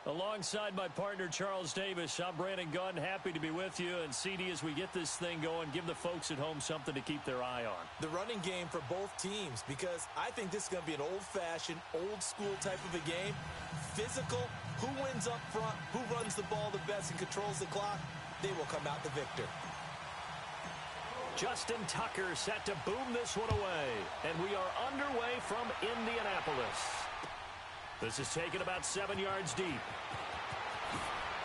Alongside my partner, Charles Davis, I'm Brandon Gunn. Happy to be with you. And, CD, as we get this thing going, give the folks at home something to keep their eye on. The running game for both teams, because I think this is going to be an old-fashioned, old-school type of a game. Physical, who wins up front, who runs the ball the best and controls the clock, they will come out the victor. Justin Tucker set to boom this one away. And we are underway from Indianapolis. This is taken about 7 yards deep.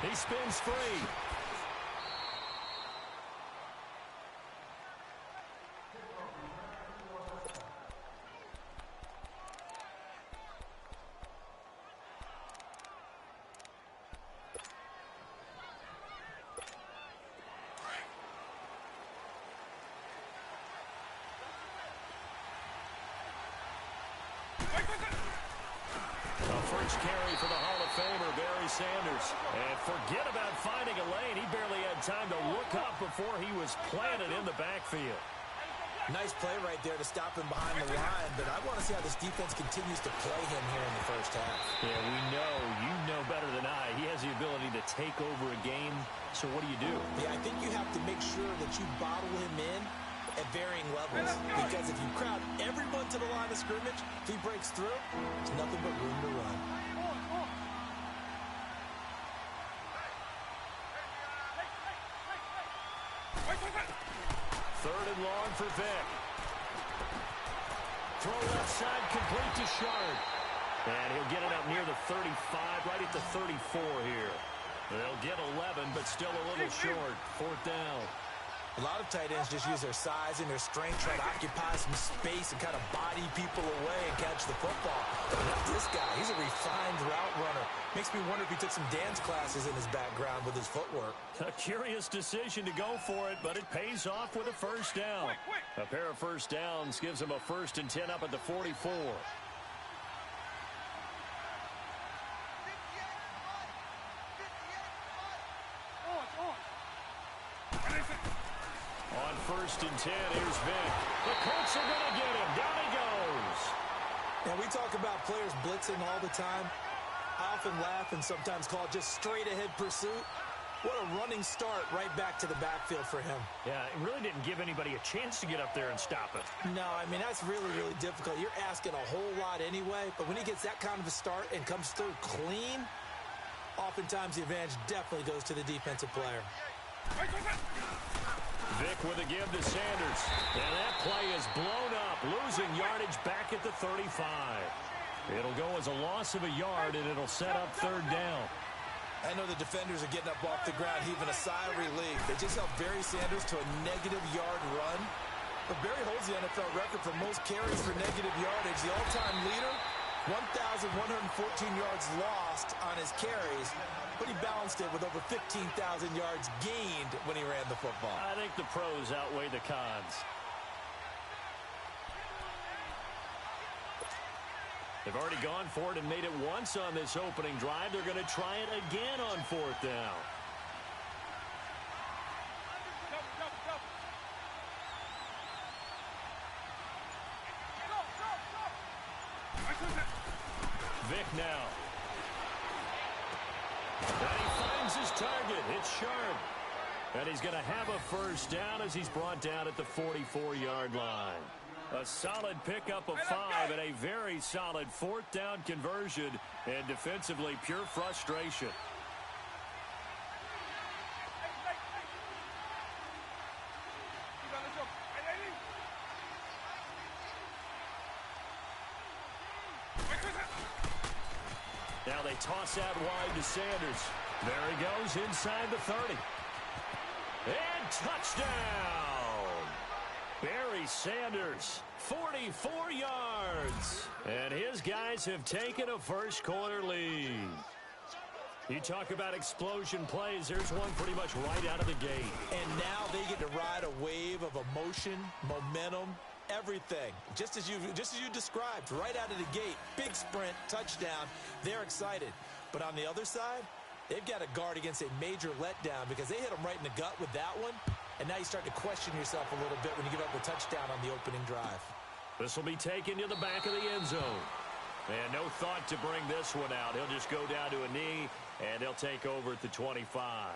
He spins free. First carry for the Hall of Famer, Barry Sanders. And forget about finding a lane. He barely had time to look up before he was planted in the backfield. Nice play right there to stop him behind the line, but I want to see how this defense continues to play him here in the first half. Yeah, you know better than I. He has the ability to take over a game, so what do? Yeah, I think you have to make sure that you bottle him in at varying levels, because if you crowd everyone to the line of scrimmage, if he breaks through, there's nothing but room to run. Third and long for Vick. Throw left side, complete to Sharp. And he'll get it up near the 35, right at the 34 here. They'll get 11, but still a little short. Fourth down. A lot of tight ends just use their size and their strength, try to occupy some space and kind of body people away and catch the football. But not this guy. He's a refined route runner. Makes me wonder if he took some dance classes in his background with his footwork. A curious decision to go for it, but it pays off with a first down. A pair of first downs gives him a 1st and 10 up at the 44. On 1st and 10, here's Vick. The Colts are going to get him. Down he goes. And we talk about players blitzing all the time. I often laugh and sometimes call it just straight-ahead pursuit. What a running start right back to the backfield for him. Yeah, it really didn't give anybody a chance to get up there and stop it. No, I mean, that's really, really difficult. You're asking a whole lot anyway, but when he gets that kind of a start and comes through clean, oftentimes the advantage definitely goes to the defensive player. Vick with a give to Sanders. And that play is blown up, losing yardage back at the 35. It'll go as a loss of a yard, and it'll set up 3rd down. I know the defenders are getting up off the ground, heaving a sigh of relief. They just held Barry Sanders to a negative yard run. But Barry holds the NFL record for most carries for negative yardage. The all-time leader, 1,114 yards lost on his carries. But he balanced it with over 15,000 yards gained when he ran the football. I think the pros outweigh the cons. They've already gone for it and made it once on this opening drive. They're going to try it again on 4th down. Vick now. And he finds his target. It's Sharp. And he's going to have a first down as he's brought down at the 44-yard line. A solid pickup of 5 and a very solid 4th down conversion. And defensively, pure frustration. Now they toss out wide to Sanders. There he goes inside the 30. And touchdown! Barry Sanders, 44 yards. And his guys have taken a first-quarter lead. You talk about explosion plays. There's one pretty much right out of the gate. And now they get to ride a wave of emotion, momentum, everything. Just as you described, right out of the gate. Big sprint, touchdown. They're excited. But on the other side, they've got to guard against a major letdown because they hit them right in the gut with that one. And now you start to question yourself a little bit when you give up the touchdown on the opening drive. This will be taken to the back of the end zone. And no thought to bring this one out. He'll just go down to a knee, And they'll take over at the 25.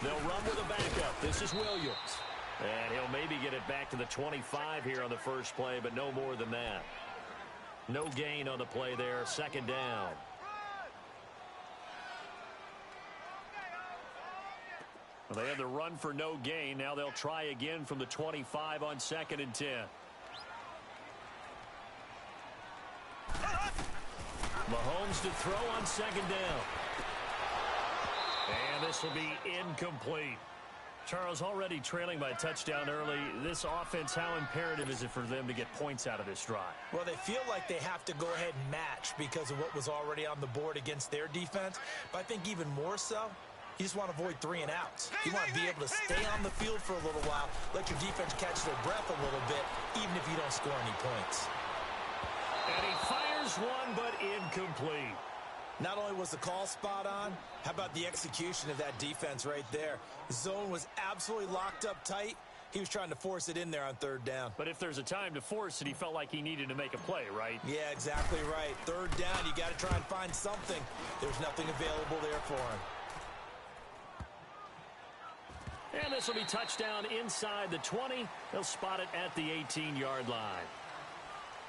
They'll run with a backup. This is Williams. And he'll maybe get it back to the 25 here on the first play, but no more than that. No gain on the play there. Second down. Well, they had the run for no gain. Now they'll try again from the 25 on 2nd and 10. Mahomes to throw on 2nd down. And this will be incomplete. Charles, already trailing by a touchdown early. This offense, how imperative is it for them to get points out of this drive? Well, they feel like they have to go ahead and match because of what was already on the board against their defense. But I think even more so, you just want to avoid 3 and outs. You want to be able to stay on the field for a little while, let your defense catch their breath a little bit, even if you don't score any points. And he fires one, but incomplete. Not only was the call spot on, how about the execution of that defense right there? The zone was absolutely locked up tight. He was trying to force it in there on 3rd down. But if there's a time to force it, he felt like he needed to make a play, right? Yeah, exactly right. 3rd down, you got to try and find something. There's nothing available there for him. And this will be touchdown inside the 20. They'll spot it at the 18-yard line.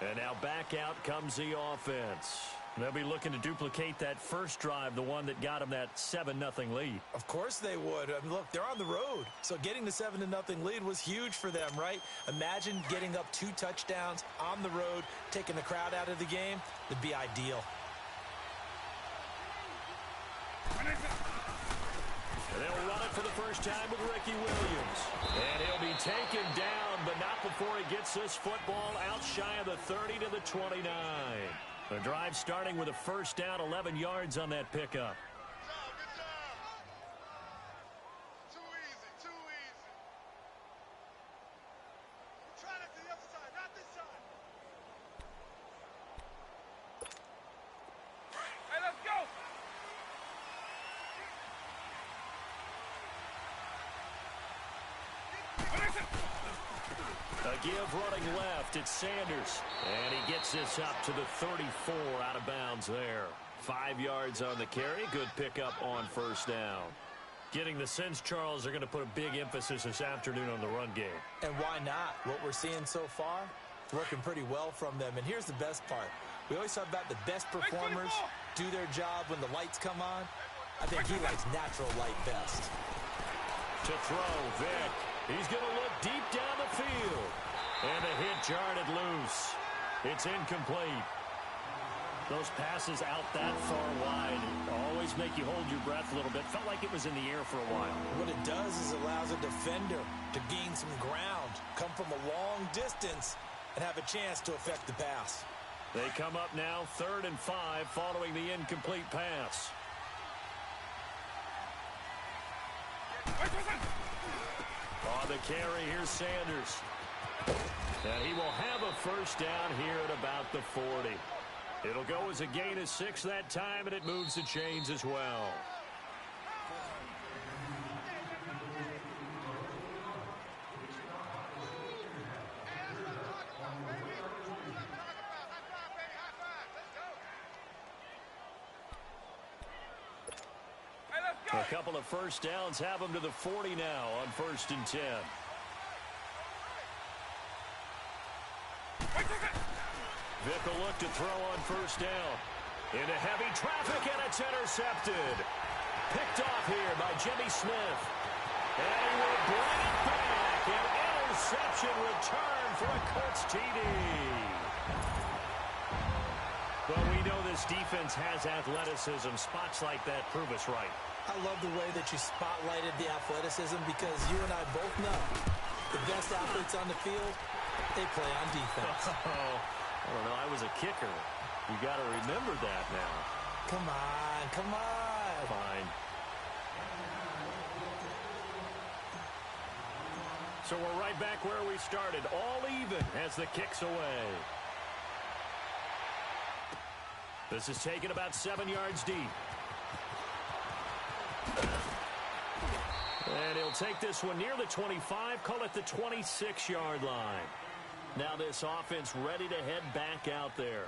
And now back out comes the offense. They'll be looking to duplicate that first drive, the one that got them that 7-0 lead. Of course they would. I mean, look, they're on the road. So getting the 7-0 lead was huge for them, right? Imagine getting up 2 touchdowns on the road, taking the crowd out of the game. It'd be ideal. And they'll run it for the first time with Ricky Williams. And he'll be taken down, but not before he gets this football out shy of the 30 to the 29. The drive starting with a first down, 11 yards on that pickup. Good job. Too easy, too easy. Try that to the other side, not this side. Hey, let's go. A give running left. It's Sanders. And he gets this up to the 34 out of bounds there. 5 yards on the carry. Good pickup on first down. Getting the sense, Charles, they're going to put a big emphasis this afternoon on the run game. And why not? What we're seeing so far, working pretty well from them. And here's the best part. We always talk about the best performers do their job when the lights come on. I think he likes natural light best. To throw, Vic. He's going to look deep down the field. And the hit jarred loose. It's incomplete. Those passes out that far wide always make you hold your breath a little bit. Felt like it was in the air for a while. What it does is allows a defender to gain some ground, come from a long distance, and have a chance to affect the pass. They come up now 3rd and 5 following the incomplete pass. On the carry, here's Sanders. And he will have a first down here at about the 40. It'll go as a gain of 6 that time, and it moves the chains as well. A couple of first downs have them to the 40 now on 1st and 10. Vic will look to throw on first down. Into heavy traffic, and it's intercepted. Picked off here by Jimmy Smith. And he will bring it back. An interception return for a Colts TD. But we know this defense has athleticism. Spots like that prove us right. I love the way that you spotlighted the athleticism because you and I both know the best athletes on the field They play on defense. I don't know. I was a kicker. You got to remember that now. Come on, come on. Fine. So we're right back where we started. All even as the kick's away. This is taken about 7 yards deep. And he'll take this one near the 25, call it the 26-yard line. Now this offense ready to head back out there.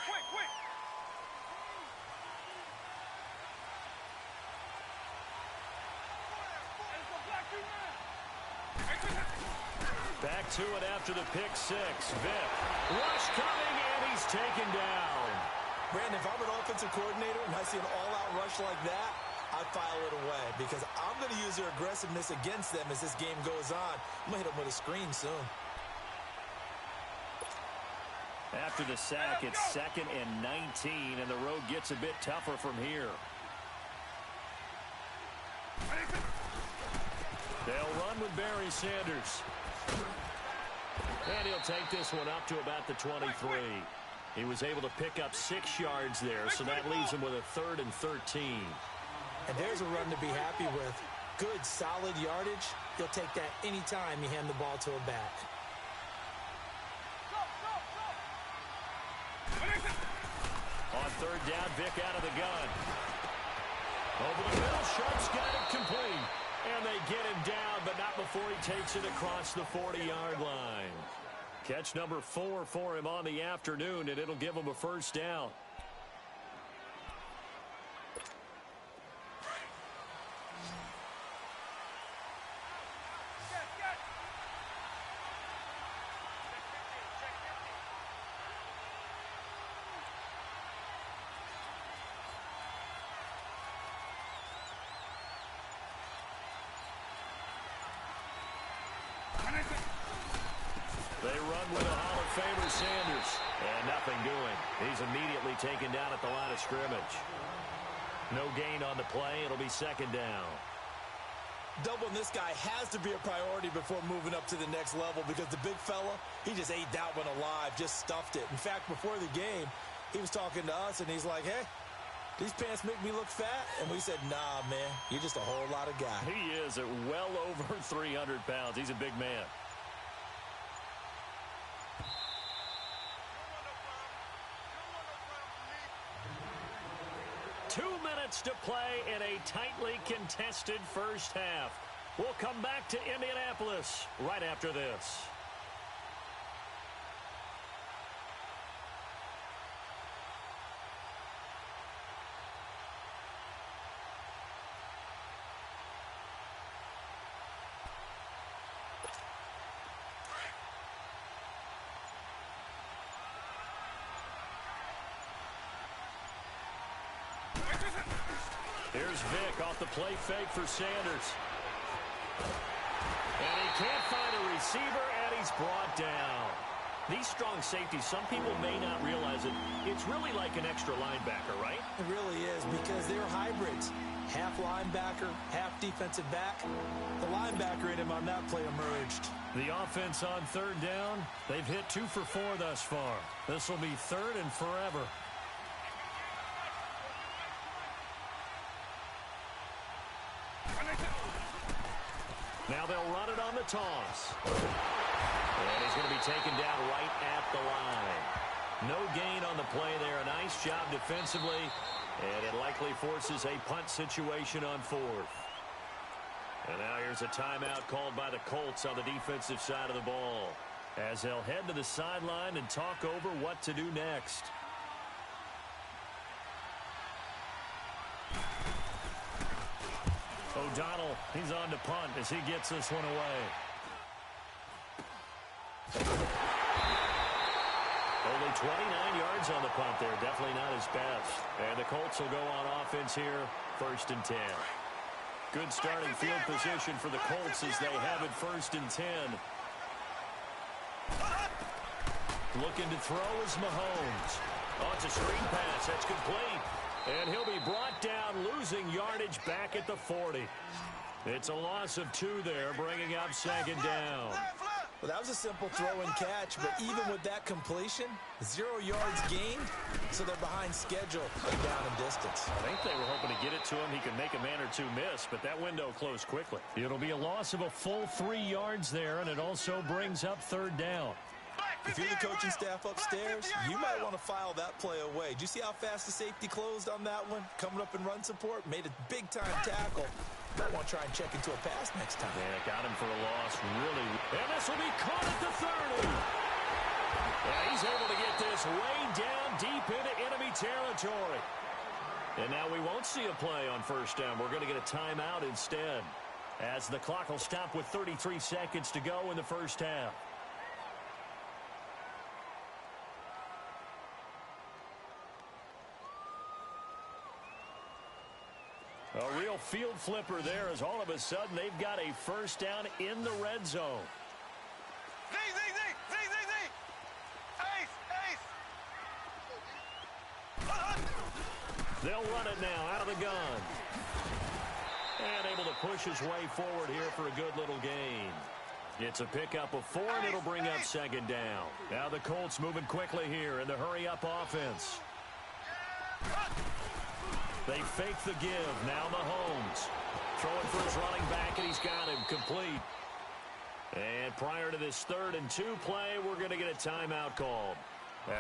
Quick! Back to it after the pick six. Vick. Rush coming, and he's taken down. Brandon, if I'm an offensive coordinator and I see an all-out rush like that, I file it away because I'm going to use their aggressiveness against them as this game goes on. I'm going to hit them with a screen soon. After the sack, it's 2nd and 19, and the road gets a bit tougher from here. They'll run with Barry Sanders. And he'll take this one up to about the 23. He was able to pick up 6 yards there, so that leaves him with a 3rd and 13. And there's a run to be happy with. Good, solid yardage. You'll take that any time you hand the ball to a back. On 3rd down, Vick out of the gun. Over the middle, Sharp's got it complete. And they get him down, but not before he takes it across the 40-yard line. Catch number 4 for him on the afternoon, and it'll give him a 1st down. They run with a Hall of Famer, Sanders. And nothing doing. He's immediately taken down at the line of scrimmage. No gain on the play. It'll be 2nd down. Doubling this guy has to be a priority before moving up to the next level because the big fella, he just ate that one alive, just stuffed it. In fact, before the game, he was talking to us, and he's like, hey, these pants make me look fat? And we said, nah, man, you're just a whole lot of guy. He is at well over 300 pounds. He's a big man. To play in a tightly contested first half. We'll come back to Indianapolis right after this. Here's Vick off the play fake for Sanders. And he can't find a receiver, and he's brought down. These strong safeties, some people may not realize it. It's really like an extra linebacker, right? It really is because they're hybrids. Half linebacker, half defensive back. The linebacker in him on that play emerged. The offense on 3rd down, they've hit 2 for 4 thus far. This will be 3rd and forever. Now they'll run it on the toss. And he's going to be taken down right at the line. No gain on the play there. A nice job defensively. And it likely forces a punt situation on 4th. And now here's a timeout called by the Colts on the defensive side of the ball, as they'll head to the sideline and talk over what to do next. O'Donnell, he's on to punt as he gets this one away. Only 29 yards on the punt there. Definitely not his best. And the Colts will go on offense here, 1st and 10. Good starting field position for the Colts as they have it 1st and 10. Looking to throw is Mahomes. Oh, it's a screen pass. That's complete. And he'll be brought down, losing yardage back at the 40. It's a loss of 2 there, bringing up second down. Well, that was a simple throw and catch, but even with that completion, 0 yards gained, so they're behind schedule and down in distance. I think they were hoping to get it to him. He could make a man or 2 miss, but that window closed quickly. It'll be a loss of a full 3 yards there, and it also brings up third down. If you're the coaching staff upstairs, you might want to file that play away. Do you see how fast the safety closed on that one? Coming up in run support, made a big-time tackle. Might want to try and check into a pass next time. Yeah, got him for a loss, really. And this will be caught at the 30. Yeah, he's able to get this way down deep into enemy territory. And now we won't see a play on first down. We're going to get a timeout instead, as the clock will stop with 33 seconds to go in the first half. A real field flipper there, as all of a sudden they've got a first down in the red zone. Z. Ace. They'll run it now out of the gun. And able to push his way forward here for a good little gain. It's a pickup of 4, and it'll bring up second down. Now the Colts moving quickly here in the hurry-up offense. They fake the give. Now Mahomes throwing for his running back, and he's got him complete. And prior to this 3rd and 2 play, we're going to get a timeout called,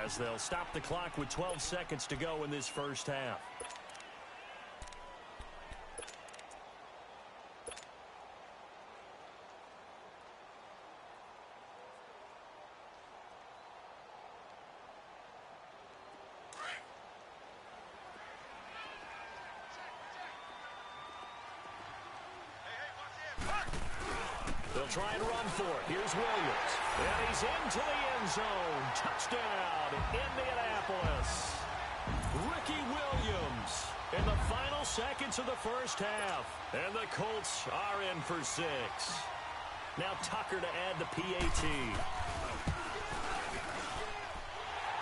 as they'll stop the clock with 12 seconds to go in this first half. They'll try and run for it. Here's Williams. And he's into the end zone. Touchdown, Indianapolis. Ricky Williams in the final seconds of the first half. And the Colts are in for 6. Now Tucker to add the PAT.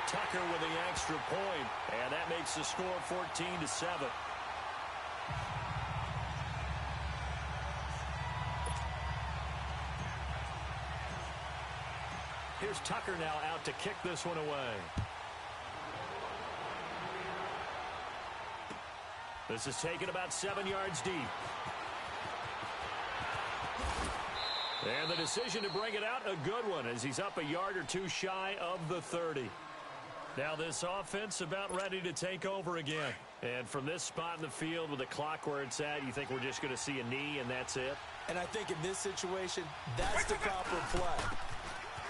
Tucker with the extra point. And that makes the score 14-7. Here's Tucker now out to kick this one away. This is taken about 7 yards deep. And the decision to bring it out, a good one, as he's up a yard or 2 shy of the 30. Now this offense about ready to take over again. And from this spot in the field with the clock where it's at, you think we're just going to see a knee and that's it? And I think in this situation, that's the proper play.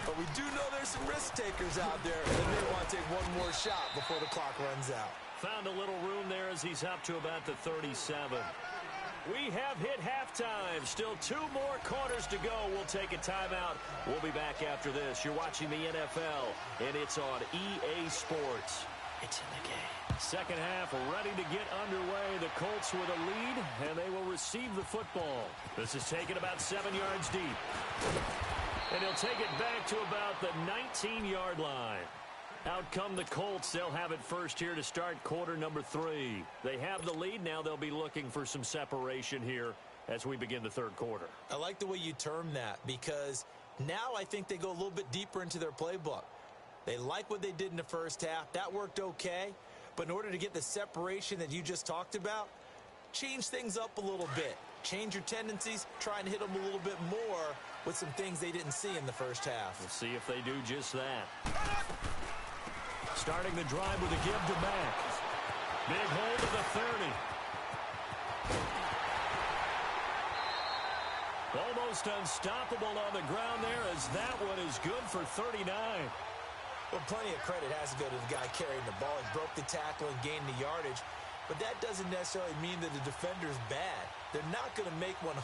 But we do know there's some risk takers out there, and they may want to take one more shot before the clock runs out. Found a little room there as he's up to about the 37. We have hit halftime. Still 2 more quarters to go. We'll take a timeout. We'll be back after this. You're watching the NFL, and it's on EA Sports. It's in the game. Second half ready to get underway. The Colts with a lead, and they will receive the football. This is taken about 7 yards deep. And he'll take it back to about the 19-yard line. Out come the Colts. They'll have it first here to start quarter number 3. They have the lead. Now they'll be looking for some separation here as we begin the third quarter. I like the way you term that, because now I think they go a little bit deeper into their playbook. They like what they did in the first half. That worked okay. But in order to get the separation that you just talked about, change things up a little bit. Change your tendencies. Try and hit them a little bit more with some things they didn't see in the first half. We'll see if they do just that. Starting the drive with a give to Mack. Big hold of the 30. Almost unstoppable on the ground there, as that one is good for 39. Well, plenty of credit has to go to the guy carrying the ball. He broke the tackle and gained the yardage. But that doesn't necessarily mean that the defender's bad. They're not going to make 100%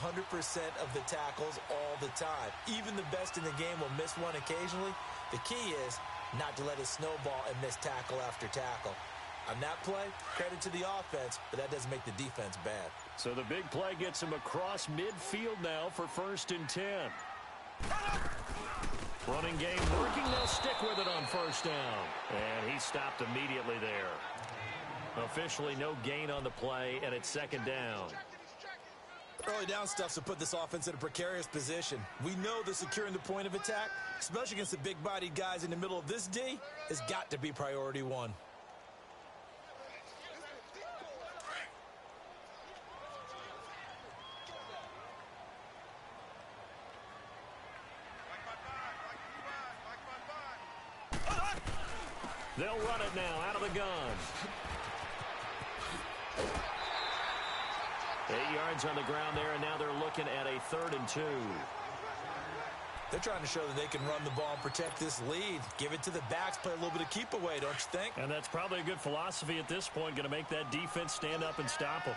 of the tackles all the time. Even the best in the game will miss one occasionally. The key is not to let it snowball and miss tackle after tackle. On that play, credit to the offense, but that doesn't make the defense bad. So the big play gets him across midfield now for 1st and 10. Running game working. They'll stick with it on first down. And he stopped immediately there. Officially no gain on the play, and it's second down. Early down stuff's to put this offense in a precarious position. We know that securing the point of attack, especially against the big-bodied guys in the middle of this D, has got to be priority one. They'll run it now out of the gun. 8 yards on the ground there, and now they're looking at a 3rd and 2. They're trying to show that they can run the ball and protect this lead. Give it to the backs, play a little bit of keep away, don't you think? And that's probably a good philosophy at this point, going to make that defense stand up and stop them.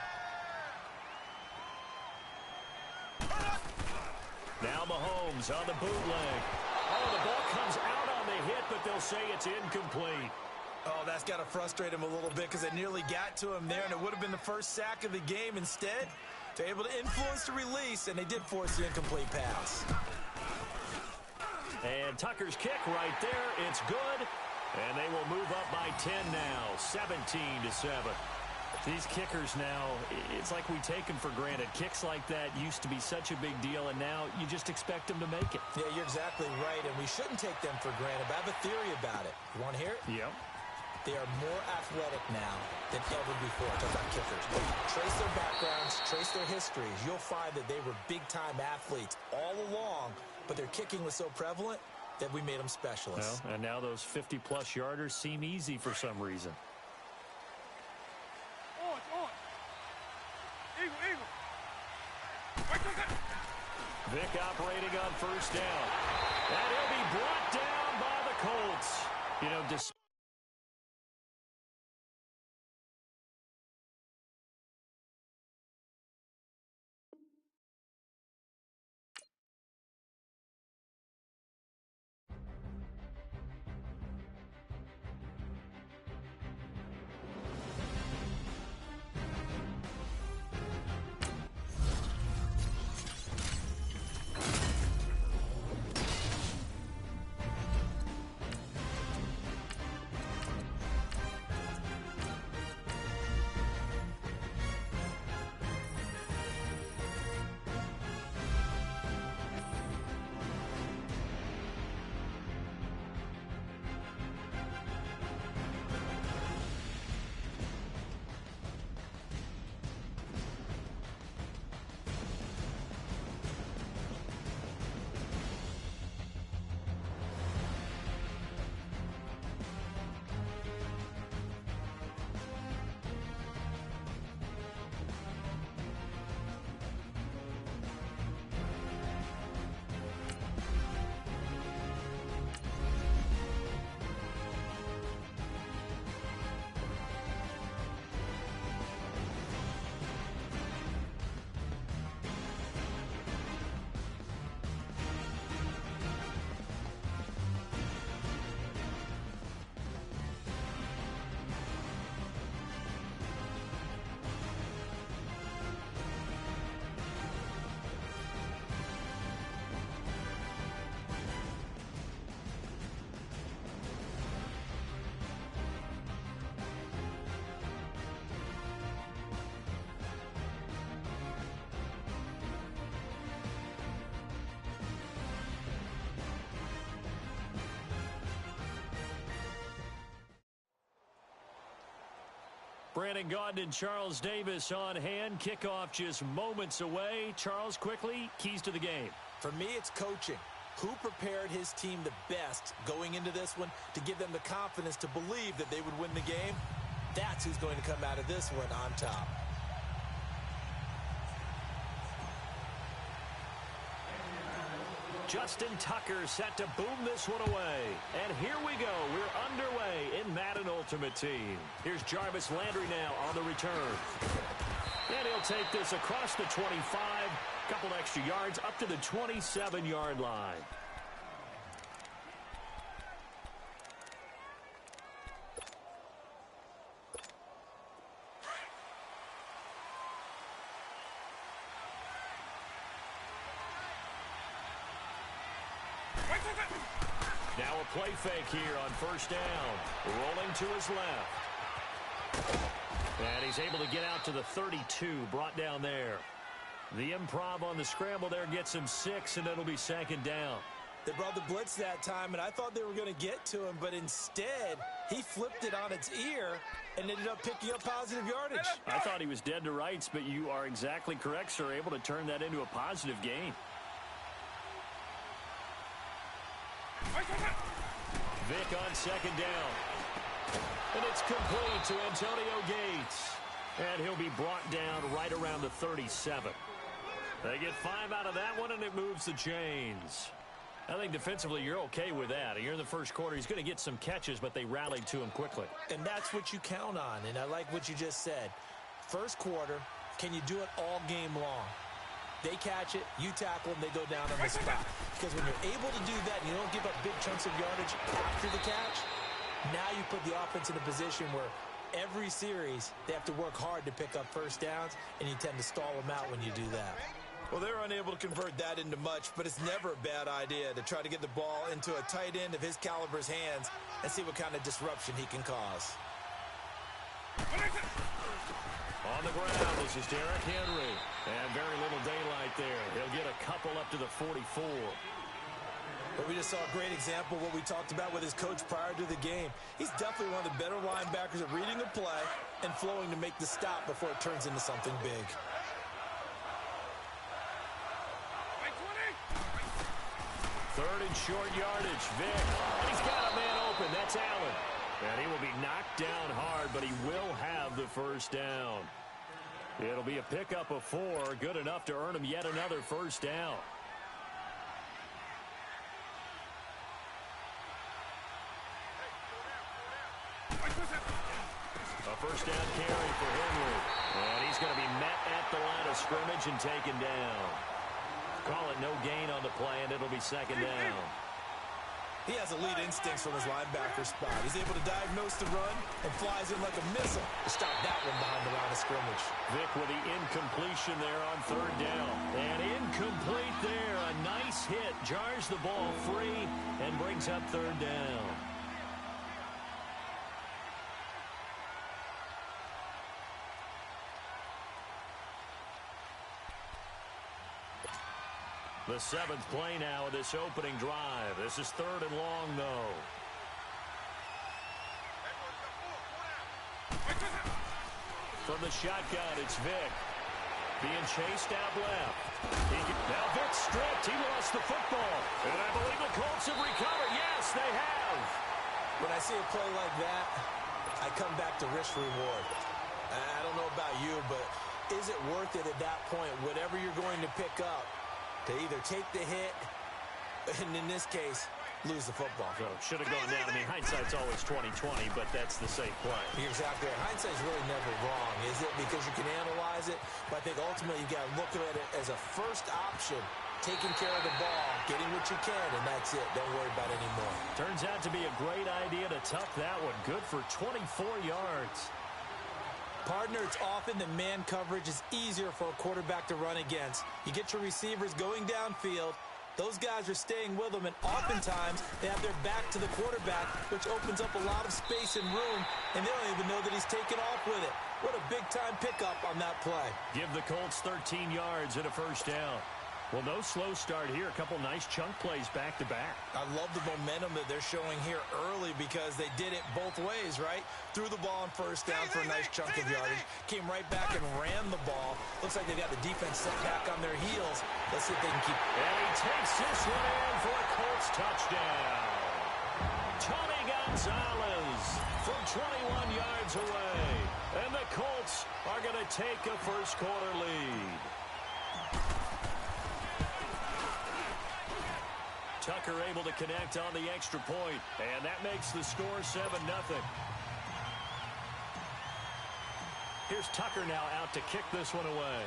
Now Mahomes on the bootleg. Oh, the ball comes out on the hit, but they'll say it's incomplete. Oh, that's got to frustrate him a little bit because they nearly got to him there, and it would have been the first sack of the game. Instead, they're able to influence the release, and they did force the incomplete pass. And Tucker's kick right there. It's good, and they will move up by 10 now, 17-7. These kickers now, it's like we take them for granted. Kicks like that used to be such a big deal, and now you just expect them to make it. Yeah, you're exactly right, and we shouldn't take them for granted, but I have a theory about it. You want to hear it? Yep. They are more athletic now than ever before. Talk about kickers. Trace their backgrounds, trace their histories. You'll find that they were big-time athletes all along, but their kicking was so prevalent that we made them specialists. Well, and now those 50-plus yarders seem easy for some reason. Vic operating on first down. And he'll be brought down by the Colts. You know, despite Brandon Gaudin and Charles Davis on hand. Kickoff just moments away. Charles, quickly, keys to the game. For me, it's coaching. Who prepared his team the best going into this one to give them the confidence to believe that they would win the game? That's who's going to come out of this one on top. Justin Tucker set to boom this one away. And here we go. We're underway in Madden Ultimate Team. Here's Jarvis Landry now on the return. And he'll take this across the 25. Couple extra yards up to the 27-yard line. Now a play fake here on first down. Rolling to his left. And he's able to get out to the 32, brought down there. The improv on the scramble there gets him 6, and it'll be second down. They brought the blitz that time, and I thought they were going to get to him, but instead, he flipped it on its ear and ended up picking up positive yardage. I thought he was dead to rights, but you are exactly correct, sir. Able to turn that into a positive gain. Vic on second down. And it's complete to Antonio Gates. And he'll be brought down right around the 37. They get 5 out of that one, and it moves the chains. I think defensively you're okay with that. Here in the first quarter, he's going to get some catches, but they rallied to him quickly. And that's what you count on, and I like what you just said. First quarter, can you do it all game long? They catch it, you tackle them, they go down on the spot. Because when you're able to do that and you don't give up big chunks of yardage after the catch, now you put the offense in a position where every series they have to work hard to pick up first downs, and you tend to stall them out when you do that. Well, they're unable to convert that into much, but it's never a bad idea to try to get the ball into a tight end of his caliber's hands and see what kind of disruption he can cause. On the ground, this is Derrick Henry. And very little daylight there. He'll get a couple up to the 44. But we just saw a great example of what we talked about with his coach prior to the game. He's definitely one of the better linebackers at reading a play and flowing to make the stop before it turns into something big. Third and short yardage. Vic. And he's got a man open. That's Allen. And he will be knocked down hard, but he will have the first down. It'll be a pickup of 4. Good enough to earn him yet another first down. A first down carry for Henry. And he's going to be met at the line of scrimmage and taken down. Call it no gain on the play, and it'll be second down. He has elite instincts from his linebacker spot. He's able to diagnose the run and flies in like a missile to stop that one behind the line of scrimmage. Vic with the incompletion there on third down. And incomplete there. A nice hit. Jars the ball free and brings up third down. The 7th play now of this opening drive. This is third and long, though. From the shotgun, it's Vic. Being chased out left. Now Vic stripped. He lost the football. And I believe the Colts have recovered. Yes, they have. When I see a play like that, I come back to risk reward. I don't know about you, but is it worth it at that point, whatever you're going to pick up, to either take the hit, and in this case, lose the football? So should have gone down. I mean, hindsight's always 20/20, but that's the safe play. You're exactly right. Hindsight's really never wrong, is it? Because you can analyze it, but I think ultimately you got to look at it as a first option, taking care of the ball, getting what you can, and that's it. Don't worry about it anymore. Turns out to be a great idea to tuck that one. Good for 24 yards. Partner, it's often that man coverage is easier for a quarterback to run against. You get your receivers going downfield. Those guys are staying with them, and oftentimes they have their back to the quarterback, which opens up a lot of space and room, and they don't even know that he's taken off with it. What a big-time pickup on that play. Give the Colts 13 yards and a first down. Well, no slow start here. A couple nice chunk plays back-to-back. I love the momentum that they're showing here early because they did it both ways, right? Threw the ball on first down for a nice chunk of yardage. Came right back and ran the ball. Looks like they got the defense set back on their heels. Let's see if they can keep... And he takes this one in for a Colts touchdown. Tony Gonzalez from 21 yards away. And the Colts are going to take a first-quarter lead. Tucker able to connect on the extra point, and that makes the score 7-0. Here's Tucker now out to kick this one away.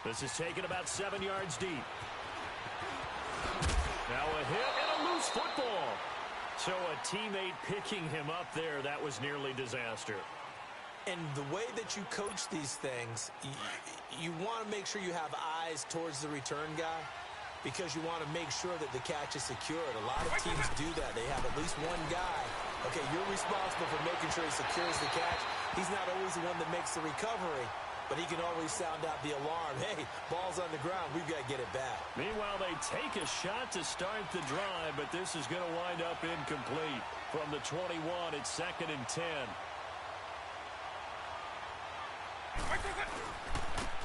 This is taken about 7 yards deep. Now a hit and a loose football. So a teammate picking him up there, that was nearly disaster. And the way that you coach these things, you want to make sure you have eyes towards the return guy. because you want to make sure that the catch is secured. A lot of teams do that. They have at least one guy. Okay, you're responsible for making sure he secures the catch. He's not always the one that makes the recovery, but he can always sound out the alarm. Hey, ball's on the ground. We've got to get it back. Meanwhile, they take a shot to start the drive, but this is going to wind up incomplete. From the 21, it's 2nd and 10.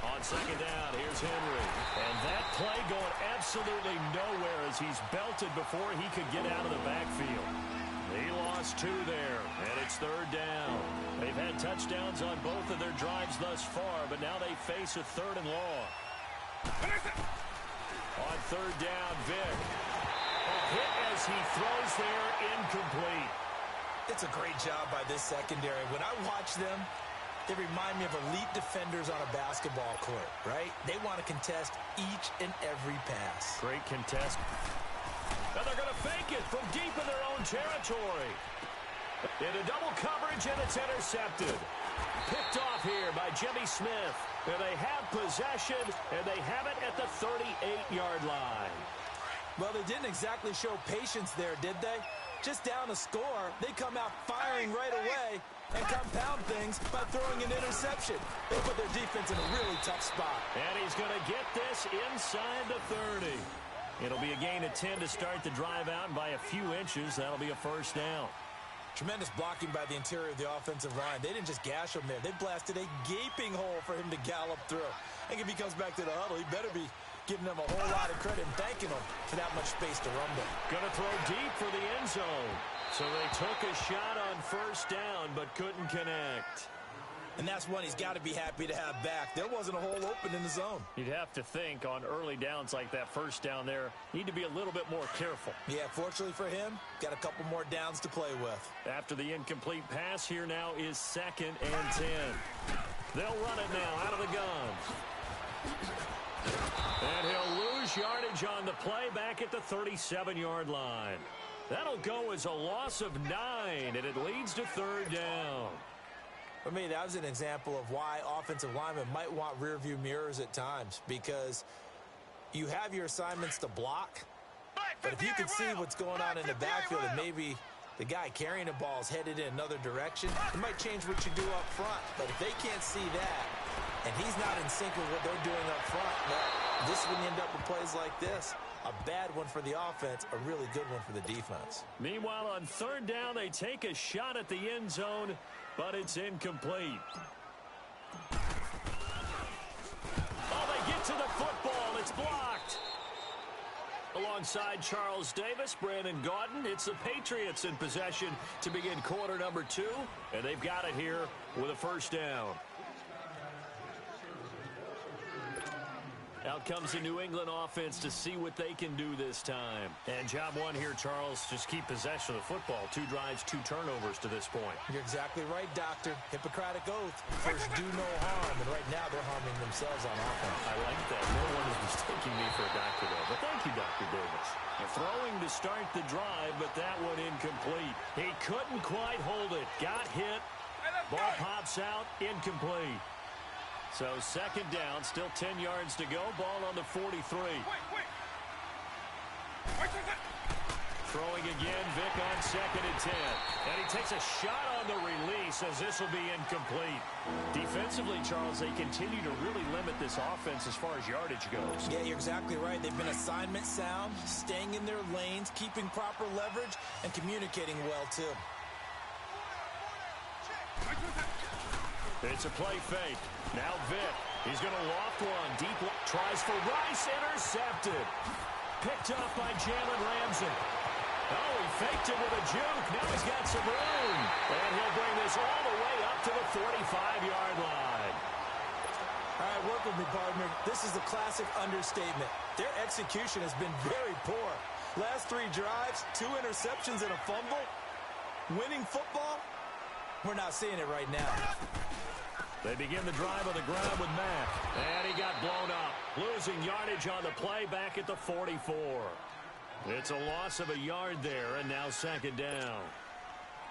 On 2nd down, here's Henry. And that play going absolutely nowhere as he's belted before he could get out of the backfield. He lost 2 there, and it's 3rd down. They've had touchdowns on both of their drives thus far, but now they face a 3rd and long. On 3rd down, Vick. A hit as he throws there, incomplete. It's a great job by this secondary. When I watch them, they remind me of elite defenders on a basketball court, right? They want to contest each and every pass. Great contest. And they're going to fake it from deep in their own territory. Into double coverage, and it's intercepted. Picked off here by Jimmy Smith. And they have possession, and they have it at the 38-yard line. Well, they didn't exactly show patience there, did they? Just down a score, they come out firing right away and compound things by throwing an interception. They put their defense in a really tough spot. And he's going to get this inside the 30. It'll be a gain of 10 to start the drive out, and by a few inches, that'll be a 1st down. Tremendous blocking by the interior of the offensive line. They didn't just gash him there. They blasted a gaping hole for him to gallop through. I think if he comes back to the huddle, he better be giving them a whole lot of credit and thanking them for that much space to rumble. Going to throw deep for the end zone. So they took a shot on 1st down, but couldn't connect. And that's one he's got to be happy to have back. There wasn't a hole open in the zone. You'd have to think on early downs like that 1st down there, need to be a little bit more careful. Yeah, fortunately for him, got a couple more downs to play with. After the incomplete pass, here now is 2nd and 10. They'll run it now out of the gun. And he'll lose yardage on the play back at the 37-yard line. That'll go as a loss of 9, and it leads to 3rd down. For me, that was an example of why offensive linemen might want rearview mirrors at times, because you have your assignments to block, but if you can see what's going on in the backfield and maybe the guy carrying the ball is headed in another direction, it might change what you do up front. But if they can't see that, and he's not in sync with what they're doing up front, well, this is when you end up with plays like this. A bad one for the offense, a really good one for the defense. Meanwhile, on 3rd down, they take a shot at the end zone, but it's incomplete. Oh, they get to the football. It's blocked. Alongside Charles Davis, Brandon Gaudin, it's the Patriots in possession to begin quarter number 2, and they've got it here with a 1st down. Out comes the New England offense to see what they can do this time. And job 1 here, Charles, just keep possession of the football. 2 drives, 2 turnovers to this point. You're exactly right, Doctor. Hippocratic oath. First, do no harm. And right now, they're harming themselves on offense. I like that. No one is mistaking me for a doctor, though. But thank you, Dr. Davis. Throwing to start the drive, but that one incomplete. He couldn't quite hold it. Got hit. Ball pops out. Incomplete. So 2nd down, still 10 yards to go. Ball on the 43. Throwing again, Vick on 2nd and 10. And he takes a shot on the release as this will be incomplete. Defensively, Charles, they continue to really limit this offense as far as yardage goes. Yeah, you're exactly right. They've been assignment sound, staying in their lanes, keeping proper leverage, and communicating well, too. It's a play fake. Now Vick. He's going to loft one. Deep tries for Rice. Intercepted. Picked up by Jalen Ramsey. Oh, he faked it with a juke. Now he's got some room. And he'll bring this all the way up to the 45-yard line. All right, work with me, partner. This is a classic understatement. Their execution has been very poor. Last 3 drives, 2 interceptions and a fumble. Winning football? We're not seeing it right now. They begin the drive on the ground with Mack. And he got blown up. Losing yardage on the play back at the 44. It's a loss of a yard there, and now 2nd down.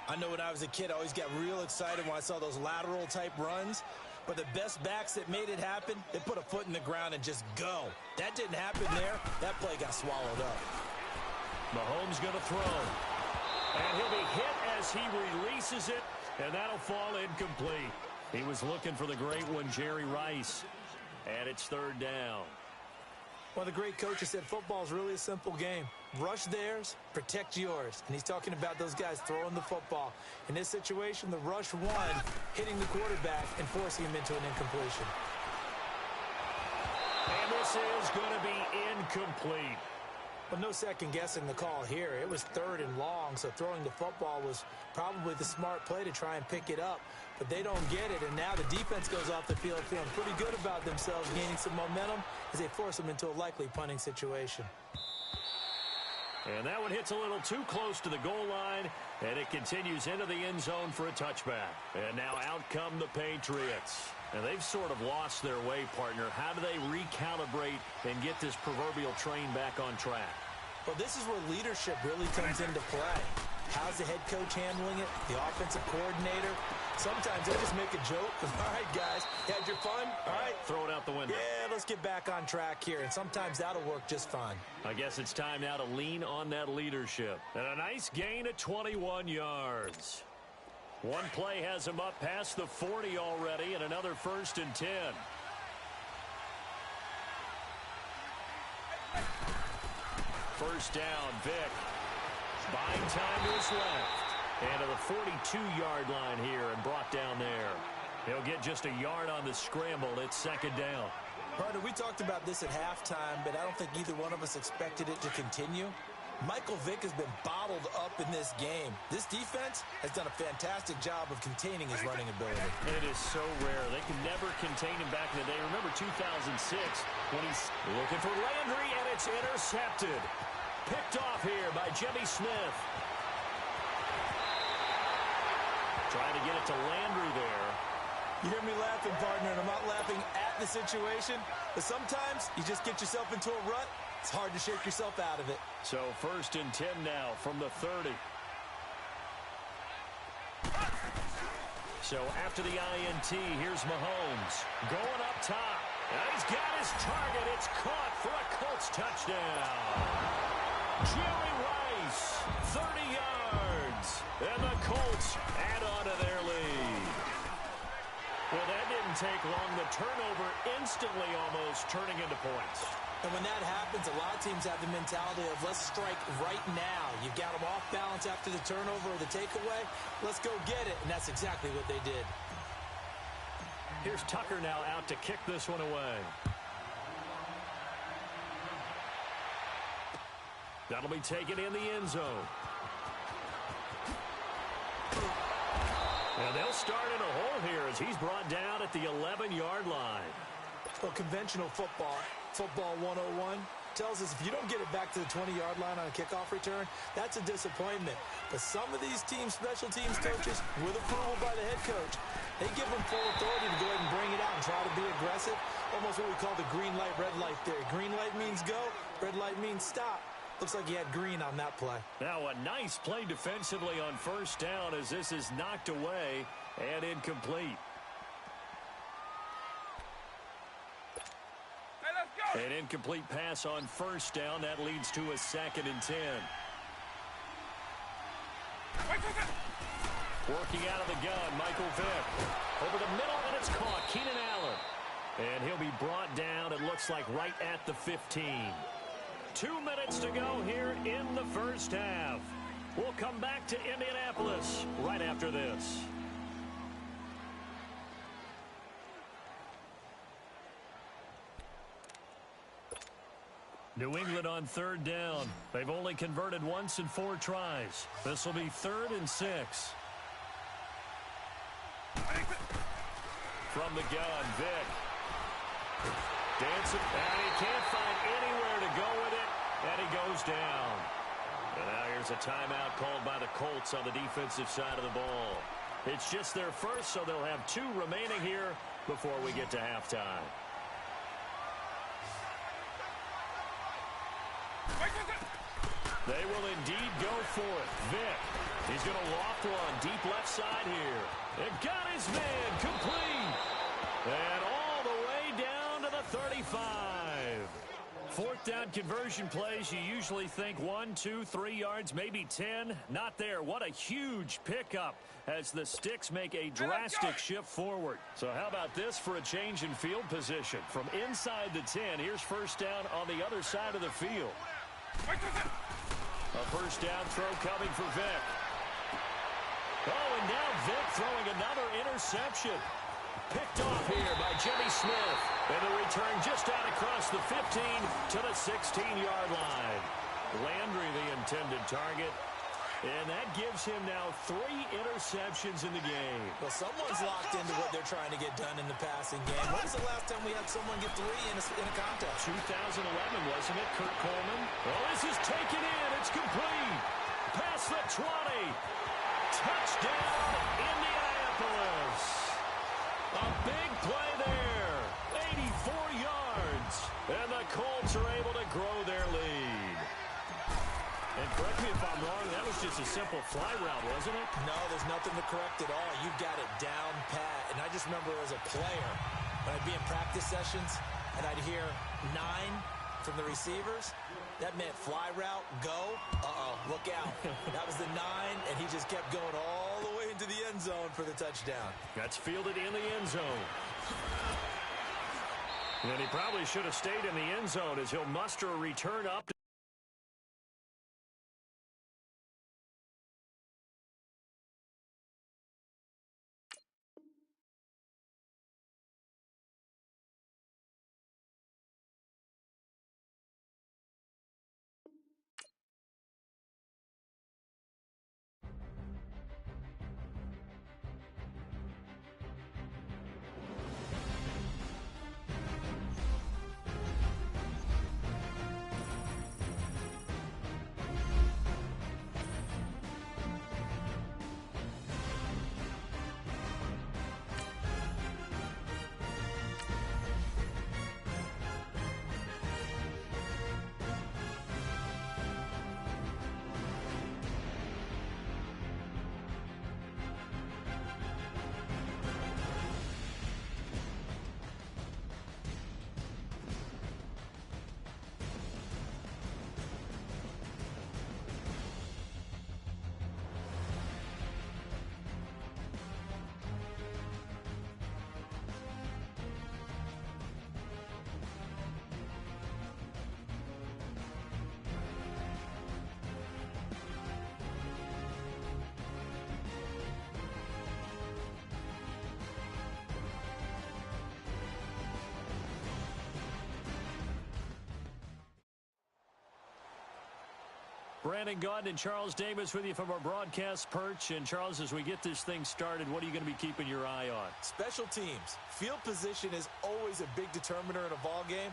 I know when I was a kid, I always got real excited when I saw those lateral-type runs. But the best backs that made it happen, they put a foot in the ground and just go. That didn't happen there. That play got swallowed up. Mahomes going to throw. And he'll be hit as he releases it, and that'll fall incomplete. He was looking for the great one, Jerry Rice. And it's third down. Well, the great coach said football is really a simple game. Rush theirs, protect yours. And he's talking about those guys throwing the football. In this situation, the rush one, hitting the quarterback and forcing him into an incompletion. And this is going to be incomplete. Well, no second guessing the call here. It was third and long, so throwing the football was probably the smart play to try and pick it up. But they don't get it, and now the defense goes off the field feeling pretty good about themselves, gaining some momentum as they force them into a likely punting situation. And that one hits a little too close to the goal line, and it continues into the end zone for a touchback. And now out come the Patriots. And they've sort of lost their way, partner. How do they recalibrate and get this proverbial train back on track? Well, this is where leadership really comes into play. How's the head coach handling it? The offensive coordinator? Sometimes they just make a joke. All right, guys, you had your fun? All right. Throw it out the window. Yeah, let's get back on track here. And sometimes that'll work just fine. I guess it's time now to lean on that leadership. And a nice gain of 21 yards. One play has him up past the 40 already, and another 1st and 10. First down, Vick. Buying time to his left. And to the 42-yard line here and brought down there. He'll get just a yard on the scramble. It's second down. Partner, we talked about this at halftime, but I don't think either one of us expected it to continue. Michael Vick has been bottled up in this game. This defense has done a fantastic job of containing his running ability. It is so rare. They can never contain him back in the day. Remember 2006 when he's looking for Landry, and it's intercepted. Picked off here by Jimmy Smith. Trying to get it to Landry there. You hear me laughing, partner, and I'm not laughing at the situation, but sometimes you just get yourself into a rut. It's hard to shake yourself out of it. So 1st and 10 now from the 30. So after the INT, here's Mahomes going up top. And he's got his target. It's caught for a Colts touchdown. Jerry Rice, 30 yards. And the Colts add on to their lead. Well, that didn't take long. The turnover instantly almost turning into points. And when that happens, a lot of teams have the mentality of let's strike right now. You've got them off balance after the turnover or the takeaway. Let's go get it. And that's exactly what they did. Here's Tucker now out to kick this one away. That'll be taken in the end zone. And they'll start in a hole here as he's brought down at the 11-yard line. Well, conventional football 101, tells us if you don't get it back to the 20-yard line on a kickoff return, that's a disappointment. But some of these teams, special teams coaches, with approval by the head coach, they give them full authority to go ahead and bring it out and try to be aggressive. Almost what we call the green light, red light theory. Green light means go, red light means stop. Looks like he had green on that play. Now a nice play defensively on 1st down as this is knocked away and incomplete. An incomplete pass on 1st down. That leads to a 2nd and 10. Working out of the gun, Michael Vick. Over the middle, and it's caught. Keenan Allen. And he'll be brought down, it looks like, right at the 15. 2 minutes to go here in the first half. We'll come back to Indianapolis right after this. New England on 3rd down. They've only converted once in 4 tries. This will be 3rd and 6. From the gun, Vick. Dancing, and he can't find anywhere to go with it, and he goes down. And now here's a timeout called by the Colts on the defensive side of the ball. It's just their first, so they'll have 2 remaining here before we get to halftime. They will indeed go for it. Vick, he's going to loft one deep left side here. It got his man complete. And all the way down to the 35. Fourth down conversion plays, you usually think 1, 2, 3 yards, maybe 10. Not there. What a huge pickup as the Sticks make a drastic shift forward. So how about this for a change in field position? From inside the 10, here's first down on the other side of the field. A first down throw coming for Vic. Oh, and now Vic throwing another interception. Picked off here by Jimmy Smith. And the return just out across the 15 to the 16-yard line. Landry the intended target. And that gives him now 3 interceptions in the game. Well, someone's locked into what they're trying to get done in the passing game. When was the last time we had someone get 3 in a contest? 2011, wasn't it, Kurt Coleman? Oh, this is taken in. It's complete. Past the 20. Touchdown, Indianapolis. A big play there. 84 yards. And the Colts are able to grow their lead. And correct me if I'm wrong, that was just a simple fly route, wasn't it? No, there's nothing to correct at all. You've got it down pat. And I just remember as a player, when I'd be in practice sessions, and I'd hear 9 from the receivers, that meant fly route, go, look out. That was the 9, and he just kept going all the way into the end zone for the touchdown. That's fielded in the end zone. And he probably should have stayed in the end zone as he'll muster a return up. Brandon Gaudin and Charles Davis with you from our broadcast perch. And, Charles, as we get this thing started, what are you going to be keeping your eye on? Special teams. Field position is always a big determiner in a ball game.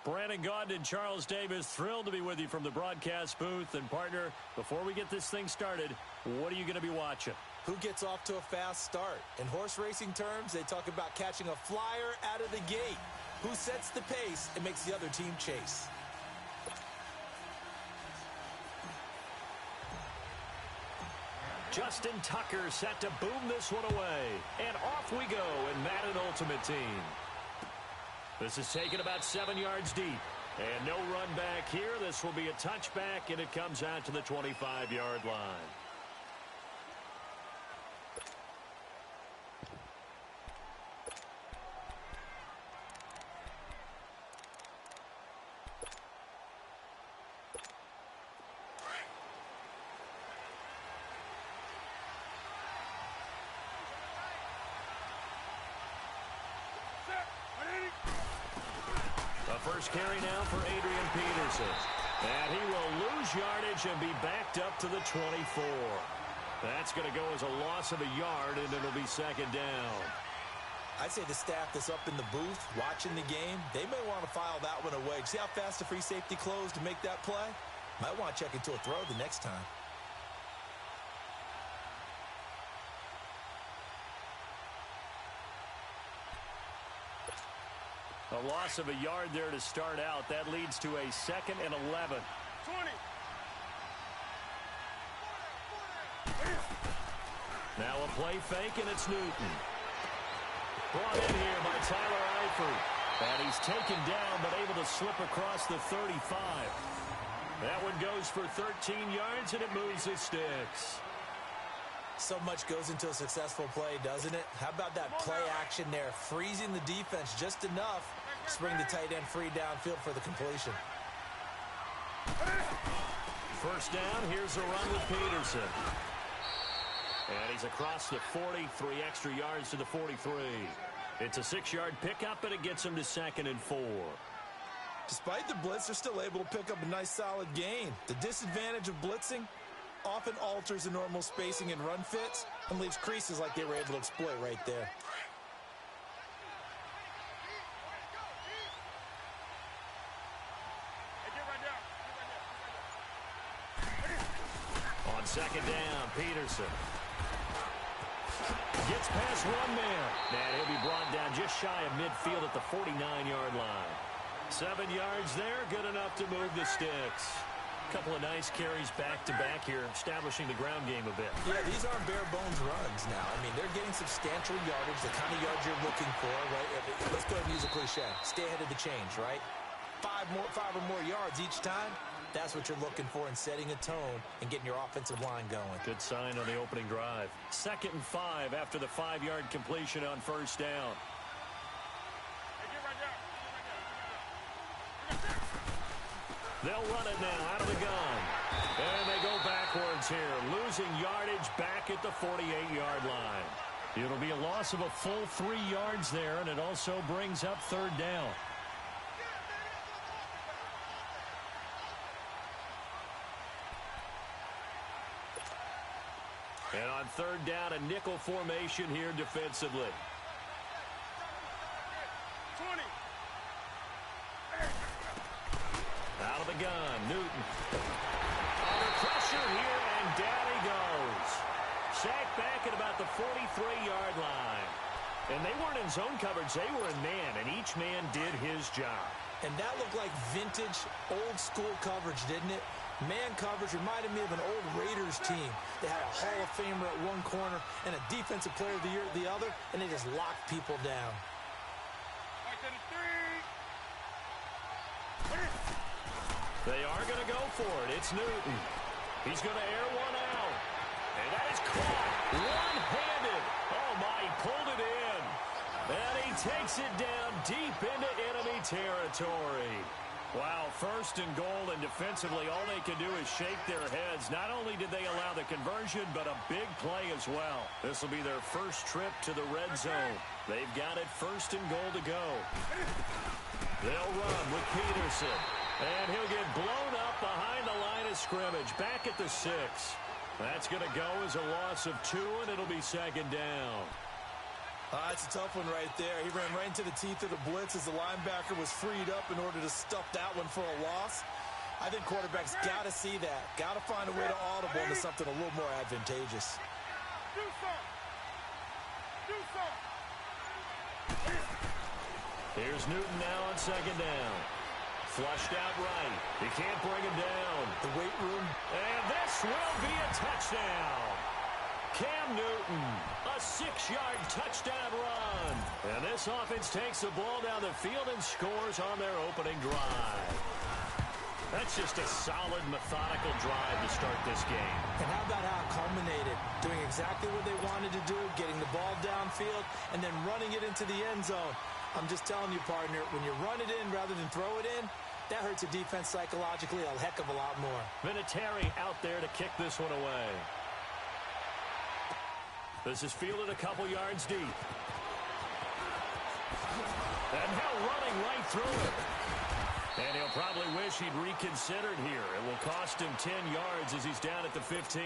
Brandon Gaudin and Charles Davis, thrilled to be with you from the broadcast booth. And, partner, before we get this thing started, what are you going to be watching? Who gets off to a fast start? In horse racing terms, they talk about catching a flyer out of the gate. Who sets the pace and makes the other team chase? Justin Tucker set to boom this one away. And off we go in Madden Ultimate Team. This is taken about 7 yards deep. And no run back here. This will be a touchback, and it comes out to the 25-yard line. First carry now for Adrian Peterson. And he will lose yardage and be backed up to the 24. That's going to go as a loss of a yard, and it'll be second down. I'd say the staff that's up in the booth watching the game, they may want to file that one away. See how fast the free safety closed to make that play? Might want to check into a throw the next time. A loss of a yard there to start out. That leads to a 2nd and 11. 20. Now a play fake, and it's Newton. Brought in here by Tyler Eifert. And he's taken down, but able to slip across the 35. That one goes for 13 yards, and it moves the sticks. So much goes into a successful play, doesn't it? How about that play action there? Freezing the defense just enough to bring the tight end free downfield for the completion. First down, here's a run with Peterson. And he's across the 40, 3 extra yards to the 43. It's a 6-yard pickup, and it gets him to 2nd and 4. Despite the blitz, they're still able to pick up a nice solid gain. The disadvantage of blitzing often alters the normal spacing and run fits and leaves creases like they were able to exploit right there. On second down, Peterson gets past one man. And he'll be brought down just shy of midfield at the 49-yard line. 7 yards there, good enough to move the sticks. Couple of nice carries back-to-back here, establishing the ground game a bit. Yeah, these aren't bare-bones runs now. I mean, they're getting substantial yardage, the kind of yards you're looking for, right? Let's go ahead and use a cliche. Stay ahead of the change, right? 5 or more yards each time. That's what you're looking for in setting a tone and getting your offensive line going. Good sign on the opening drive. 2nd and 5 after the 5-yard completion on first down. They'll run it now out of the gun. And they go backwards here, losing yardage back at the 48-yard line. It'll be a loss of a full 3 yards there, and it also brings up third down. And on third down, a nickel formation here defensively. 20. Out of the gun, Newton. Under pressure here, and down he goes. Sacked back at about the 43-yard line. And they weren't in zone coverage, they were in man, and each man did his job. And that looked like vintage, old-school coverage, didn't it? Man coverage reminded me of an old Raiders team. They had a Hall of Famer at one corner and a Defensive Player of the Year at the other, and they just locked people down. They are going to go for it. It's Newton. He's going to air one out. And that is caught one-handed. Oh, my, he pulled it in. And he takes it down deep into enemy territory. Wow, 1st and goal, and defensively all they can do is shake their heads. Not only did they allow the conversion, but a big play as well. This will be their first trip to the red zone. They've got it 1st and goal to go. They'll run with Peterson. And he'll get blown up behind the line of scrimmage, back at the 6. That's going to go as a loss of 2, and it'll be second down. It's a tough one right there. He ran right into the teeth of the blitz as the linebacker was freed up in order to stuff that one for a loss. I think quarterbacks got to see that. Got to find a way to audible into something a little more advantageous. Here's Newton now on second down. Flushed out right. He can't bring him down. The weight room. And this will be a touchdown. Cam Newton, a 6-yard touchdown run. And this offense takes the ball down the field and scores on their opening drive. That's just a solid, methodical drive to start this game. And how about how it culminated? Doing exactly what they wanted to do, getting the ball downfield, and then running it into the end zone. I'm just telling you, partner, when you run it in rather than throw it in, that hurts a defense psychologically a heck of a lot more. Vinatieri out there to kick this one away. This is fielded a couple yards deep. And now running right through it. And he'll probably wish he'd reconsidered here. It will cost him 10 yards as he's down at the 15.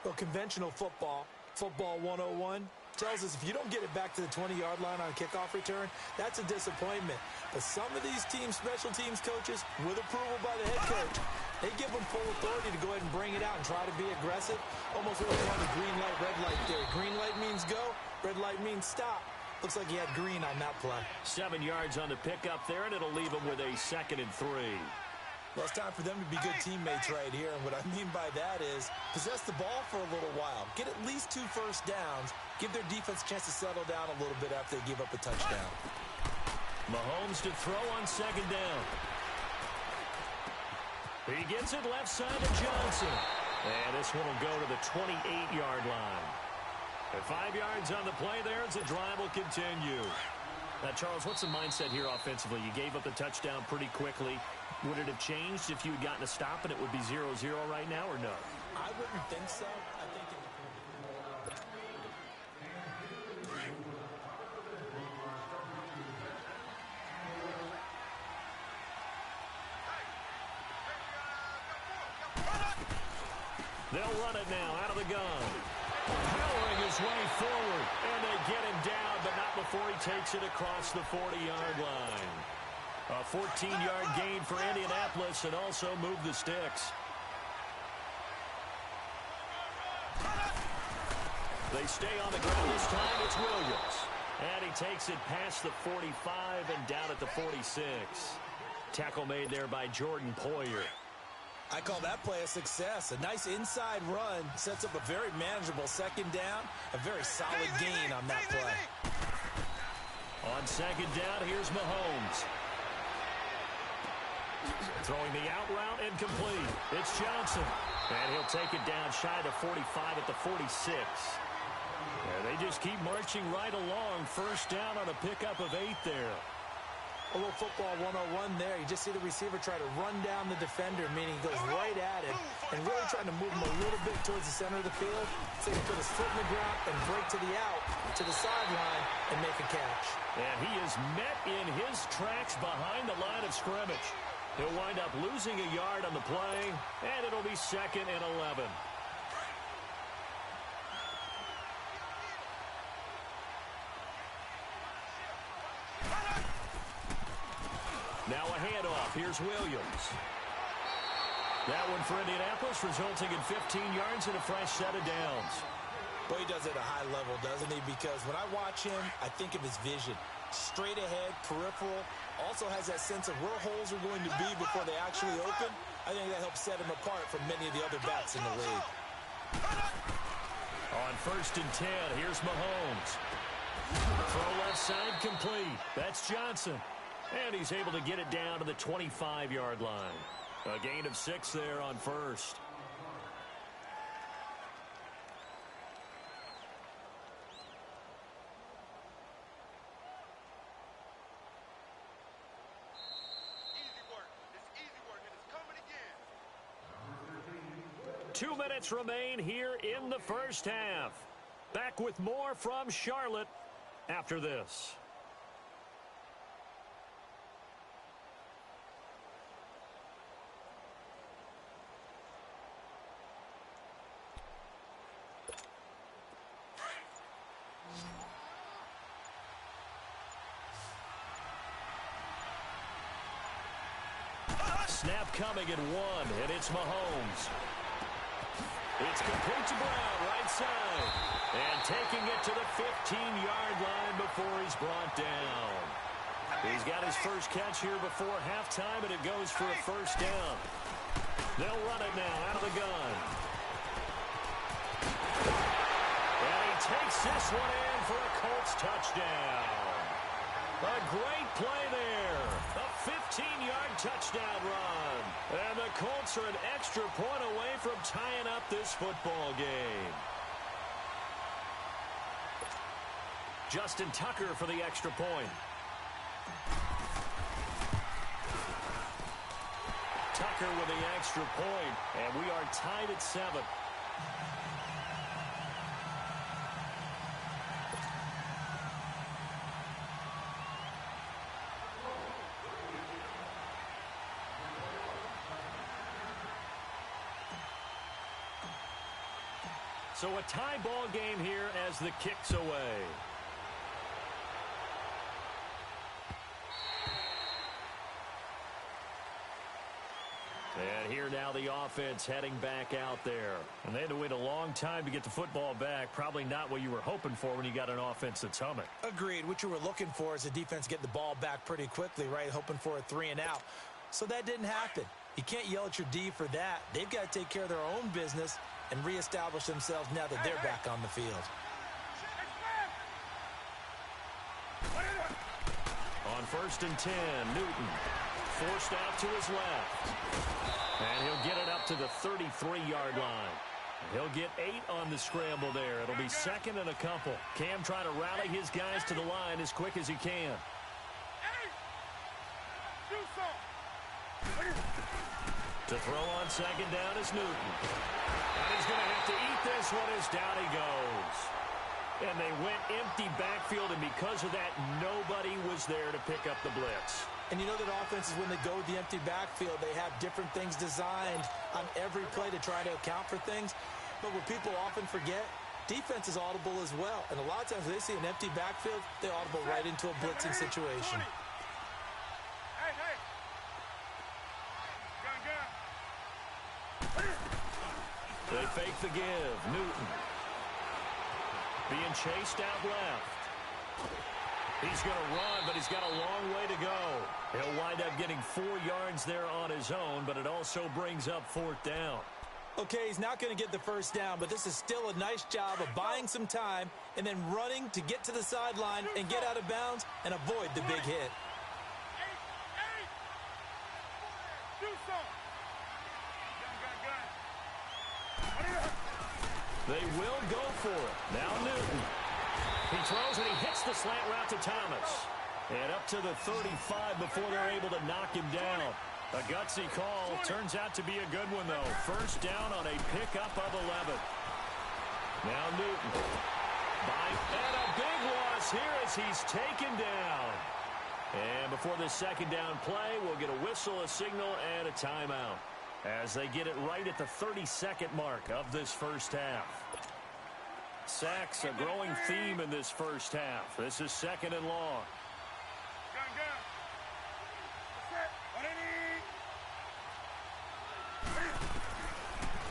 Well, conventional football 101, tells us if you don't get it back to the 20-yard line on a kickoff return, that's a disappointment. But some of these teams, special teams coaches, with approval by the head coach, they give them full authority to go ahead and bring it out and try to be aggressive. Almost what we call the green light, red light theory. Green light means go, red light means stop. Looks like he had green on that play. 7 yards on the pickup there, and it'll leave him with a 2nd and 3. Well, it's time for them to be good teammates right here. And what I mean by that is possess the ball for a little while. Get at least 2 first downs. Give their defense a chance to settle down a little bit after they give up a touchdown. Mahomes to throw on 2nd down. He gets it left side to Johnson. And this one will go to the 28-yard line. At 5 yards on the play there as the drive will continue. Now, Charles, what's the mindset here offensively? You gave up the touchdown pretty quickly. Would it have changed if you had gotten a stop and it would be 0-0 right now, or no? I wouldn't think so. I think they'll run it now out of the gun. Powering his way forward, and they get him down, but not before he takes it across the 40-yard line. A 14-yard gain for Indianapolis, and also move the sticks. They stay on the ground this time. It's Williams. And he takes it past the 45 and down at the 46. Tackle made there by Jordan Poyer. I call that play a success. A nice inside run sets up a very manageable 2nd down. A very solid gain on that play. On 2nd down, here's Mahomes. Throwing the out route incomplete. It's Johnson. And he'll take it down shy of 45 at the 46. And they just keep marching right along. 1st down on a pickup of 8 there. A little football 101 there. You just see the receiver try to run down the defender, meaning he goes right at him and really trying to move him a little bit towards the center of the field so he can put his foot in the ground and break to the out, to the sideline, and make a catch. And he is met in his tracks behind the line of scrimmage. He'll wind up losing a yard on the play, and it'll be 2nd and 11. Now a handoff. Here's Williams. That one for Indianapolis, resulting in 15 yards and a fresh set of downs. Well, he does it at a high level, doesn't he? Because when I watch him, I think of his vision. Straight ahead, peripheral. Also has that sense of where holes are going to be before they actually open. I think that helps set him apart from many of the other backs in the league. On 1st and 10, here's Mahomes. Throw left side complete. That's Johnson. And he's able to get it down to the 25-yard line. A gain of 6 there on 1st. Easy work. It's easy work, and it's coming again. 2 minutes remain here in the 1st half. Back with more from Charlotte after this. Snap coming at 1, and it's Mahomes. It's complete to Brown, right side. And taking it to the 15-yard line before he's brought down. He's got his first catch here before halftime, and it goes for a 1st down. They'll run it now out of the gun. takes this one in for a Colts touchdown. A great play there. A 15-yard touchdown run. And the Colts are an extra point away from tying up this football game. Justin Tucker for the extra point. Tucker with the extra point, and we are tied at 7. So a tie ball game here as the kick's away. And here now the offense heading back out there. And they had to wait a long time to get the football back. Probably not what you were hoping for when you got an offense that's humming. Agreed. What you were looking for is the defense getting the ball back pretty quickly, right? Hoping for a 3 and out. So that didn't happen. You can't yell at your D for that. They've got to take care of their own business and reestablish themselves now that they're back on the field. On 1st and 10, Newton forced out to his left. And he'll get it up to the 33-yard line. He'll get 8 on the scramble there. It'll be 2nd and a couple. Cam trying to rally his guys to the line as quick as he can. To throw on 2nd down is Newton. And he's going to have to eat this one as down he goes. And they went empty backfield, and because of that, nobody was there to pick up the blitz. And you know that offenses, when they go with the empty backfield, they have different things designed on every play to try to account for things. But what people often forget, defense is audible as well. And a lot of times they see an empty backfield, they audible right into a blitzing situation. They fake the give. Newton being chased out left. He's going to run, but he's got a long way to go. He'll wind up getting 4 yards there on his own, but it also brings up 4th down. Okay, he's not going to get the first down, but this is still a nice job of buying some time and then running to get to the sideline and get out of bounds and avoid the big hit. They will go for it. Now Newton. He throws and he hits the slant route to Thomas. And up to the 35 before they're able to knock him down. A gutsy call. Turns out to be a good one, though. 1st down on a pickup of 11. Now Newton. And a big loss here as he's taken down. And before the 2nd down play, we'll get a whistle, a signal, and a timeout, as they get it right at the 32nd mark of this first half. Sacks, a growing theme in this first half. This is 2nd and long.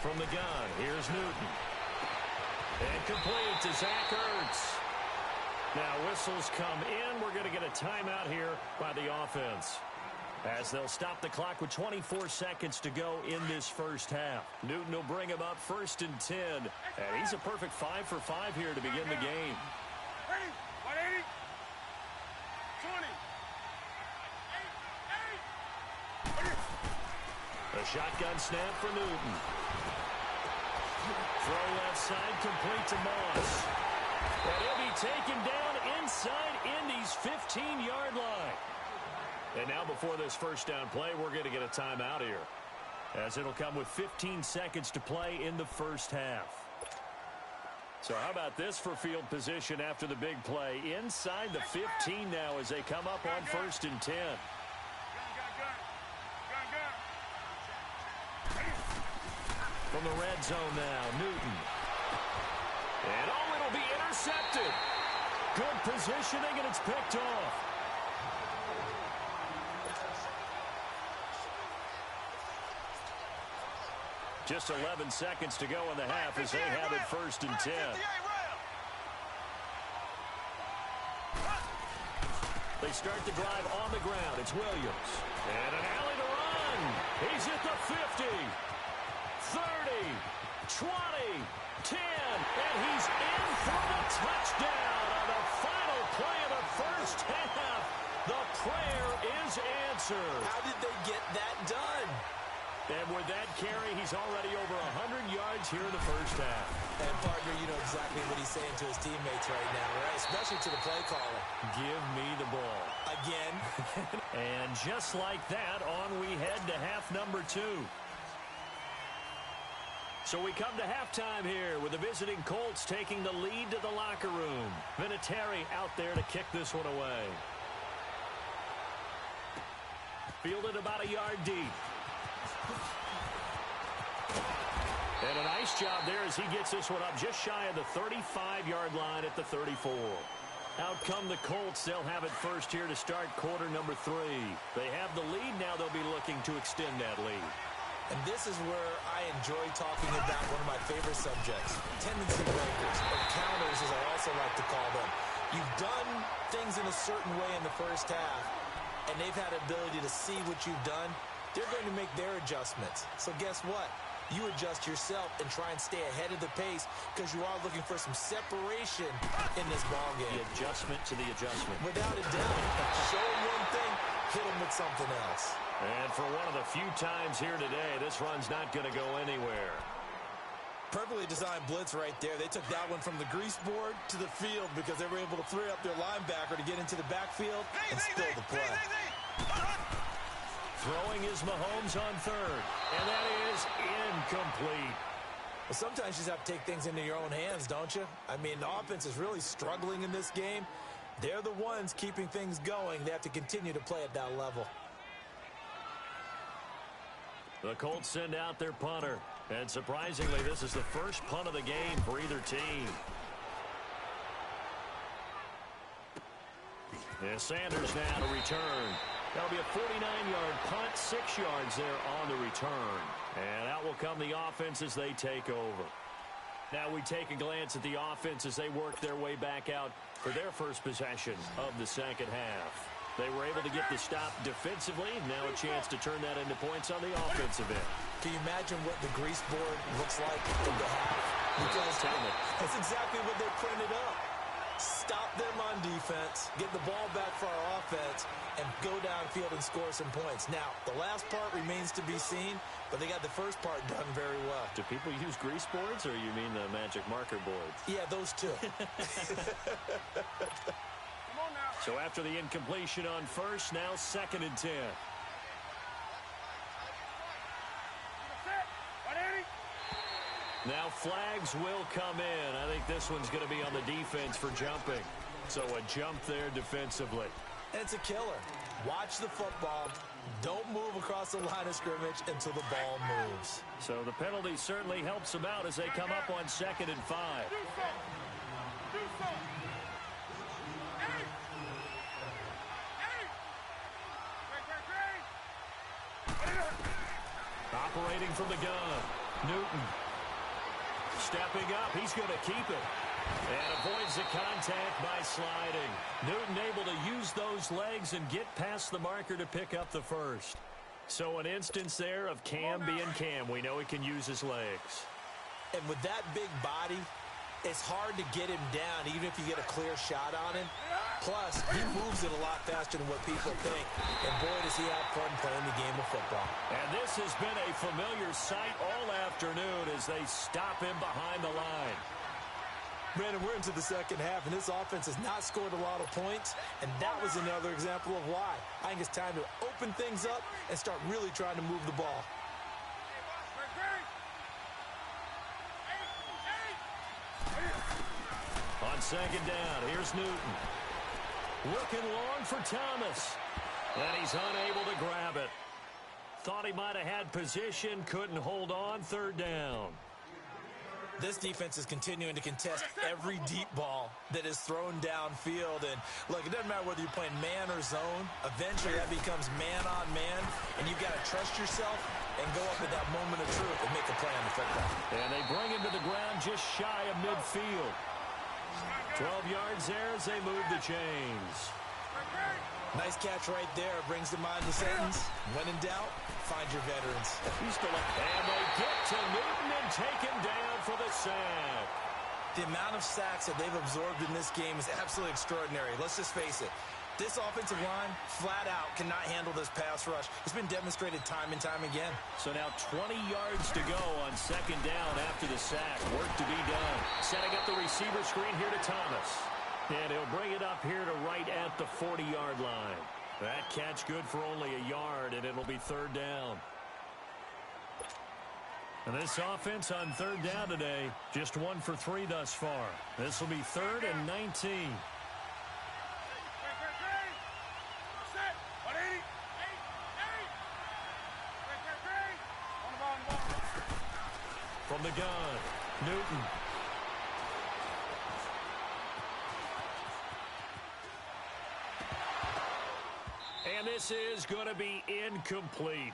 From the gun, here's Newton. And complete to Zach Ertz. Now whistles come in. We're going to get a timeout here by the offense, as they'll stop the clock with 24 seconds to go in this first half. Newton will bring him up 1st and 10. And he's a perfect 5 for 5 here to begin the game. Ready? 180. 20. A shotgun snap for Newton. Throw left side, complete to Moss. And he'll be taken down inside Indy's 15-yard line. And now before this first down play, we're going to get a timeout here, as it'll come with 15 seconds to play in the first half. So how about this for field position after the big play? Inside the 15 now as they come up on 1st and 10. From the red zone now, Newton. And it'll be intercepted. Good positioning, and it's picked off. Just 11 seconds to go in the half as they have it 1st and 10. They start the drive on the ground. It's Williams. And an alley to run. He's at the 50. 30, 20, 10, and he's in for the touchdown on the final play of the first half. The prayer is answered. How did they get that done? And with that carry, he's already over 100 yards here in the first half. And, partner, you know exactly what he's saying to his teammates right now, right? Especially to the play caller. Give me the ball. Again. And just like that, on we head to half number 2. So we come to halftime here with the visiting Colts taking the lead to the locker room. Vinatieri out there to kick this one away. Fielded about a yard deep. And a nice job there as he gets this one up just shy of the 35-yard line at the 34. Out come the Colts. They'll have it first here to start quarter number 3. They have the lead. Now they'll be looking to extend that lead. And this is where I enjoy talking about one of my favorite subjects, tendency breakers, or counters as I also like to call them. You've done things in a certain way in the first half, and they've had ability to see what you've done. They're going to make their adjustments. So guess what? You adjust yourself and try and stay ahead of the pace because you are looking for some separation in this ballgame. The adjustment to the adjustment. Without a doubt. Show them one thing, hit them with something else. And for one of the few times here today, this run's not going to go anywhere. Perfectly designed blitz right there. They took that one from the grease board to the field because they were able to free up their linebacker to get into the backfield and spill the play. Throwing is Mahomes on third, and that is incomplete. Well, sometimes you just have to take things into your own hands, don't you? I mean, the offense is really struggling in this game. They're the ones keeping things going. They have to continue to play at that level. The Colts send out their punter. And surprisingly, this is the first punt of the game for either team. And Sanders now to return. That'll be a 49-yard punt, 6 yards there on the return. And out will come the offense as they take over. Now we take a glance at the offense as they work their way back out for their first possession of the second half. They were able to get the stop defensively. Now a chance to turn that into points on the offensive end. Can you imagine what the grease board looks like in the half? Because that's exactly what they printed up. Stop them on defense, get the ball back for our offense, and go downfield and score some points. Now, the last part remains to be seen, but they got the first part done very well. Do people use grease boards, or you mean the magic marker boards? Yeah, those two. So after the incompletion on first, now 2nd and 10. Now flags will come in. I think this one's going to be on the defense for jumping. So a jump there defensively. It's a killer. Watch the football. Don't move across the line of scrimmage until the ball moves. So the penalty certainly helps them out as they come up on 2nd and 5. Operating from the gun, Newton. Stepping up, he's going to keep it. And avoids the contact by sliding. Newton able to use those legs and get past the marker to pick up the first. So an instance there of Cam being Cam. We know he can use his legs. And with that big body, it's hard to get him down even if you get a clear shot on him. Plus, he moves it a lot faster than what people think. And boy, does he have fun playing the game of football. And this has been a familiar sight all afternoon as they stop him behind the line. Brandon, we're into the second half, and this offense has not scored a lot of points, and that was another example of why. I think it's time to open things up and start really trying to move the ball. On 2nd down, here's Newton. Looking long for Thomas. And he's unable to grab it. Thought he might have had position, couldn't hold on, 3rd down. This defense is continuing to contest every deep ball that is thrown downfield. And, look, it doesn't matter whether you're playing man or zone. Eventually, that becomes man-on-man, and you've got to trust yourself and go up at that moment of truth and make a play on the football. And they bring him to the ground just shy of midfield. 12 yards there as they move the chains. Nice catch right there. Brings to mind the sentence, when in doubt, find your veterans. And they get to to Newton and taken down for the sack. The amount of sacks that they've absorbed in this game is absolutely extraordinary. Let's just face it. This offensive line, flat out, cannot handle this pass rush. It's been demonstrated time and time again. So now 20 yards to go on second down after the sack. Work to be done. Setting up the receiver screen here to Thomas. And he'll bring it up here to right at the 40-yard line. That catch good for only a yard, and it'll be third down. And this offense on third down today, just 1 for 3 thus far. This will be 3rd and 19. From the gun, Newton. And this is going to be incomplete.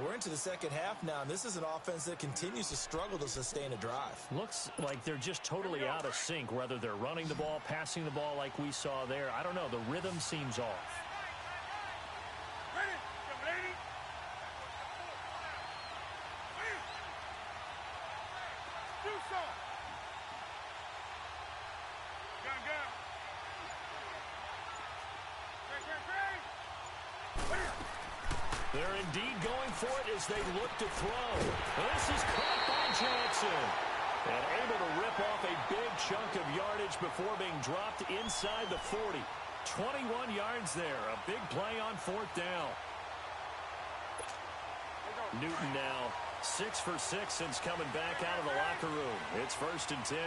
We're into the second half now, and this is an offense that continues to struggle to sustain a drive. Looks like they're just totally out of sync, whether they're running the ball, passing the ball like we saw there. I don't know. The rhythm seems off. They're indeed going for it as they look to throw. This is caught by Jackson. And able to rip off a big chunk of yardage before being dropped inside the 40. 21 yards there. A big play on 4th down. Newton now 6 for 6 since coming back out of the locker room. It's 1st and 10.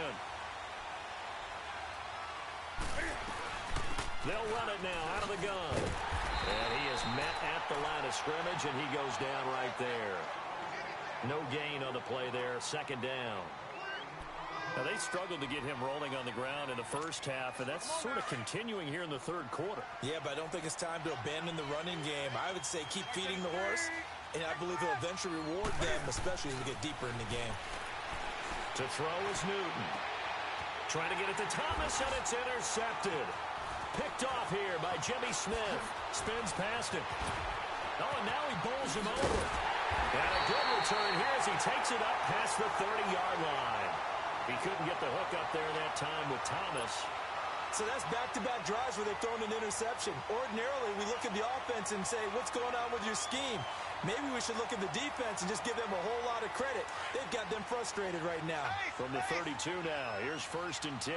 They'll run it now out of the gun. And he is met at the line of scrimmage, and he goes down right there. No gain on the play there. 2nd down. Now, they struggled to get him rolling on the ground in the first half, and that's sort of continuing here in the 3rd quarter. Yeah, but I don't think it's time to abandon the running game. I would say keep feeding the horse, and I believe he'll eventually reward them, especially as we get deeper in the game. To throw is Newton. Trying to get it to Thomas, and it's intercepted. Picked off here by Jimmy Smith. Spins past him. Oh, and now he bowls him over. And a good return here as he takes it up past the 30-yard line. He couldn't get the hook up there that time with Thomas. So that's back-to-back drives where they've thrown an interception. Ordinarily, we look at the offense and say, what's going on with your scheme? Maybe we should look at the defense and just give them a whole lot of credit. They've got them frustrated right now. From the 32 now, here's 1st and 10.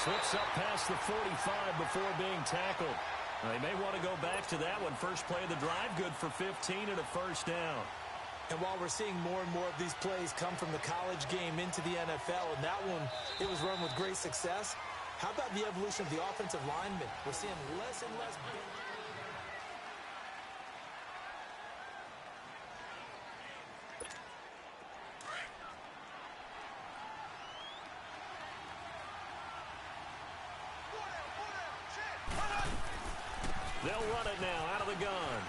Slips up past the 45 before being tackled. They may want to go back to that one. First play of the drive, good for 15 and a 1st down. And while we're seeing more and more of these plays come from the college game into the NFL, and that one, it was run with great success, how about the evolution of the offensive linemen? We're seeing less and less. They'll run it now out of the gun.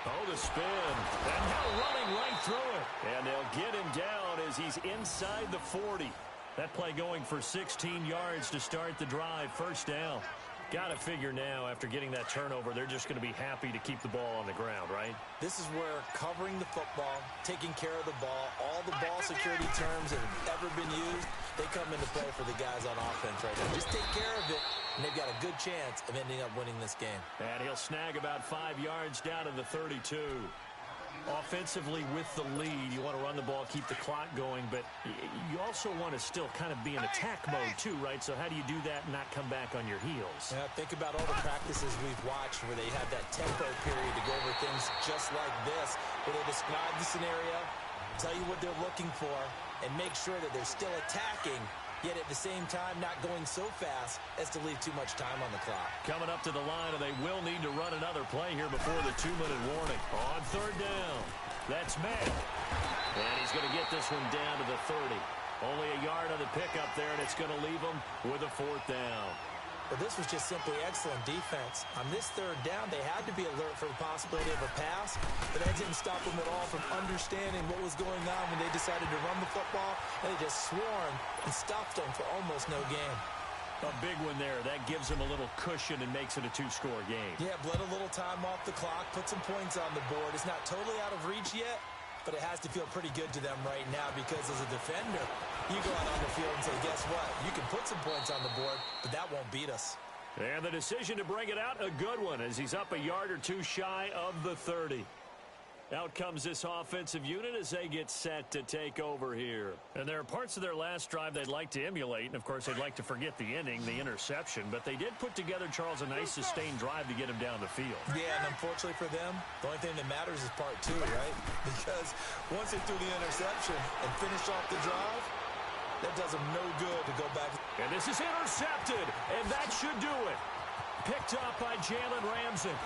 Oh, the spin. And now running right through it. And they'll get him down as he's inside the 40. That play going for 16 yards to start the drive. 1st down. Got to figure now, after getting that turnover, they're just going to be happy to keep the ball on the ground, right? This is where covering the football, taking care of the ball, all the ball security terms that have ever been used, they come into play for the guys on offense right now. Just take care of it, and they've got a good chance of ending up winning this game. And he'll snag about 5 yards down to the 32. Offensively with the lead, you want to run the ball, keep the clock going, but you also want to still kind of be in attack mode too, right? So how do you do that and not come back on your heels? Yeah, think about all the practices we've watched where they had that tempo period to go over things just like this, where they describe the scenario, tell you what they're looking for, and make sure that they're still attacking, yet at the same time not going so fast as to leave too much time on the clock. Coming up to the line, and they will need to run another play here before the 2-minute warning. On 3rd down, that's Matt. And he's going to get this one down to the 30. Only a yard on the pickup there, and it's going to leave him with a 4th down. But this was just simply excellent defense. On this 3rd down, they had to be alert for the possibility of a pass, but that didn't stop them at all from understanding what was going on when they decided to run the football, and they just swarmed and stuffed them for almost no gain. A big one there. That gives them a little cushion and makes it a two-score game. Yeah, bled a little time off the clock, put some points on the board. It's not totally out of reach yet, but it has to feel pretty good to them right now because as a defender, you go out on the field and say, guess what? You can put some points on the board, but that won't beat us. And the decision to bring it out, a good one, as he's up a yard or two shy of the 30. Out comes this offensive unit as they get set to take over here. And there are parts of their last drive they'd like to emulate. And, of course, they'd like to forget the inning, the interception. But they did put together, Charles, a nice sustained drive to get him down the field. Yeah, and unfortunately for them, the only thing that matters is part two, right? Because once they threw the interception and finished off the drive, that does them no good to go back. And this is intercepted, and that should do it. Picked up by Jalen Ramsey.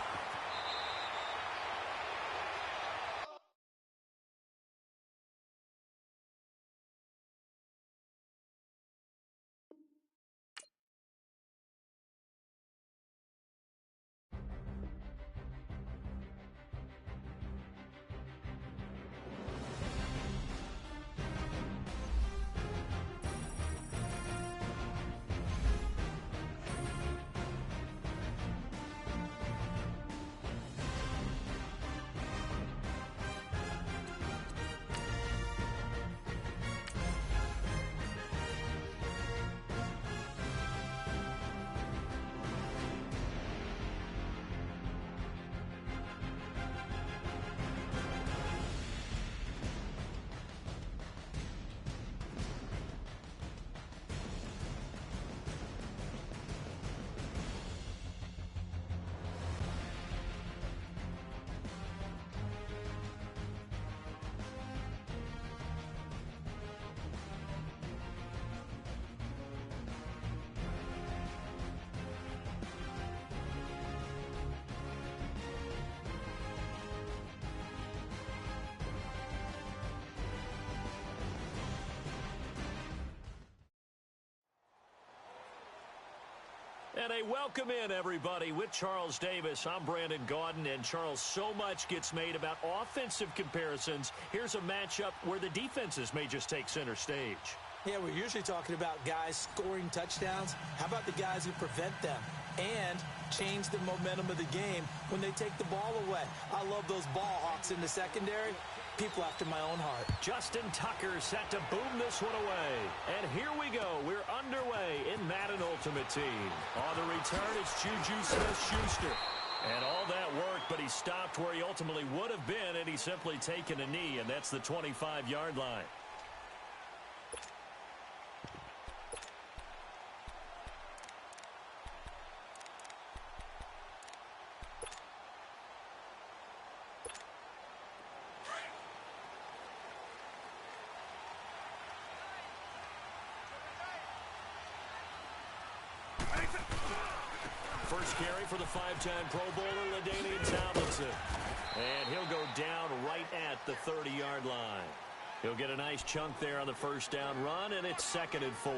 And a welcome in, everybody, with Charles Davis. I'm Brandon Gaudin, and Charles, so much gets made about offensive comparisons. Here's a matchup where the defenses may just take center stage. Yeah, we're usually talking about guys scoring touchdowns. How about the guys who prevent them and change the momentum of the game when they take the ball away? I love those ball hawks in the secondary. People after my own heart. Justin Tucker set to boom this one away. And here we go. We're underway in Madden Ultimate Team. On the return, it's Juju Smith-Schuster. And all that work, but he stopped where he ultimately would have been, and he's simply taken a knee, and that's the 25-yard line. First carry for the five-time Pro Bowler, LaDainian Tomlinson. And he'll go down right at the 30-yard line. He'll get a nice chunk there on the first down run, and it's 2nd and 4.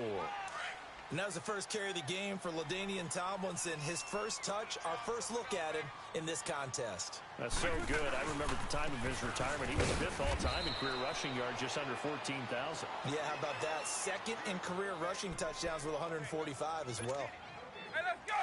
And that was the first carry of the game for LaDainian Tomlinson. His first touch, our first look at him in this contest. That's so good. I remember at the time of his retirement, he was 5th all-time in career rushing yards, just under 14,000. Yeah, how about that? 2nd in career rushing touchdowns with 145 as well.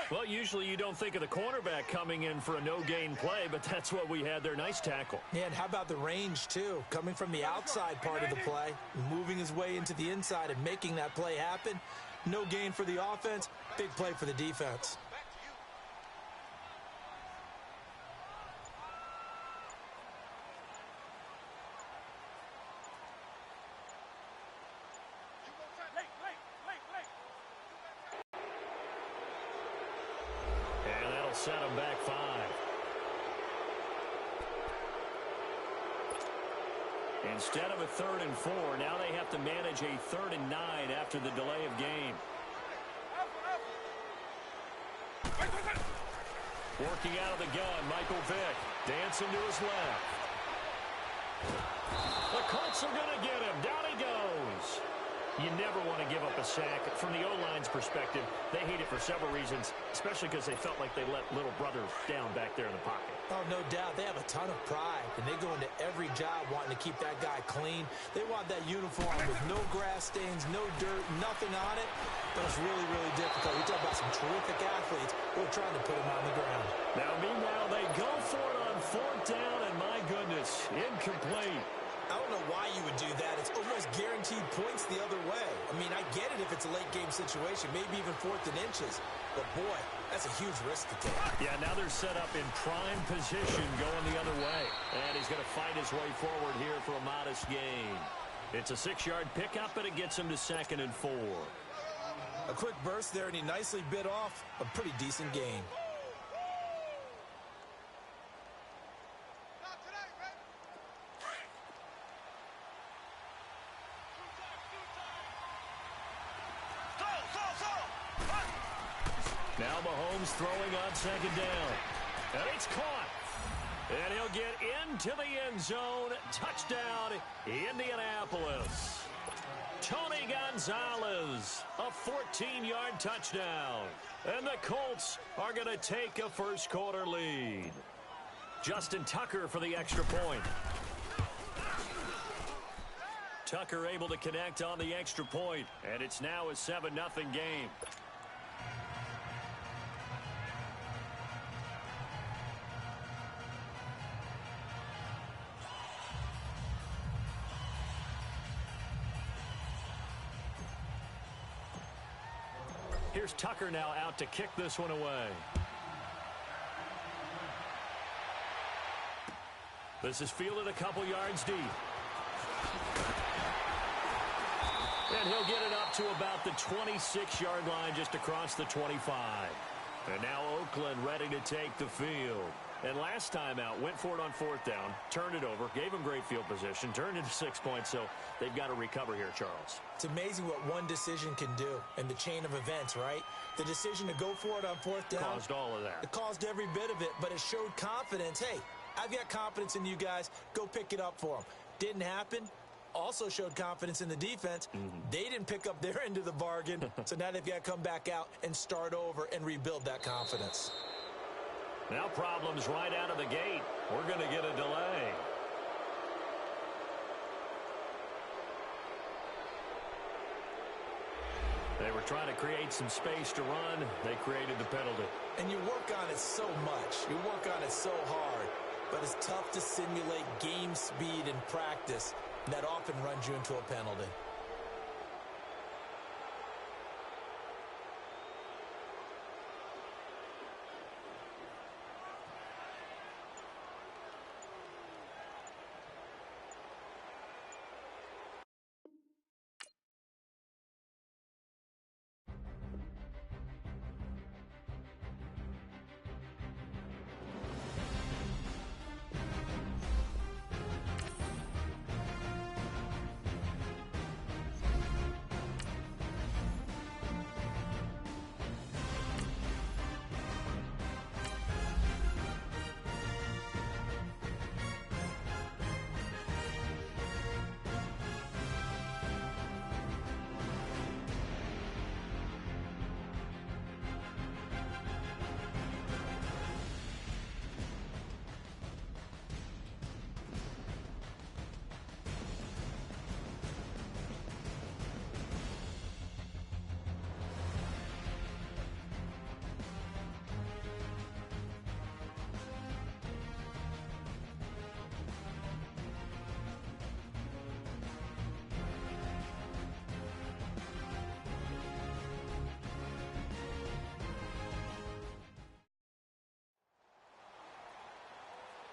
Well, usually you don't think of the cornerback coming in for a no-gain play, but that's what we had there. Nice tackle. Yeah, and how about the range, too? Coming from the outside part of the play, moving his way into the inside and making that play happen. No gain for the offense, big play for the defense. Set him back 5. Instead of a 3rd and 4, now they have to manage a 3rd and 9 after the delay of game. Working out of the gun, Michael Vick. Dancing to his left. The Colts are going to get him. Down he goes. You never want to give up a sack. From the O-line's perspective, they hate it for several reasons, especially because they felt like they let little brother down back there in the pocket. Oh, no doubt. They have a ton of pride, and they go into every job wanting to keep that guy clean. They want that uniform with no grass stains, no dirt, nothing on it. That was really, really difficult. You talk about some terrific athletes who are trying to put him on the ground. Now, meanwhile, they go for it on fourth down, and my goodness, incomplete. I don't know why you would do that. It's almost guaranteed points the other way. I mean, I get it if it's a late-game situation, maybe even fourth and inches. But, boy, that's a huge risk to take. Yeah, now they're set up in prime position going the other way. And he's going to fight his way forward here for a modest gain. It's a 6-yard pickup, and it gets him to 2nd and 4. A quick burst there, and he nicely bit off a pretty decent gain. Not today, baby. Now Mahomes throwing on 2nd down. And it's caught. And he'll get into the end zone. Touchdown, Indianapolis. Tony Gonzalez, a 14-yard touchdown. And the Colts are going to take a first-quarter lead. Justin Tucker for the extra point. Tucker able to connect on the extra point, and it's now a 7-0 game. Here's Tucker now out to kick this one away. This is fielded a couple yards deep. And he'll get it up to about the 26-yard line, just across the 25. And now Oakland ready to take the field. And last time out, went for it on fourth down, turned it over, gave him great field position, turned into 6 points, so they've got to recover here, Charles. It's amazing what one decision can do in the chain of events, right? The decision to go for it on fourth down. Caused all of that. It caused every bit of it, but it showed confidence. Hey, I've got confidence in you guys. Go pick it up for them. Didn't happen. Also showed confidence in the defense. They didn't pick up their end of the bargain, so now they've got to come back out and start over and rebuild that confidence. Now problems right out of the gate. We're going to get a delay. They were trying to create some space to run. They created the penalty. And you work on it so much. You work on it so hard. But it's tough to simulate game speed in practice. And that often runs you into a penalty.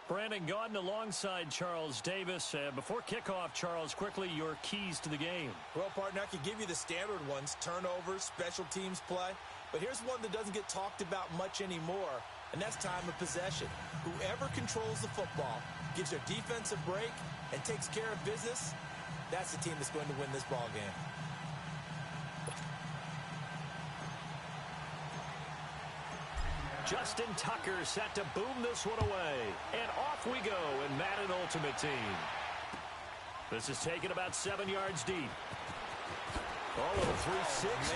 Brandon Gaudin alongside Charles Davis. Before kickoff, Charles, quickly your keys to the game. Well, partner, I could give you the standard ones, turnovers, special teams play. But here's one that doesn't get talked about much anymore, and that's time of possession. Whoever controls the football, gives their defense a break, and takes care of business, that's the team that's going to win this ball game. Justin Tucker set to boom this one away. And off we go in Madden Ultimate Team. This is taken about 7 yards deep. Oh, 360.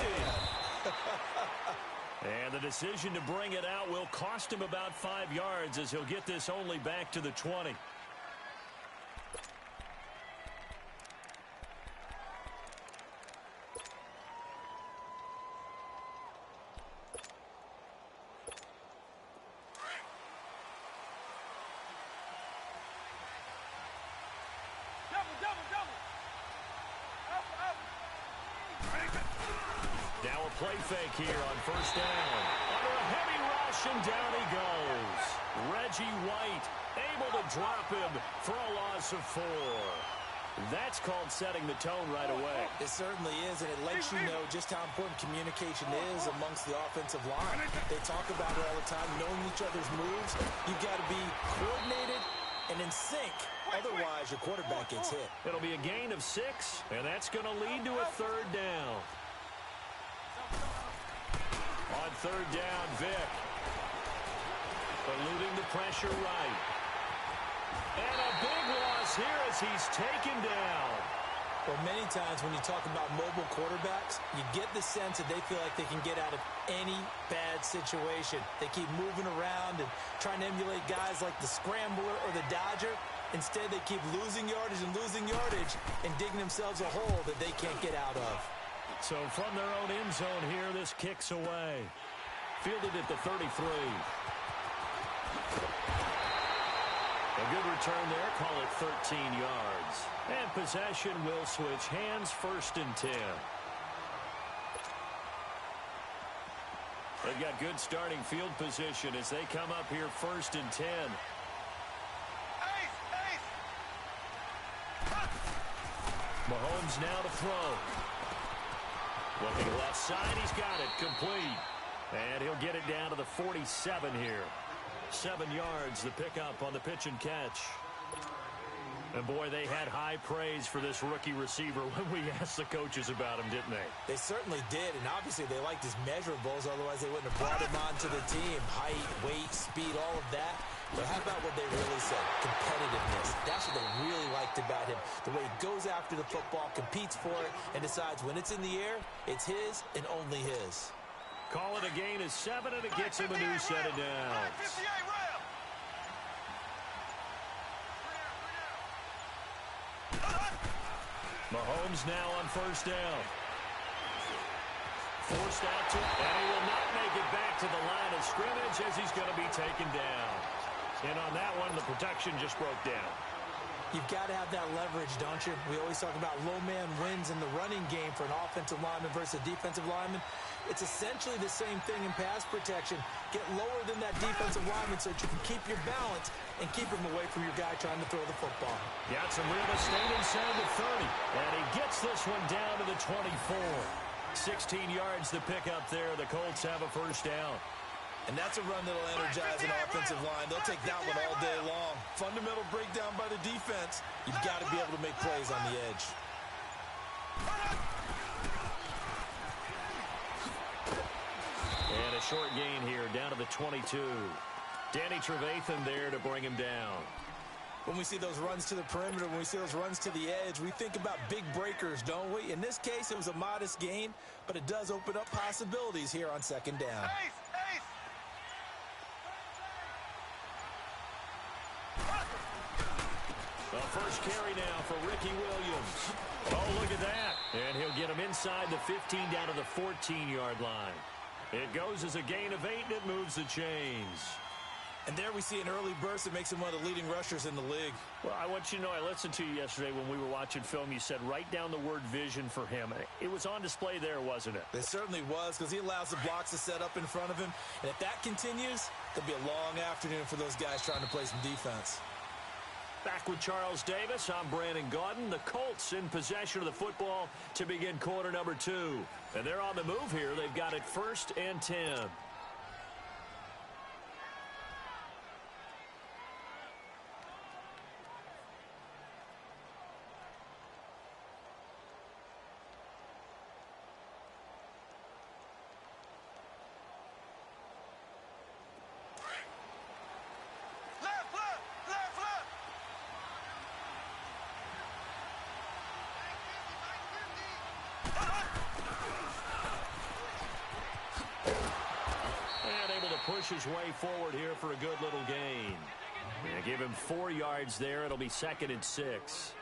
And the decision to bring it out will cost him about 5 yards as he'll get this only back to the 20. Now a play fake here on first down. Under a heavy rush, and down he goes. Reggie White able to drop him for a loss of 4. That's called setting the tone right away. It certainly is, and it lets you know just how important communication is amongst the offensive line. They talk about it all the time, knowing each other's moves. You've got to be coordinated and in sync. Otherwise, your quarterback gets hit. It'll be a gain of 6, and that's going to lead to a third down. On third down, Vick. Eluding the pressure right. And a big loss here as he's taken down. Well, many times when you talk about mobile quarterbacks, you get the sense that they feel like they can get out of any bad situation. They keep moving around and trying to emulate guys like the Scrambler or the Dodger. Instead, they keep losing yardage and digging themselves a hole that they can't get out of. So from their own end zone here, this kicks away. Fielded at the 33. A good return there, call it 13 yards. And possession will switch hands, first and 10. They've got good starting field position as they come up here first and 10. Mahomes now to throw. Looking left side, he's got it, complete. And he'll get it down to the 47 here. 7 yards, the pickup on the pitch and catch. And boy, they had high praise for this rookie receiver when we asked the coaches about him, didn't they? They certainly did, and obviously they liked his measurables, otherwise they wouldn't have brought him onto the team. Height, weight, speed, all of that. But how about what they really said? Competitiveness. That's what they really liked about him. The way he goes after the football, competes for it, and decides when it's in the air, it's his and only his. Call it a gain of 7, and it gets him a new set of downs. Mahomes now on first down. Forced out to it, and he will not make it back to the line of scrimmage as he's going to be taken down. And on that one, the protection just broke down. You've got to have that leverage, don't you? We always talk about low man wins in the running game for an offensive lineman versus a defensive lineman. It's essentially the same thing in pass protection. Get lower than that defensive lineman so that you can keep your balance and keep him away from your guy trying to throw the football. Got some real estate inside the 30. And he gets this one down to the 24. 16 yards to pick up there. The Colts have a first down. And that's a run that'll energize an offensive line. They'll take that one all day long. Fundamental breakdown by the defense. You've got to be able to make plays on the edge. And a short gain here, down to the 22. Danny Trevathan there to bring him down. When we see those runs to the perimeter, when we see those runs to the edge, we think about big breakers, don't we? In this case, it was a modest gain, but it does open up possibilities here on second down. The first carry now for Ricky Williams. Oh, look at that. And he'll get him inside the 15 down to the 14-yard line. It goes as a gain of 8, and it moves the chains. And there we see an early burst that makes him one of the leading rushers in the league. Well, I want you to know, I listened to you yesterday when we were watching film. You said write down the word vision for him. It was on display there, wasn't it? It certainly was, because he allows the blocks to set up in front of him. And if that continues, there'll be a long afternoon for those guys trying to play some defense. Back with Charles Davis, I'm Brandon Gaudin. The Colts in possession of the football to begin quarter number 2. And they're on the move here. They've got it 1st and 10. Push his way forward here for a good little gain. And give him 4 yards there. It'll be 2nd and 6.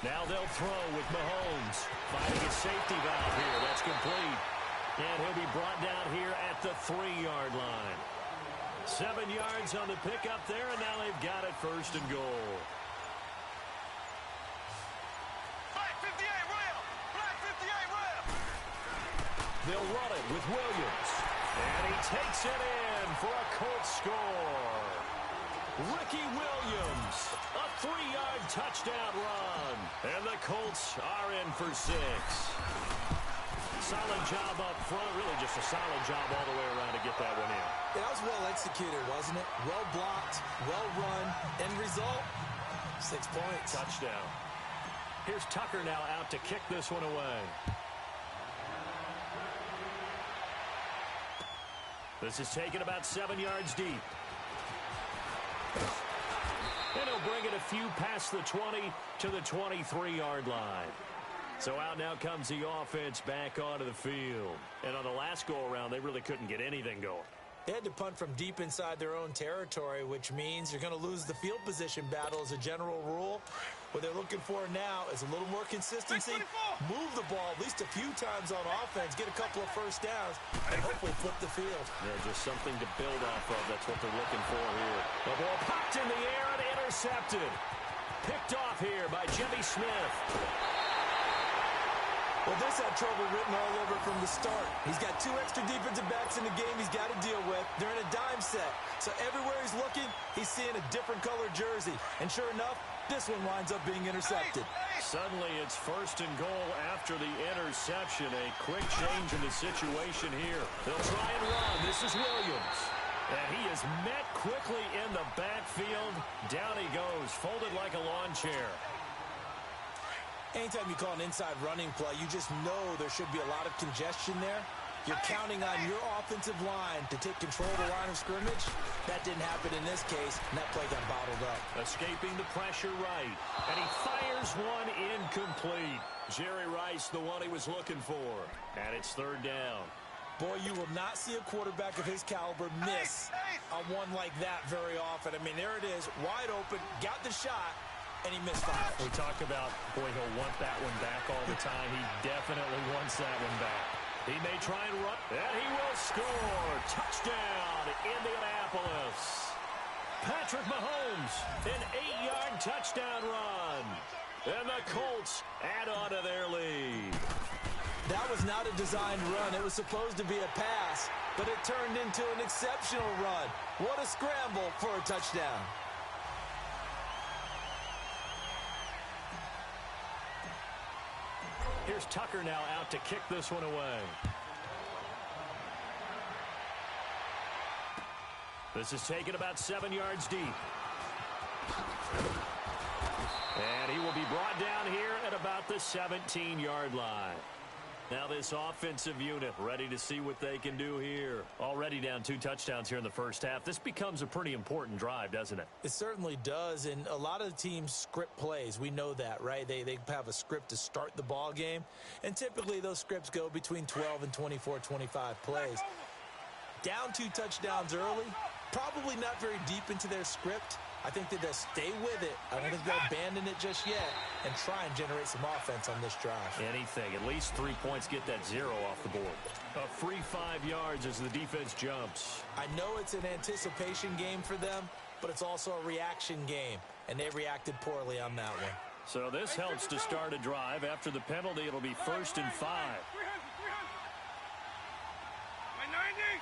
Now they'll throw with Mahomes. Finding his safety valve here. That's complete. And he'll be brought down here at the 3-yard line. 7 yards on the pickup there, and now they've got it first and goal. Flag 58, Royal! Flag 58, Royal! They'll run it with Williams. And he takes it in for a Colts score. Ricky Williams, a 3-yard touchdown run. And the Colts are in for 6. Solid job up front. Really just a solid job all the way around to get that one in. That was well executed, wasn't it? Well blocked, well run. End result, 6 points. Touchdown. Here's Tucker now out to kick this one away. This is taken about 7 yards deep. And he'll bring it a few past the 20 to the 23-yard line. So out now comes the offense back onto the field. And on the last go-around, they really couldn't get anything going. They had to punt from deep inside their own territory, which means you're going to lose the field position battle as a general rule. What they're looking for now is a little more consistency, move the ball at least a few times on offense, get a couple of first downs, and hopefully flip the field. Yeah, just something to build off of. That's what they're looking for here. The ball popped in the air and intercepted. Picked off here by Jimmy Smith. Well, this had trouble written all over from the start. He's got 2 extra defensive backs in the game he's got to deal with. They're in a dime set. So everywhere he's looking, he's seeing a different color jersey. And sure enough, this one winds up being intercepted. Suddenly, it's first and goal after the interception. A quick change in the situation here. They'll try and run. This is Williams. And he is met quickly in the backfield. Down he goes, folded like a lawn chair. Anytime you call an inside running play, you just know there should be a lot of congestion there. You're counting on your offensive line to take control of the line of scrimmage. That didn't happen in this case, and that play got bottled up. Escaping the pressure right. And he fires one incomplete. Jerry Rice, the one he was looking for. And it's 3rd down. Boy, you will not see a quarterback of his caliber miss on one like that very often. I mean, there it is, wide open, got the shot, and he misfired. We talk about, boy, he'll want that one back all the time. He definitely wants that one back. He may try and run, and he will score. Touchdown, Indianapolis. Patrick Mahomes, an 8-yard touchdown run. And the Colts add on to their lead. That was not a designed run. It was supposed to be a pass, but it turned into an exceptional run. What a scramble for a touchdown. Here's Tucker now out to kick this one away. This is taken about 7 yards deep. And he will be brought down here at about the 17-yard line. Now this offensive unit ready to see what they can do here. Already down 2 touchdowns here in the first half. This becomes a pretty important drive, doesn't it? It certainly does, and a lot of the teams script plays. We know that, right? They have a script to start the ball game, and typically those scripts go between 12 and 24, 25 plays. Down 2 touchdowns early, probably not very deep into their script. I think that they'll stay with it. I don't think they'll abandon it just yet and try and generate some offense on this drive. Anything. At least 3 points, get that 0 off the board. A free 5 yards as the defense jumps. I know it's an anticipation game for them, but it's also a reaction game, and they reacted poorly on that one. So this helps to start a drive. After the penalty, it'll be 1st and 5. My 90!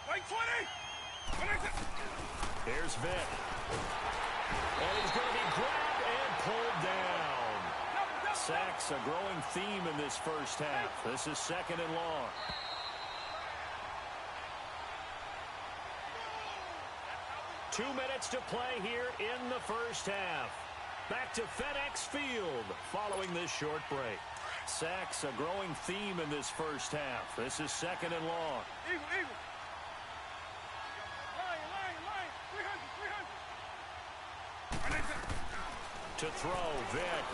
My 20! Here's Vick. And he's going to be grabbed and pulled down. Sacks, a growing theme in this first half. This is 2nd and long. Two minutes to play here in the first half. Back to FedEx Field following this short break. Sacks, a growing theme in this first half. This is 2nd and long. Eagle! To throw, Vick.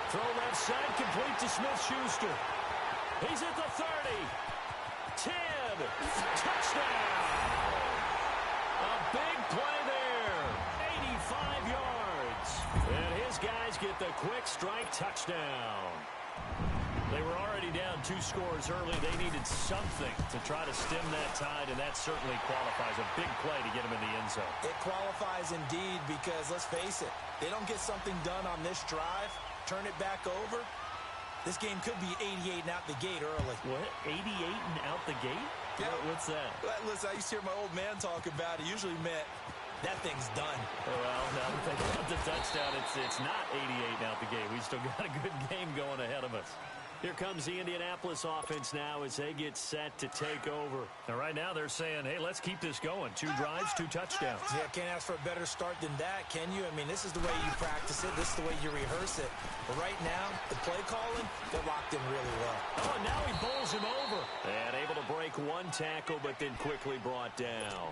Throw left side, complete to Smith-Schuster. He's at the 30. 10. Touchdown. A big play there. 85 yards. And his guys get the quick strike touchdown. They were already down 2 scores early. They needed something to try to stem that tide, and that certainly qualifies. A big play to get them in the end zone. It qualifies indeed because, let's face it, they don't get something done on this drive, turn it back over, this game could be 88 and out the gate early. What? 88 and out the gate? Yeah. What's that? Listen, I used to hear my old man talk about it. Usually meant that thing's done. Well, now that they got the touchdown, it's not 88 and out the gate. We still got a good game going ahead of us. Here comes the Indianapolis offense now as they get set to take over. And right now they're saying, hey, let's keep this going. 2 drives, 2 touchdowns. Yeah, can't ask for a better start than that, can you? I mean, this is the way you practice it. This is the way you rehearse it. But right now, the play calling, they're locked in really well. Oh, and now he bowls him over. And able to break 1 tackle, but then quickly brought down.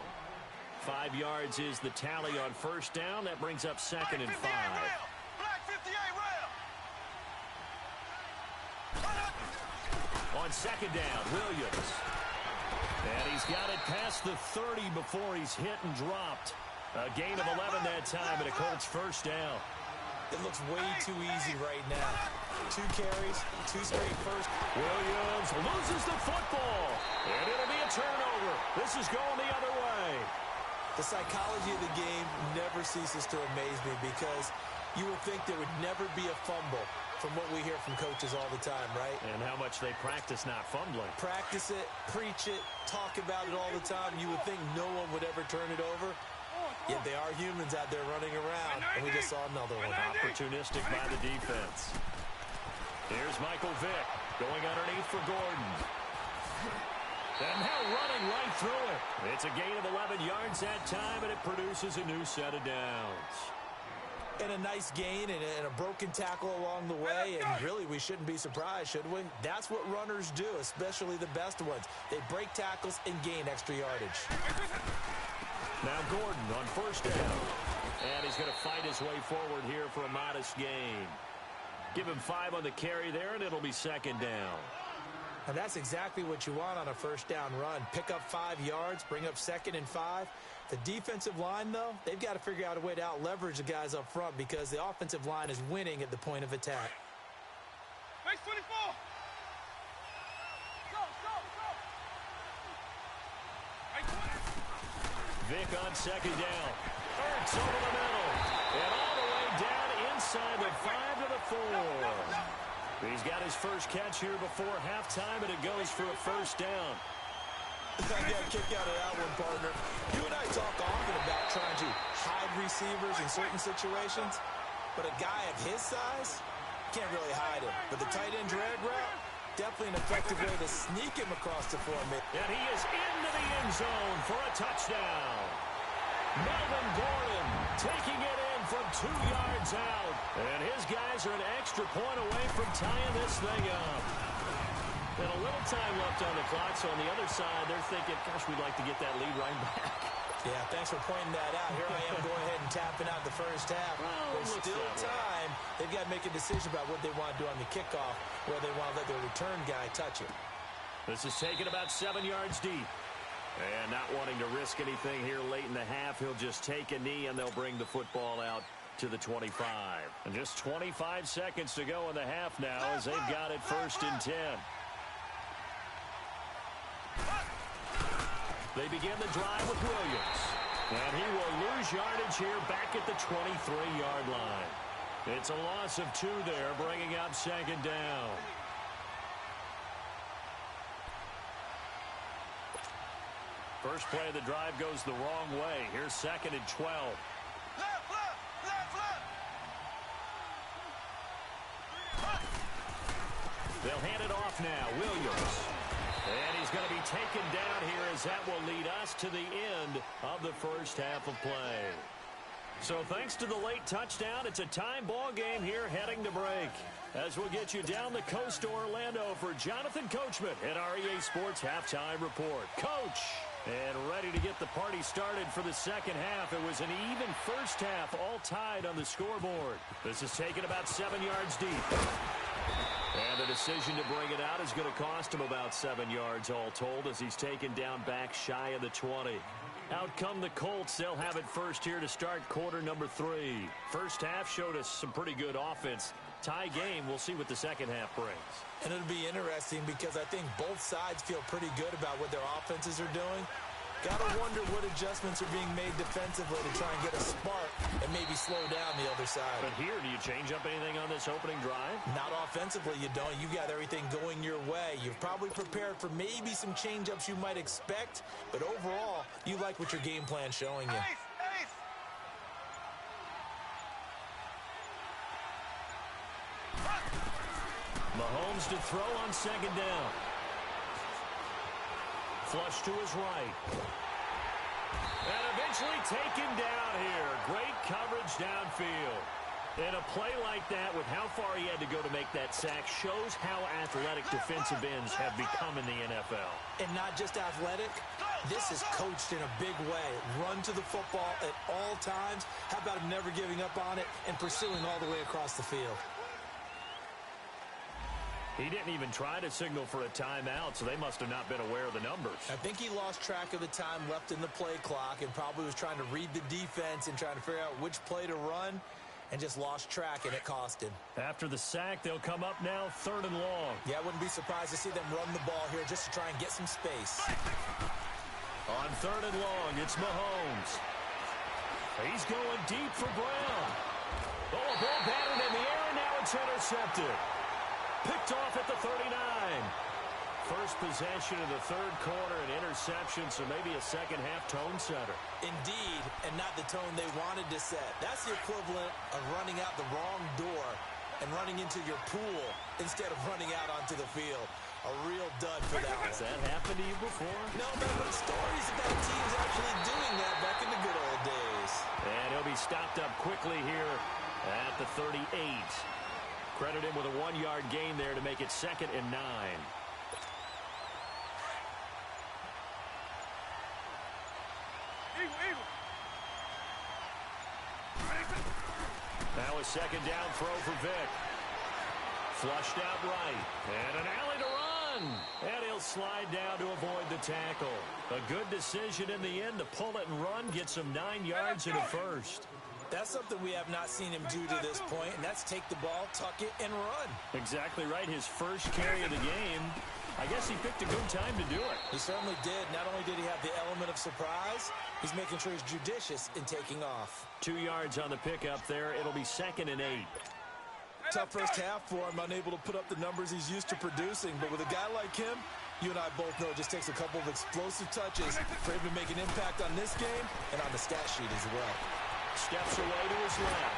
5 yards is the tally on first down. That brings up 2nd and 5. On 2nd down, Williams. And he's got it past the 30 before he's hit and dropped. A gain of 11 that time, and a Colts first down. It looks way too easy right now. 2 carries, 2 straight first. Williams loses the football, and it'll be a turnover. This is going the other way. The psychology of the game never ceases to amaze me because you would think there would never be a fumble from what we hear from coaches all the time, right? And how much they practice not fumbling. Practice it, preach it, talk about it all the time. You would think no one would ever turn it over. Yet they are humans out there running around, and we just saw another one. Opportunistic by the defense. Here's Michael Vick going underneath for Gordon. And now running right through it. It's a gain of 11 yards that time, and it produces a new set of downs. And a nice gain and a broken tackle along the way, and really we shouldn't be surprised, should we? That's what runners do, especially the best ones. They break tackles and gain extra yardage. Now Gordon on first down. And he's going to fight his way forward here for a modest gain. Give him 5 on the carry there, and it'll be 2nd down. And that's exactly what you want on a first down run. Pick up 5 yards, bring up 2nd and 5. The defensive line, though, they've got to figure out a way to out-leverage the guys up front because the offensive line is winning at the point of attack. Base 24. Go. Vick on 2nd down. Ertz over the middle. And all the way down inside the 5 to the 4. He's got his first catch here before halftime, and it goes for a first down. I got a kick out of that one, partner. You and I talk often about trying to hide receivers in certain situations, but a guy of his size can't really hide him. But the tight end drag route, definitely an effective way to sneak him across the formation. And he is into the end zone for a touchdown. Melvin Gordon taking it in from 2 yards out. And his guys are an extra point away from tying this thing up. And a little time left on the clock, so on the other side, they're thinking, gosh, we'd like to get that lead right back. Yeah, thanks for pointing that out. Here I am going ahead and tapping out the first half. Well, there's still time. They've got to make a decision about what they want to do on the kickoff, where they want to let their return guy touch it. This is taken about 7 yards deep. And not wanting to risk anything here late in the half, he'll just take a knee, and they'll bring the football out to the 25. And just 25 seconds to go in the half now as they've got it 1st and 10. They begin the drive with Williams. And he will lose yardage here back at the 23-yard line. It's a loss of 2 there, bringing up 2nd down. First play of the drive goes the wrong way. Here's 2nd and 12. They'll hand it off now. Williams. And he's going to be taken down here as that will lead us to the end of the first half of play. So thanks to the late touchdown, it's a time ball game here heading to break. As we'll get you down the coast to Orlando for Jonathan Coachman at our EA Sports Halftime Report. Coach! And ready to get the party started for the second half. It was an even first half, all tied on the scoreboard. This is taken about 7 yards deep. And the decision to bring it out is going to cost him about 7 yards all told as he's taken down back shy of the 20. Out come the Colts. They'll have it first here to start quarter number 3. First half showed us some pretty good offense. Tie game. We'll see what the second half brings. And it'll be interesting because I think both sides feel pretty good about what their offenses are doing. Gotta wonder what adjustments are being made defensively to try and get a spark and maybe slow down the other side. But here, do you change up anything on this opening drive? Not offensively, you don't. You got everything going your way. You've probably prepared for maybe some change-ups you might expect, but overall, you like what your game plan's showing you. Mahomes to throw on second down. Flush to his right. And eventually taken down here. Great coverage downfield. And a play like that with how far he had to go to make that sack shows how athletic defensive ends have become in the NFL. And not just athletic, this is coached in a big way. Run to the football at all times. How about him never giving up on it and pursuing all the way across the field? He didn't even try to signal for a timeout, so they must have not been aware of the numbers. I think he lost track of the time left in the play clock and probably was trying to read the defense and trying to figure out which play to run and just lost track, and it cost him. After the sack, they'll come up now 3rd and long. Yeah, I wouldn't be surprised to see them run the ball here just to try and get some space. On 3rd and long, it's Mahomes. He's going deep for Brown. Oh, a ball batted in the air, and now it's intercepted. Picked off at the 39. First possession of the 3rd quarter, an interception, so maybe a second-half tone setter. Indeed, and not the tone they wanted to set. That's the equivalent of running out the wrong door and running into your pool instead of running out onto the field. A real dud for that one. Has that happened to you before? No, but stories about teams actually doing that back in the good old days. And he'll be stopped up quickly here at the 38. Credit him with a 1-yard gain there to make it 2nd and 9. Now a second down throw for Vic. Flushed out right. And an alley to run. And he'll slide down to avoid the tackle. A good decision in the end to pull it and run. Gets him 9 yards in a first. That's something we have not seen him do to this point, and that's take the ball, tuck it, and run. Exactly right. His first carry of the game. I guess he picked a good time to do it. He certainly did. Not only did he have the element of surprise, he's making sure he's judicious in taking off. 2 yards on the pickup there. It'll be 2nd and 8. Tough first half for him, unable to put up the numbers he's used to producing. But with a guy like him, you and I both know it just takes a couple of explosive touches for him to make an impact on this game and on the stat sheet as well. Steps away to his left.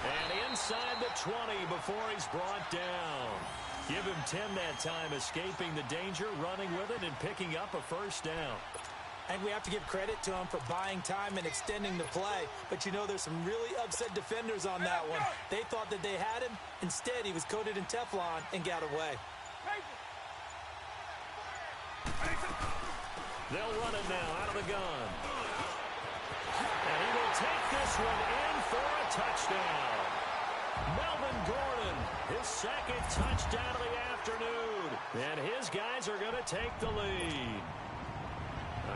And inside the 20 before he's brought down. Give him 10 that time, escaping the danger, running with it, and picking up a first down. And we have to give credit to him for buying time and extending the play. But you know, there's some really upset defenders on that one. They thought that they had him. Instead, he was coated in Teflon and got away. They'll run it now out of the gun. And he will take this one in for a touchdown. Melvin Gordon, his 2nd touchdown of the afternoon. And his guys are going to take the lead.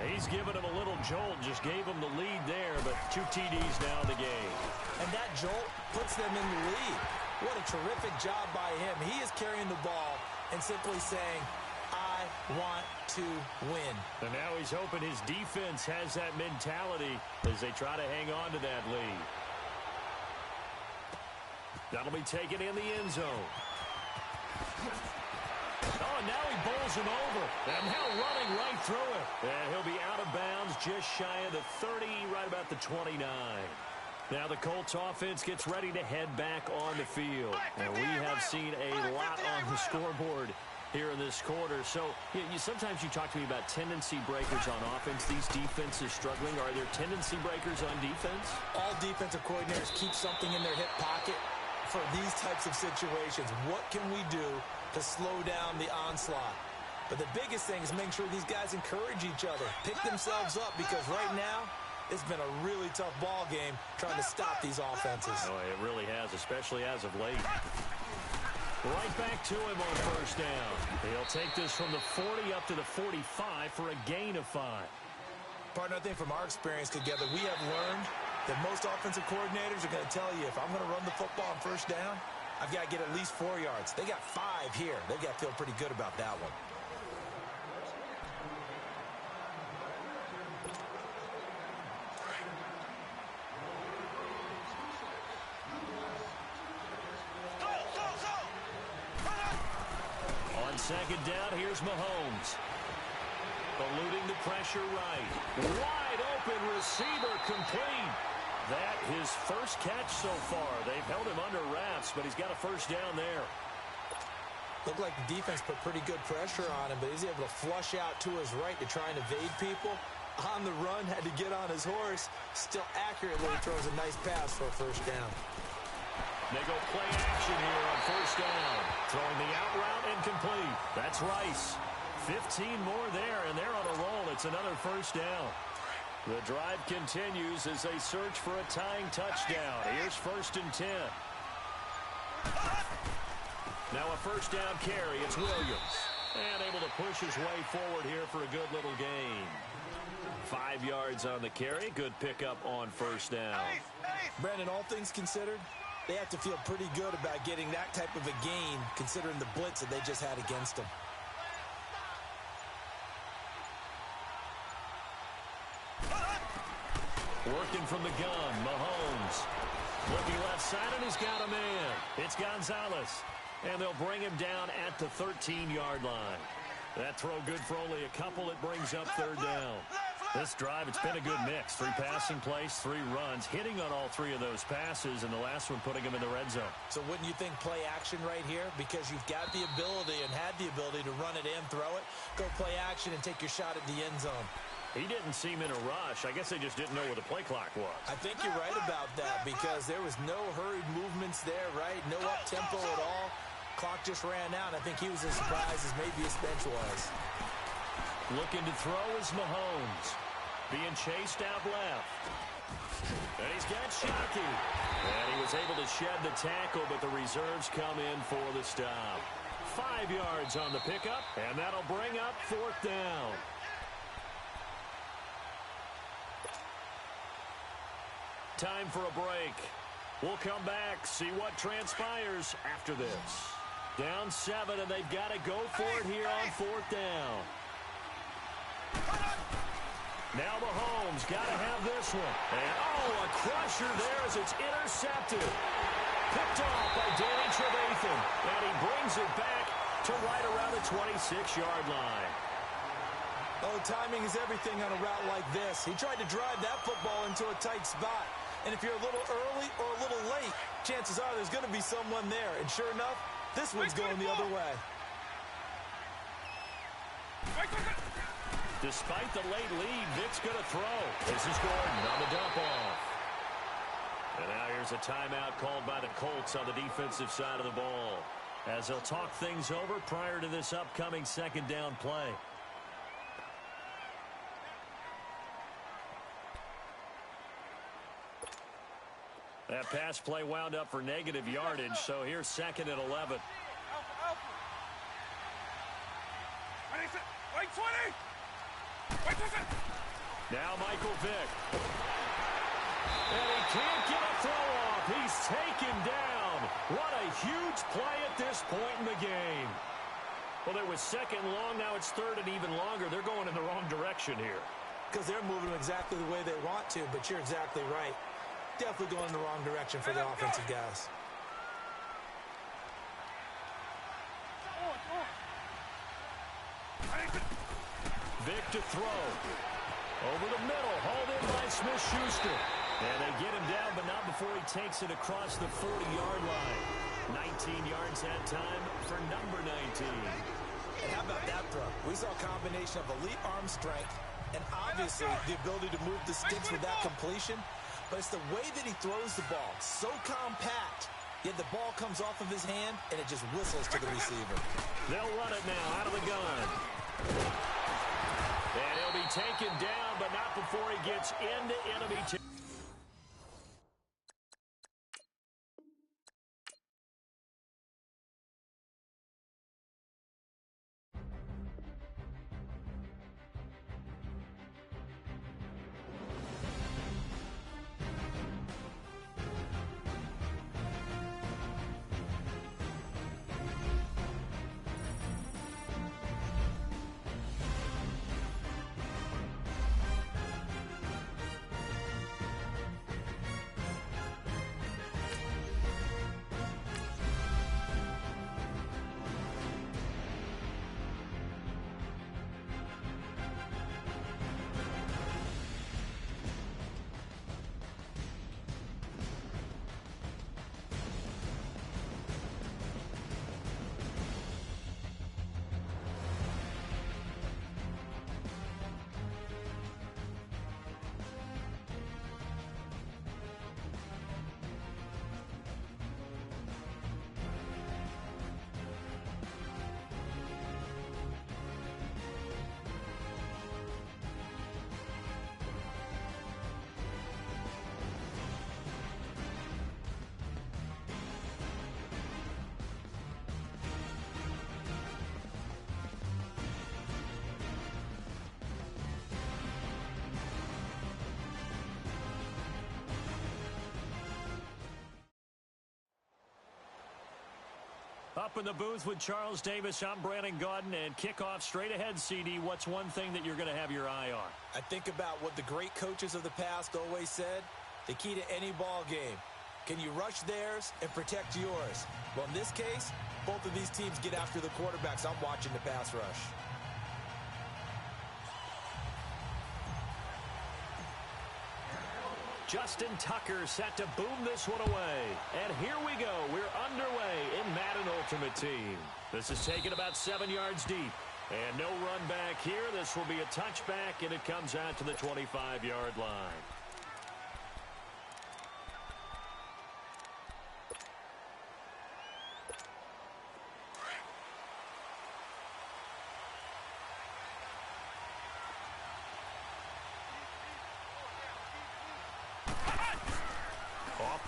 He's given him a little jolt, just gave him the lead there, but 2 TDs now in the game. And that jolt puts them in the lead. What a terrific job by him. He is carrying the ball and simply saying, I want to win. And now he's hoping his defense has that mentality as they try to hang on to that lead. That'll be taken in the end zone. Oh, now he bowls him over. And now running right through it. And he'll be out of bounds just shy of the 30, right about the 29. Now the Colts offense gets ready to head back on the field. And we have seen a lot on the scoreboard here in this quarter. So sometimes you talk to me about tendency breakers on offense. These defenses struggling. Are there tendency breakers on defense? All defensive coordinators keep something in their hip pocket for these types of situations. What can we do to slow down the onslaught? But the biggest thing is making sure these guys encourage each other, pick themselves up, because right now it's been a really tough ball game trying to stop these offenses. Oh, it really has, especially as of late. Right back to him on first down. He'll take this from the 40 up to the 45 for a gain of 5. Partner, I think from our experience together, we have learned that most offensive coordinators are going to tell you, if I'm going to run the football on first down, I've got to get at least 4 yards. They got 5 here. They've got to feel pretty good about that one. On second down, here's Mahomes. Eluding the pressure right. Wide open receiver complete. That his first catch so far. They've held him under wraps, but he's got a first down there. Looked like the defense put pretty good pressure on him, but he's able to flush out to his right to try and evade people. On the run, had to get on his horse. Still accurately throws a nice pass for a first down. They go play action here on first down. Throwing the out route incomplete. That's Rice. 15 more there, and they're on a roll. It's another first down. The drive continues as they search for a tying touchdown. Here's 1st and 10. Now a first down carry. It's Williams. And able to push his way forward here for a good little gain. 5 yards on the carry. Good pickup on first down. Brandon, all things considered, they have to feel pretty good about getting that type of a gain considering the blitz that they just had against them. Working from the gun, Mahomes. Looking left side, and he's got a man. It's Gonzalez. And they'll bring him down at the 13-yard line. That throw good for only a couple. It brings up third down. This drive, it's been a good mix. 3 passing plays, 3 runs, hitting on all 3 of those passes, and the last one putting him in the red zone. So wouldn't you think play action right here? Because you've got the ability and had the ability to run it in, throw it, go play action, and take your shot at the end zone. He didn't seem in a rush. I guess they just didn't know where the play clock was. I think you're right about that because there was no hurried movements there, right? No up-tempo at all. Clock just ran out. I think he was as surprised as maybe his bench was. Looking to throw is Mahomes. Being chased out left. And he's got Shockey. And he was able to shed the tackle, but the reserves come in for the stop. 5 yards on the pickup, and that'll bring up 4th down. Time for a break. We'll come back, see what transpires after this. Down 7, and they've got to go for it here on 4th down. Now Mahomes got to have this one. And, a crusher there as it's intercepted. Picked off by Danny Trevathan. And he brings it back to right around the 26-yard line. Oh, timing is everything on a route like this. He tried to drive that football into a tight spot. And if you're a little early or a little late, chances are there's going to be someone there. And sure enough, this one's going the other way. Despite the late lead, Vic's going to throw. This is Gordon on the dump off. And now here's a timeout called by the Colts on the defensive side of the ball, as they'll talk things over prior to this upcoming 2nd down play. That pass play wound up for negative yardage, so here's 2nd and 11. Now Michael Vick. And he can't get a throw off. He's taken down. What a huge play at this point in the game. Well, it was 2nd long. Now it's 3rd and even longer. They're going in the wrong direction here. Because they're moving exactly the way they want to, but you're exactly right. Definitely going in the wrong direction for the offensive guys. Vick to throw. Over the middle, hauled in by Smith-Schuster. And they get him down, but not before he takes it across the 40-yard line. 19 yards that time for number 19. And how about that throw? We saw a combination of elite arm strength and obviously the ability to move the sticks with that completion. But it's the way that he throws the ball. So compact. Yet the ball comes off of his hand, and it just whistles to the receiver. They'll run it now out of the gun. And he'll be taken down, but not before he gets into enemy territory. Up in the booth with Charles Davis, I'm Brandon Gaudin, and kickoff straight ahead, CD. What's one thing that you're going to have your eye on? I think about what the great coaches of the past always said. The key to any ball game. Can you rush theirs and protect yours? Well, in this case, both of these teams get after the quarterbacks. I'm watching the pass rush. Justin Tucker set to boom this one away. And here we go. We're underway in Madden Ultimate Team. This is taken about 7 yards deep. And no run back here. This will be a touchback, and it comes out to the 25-yard line.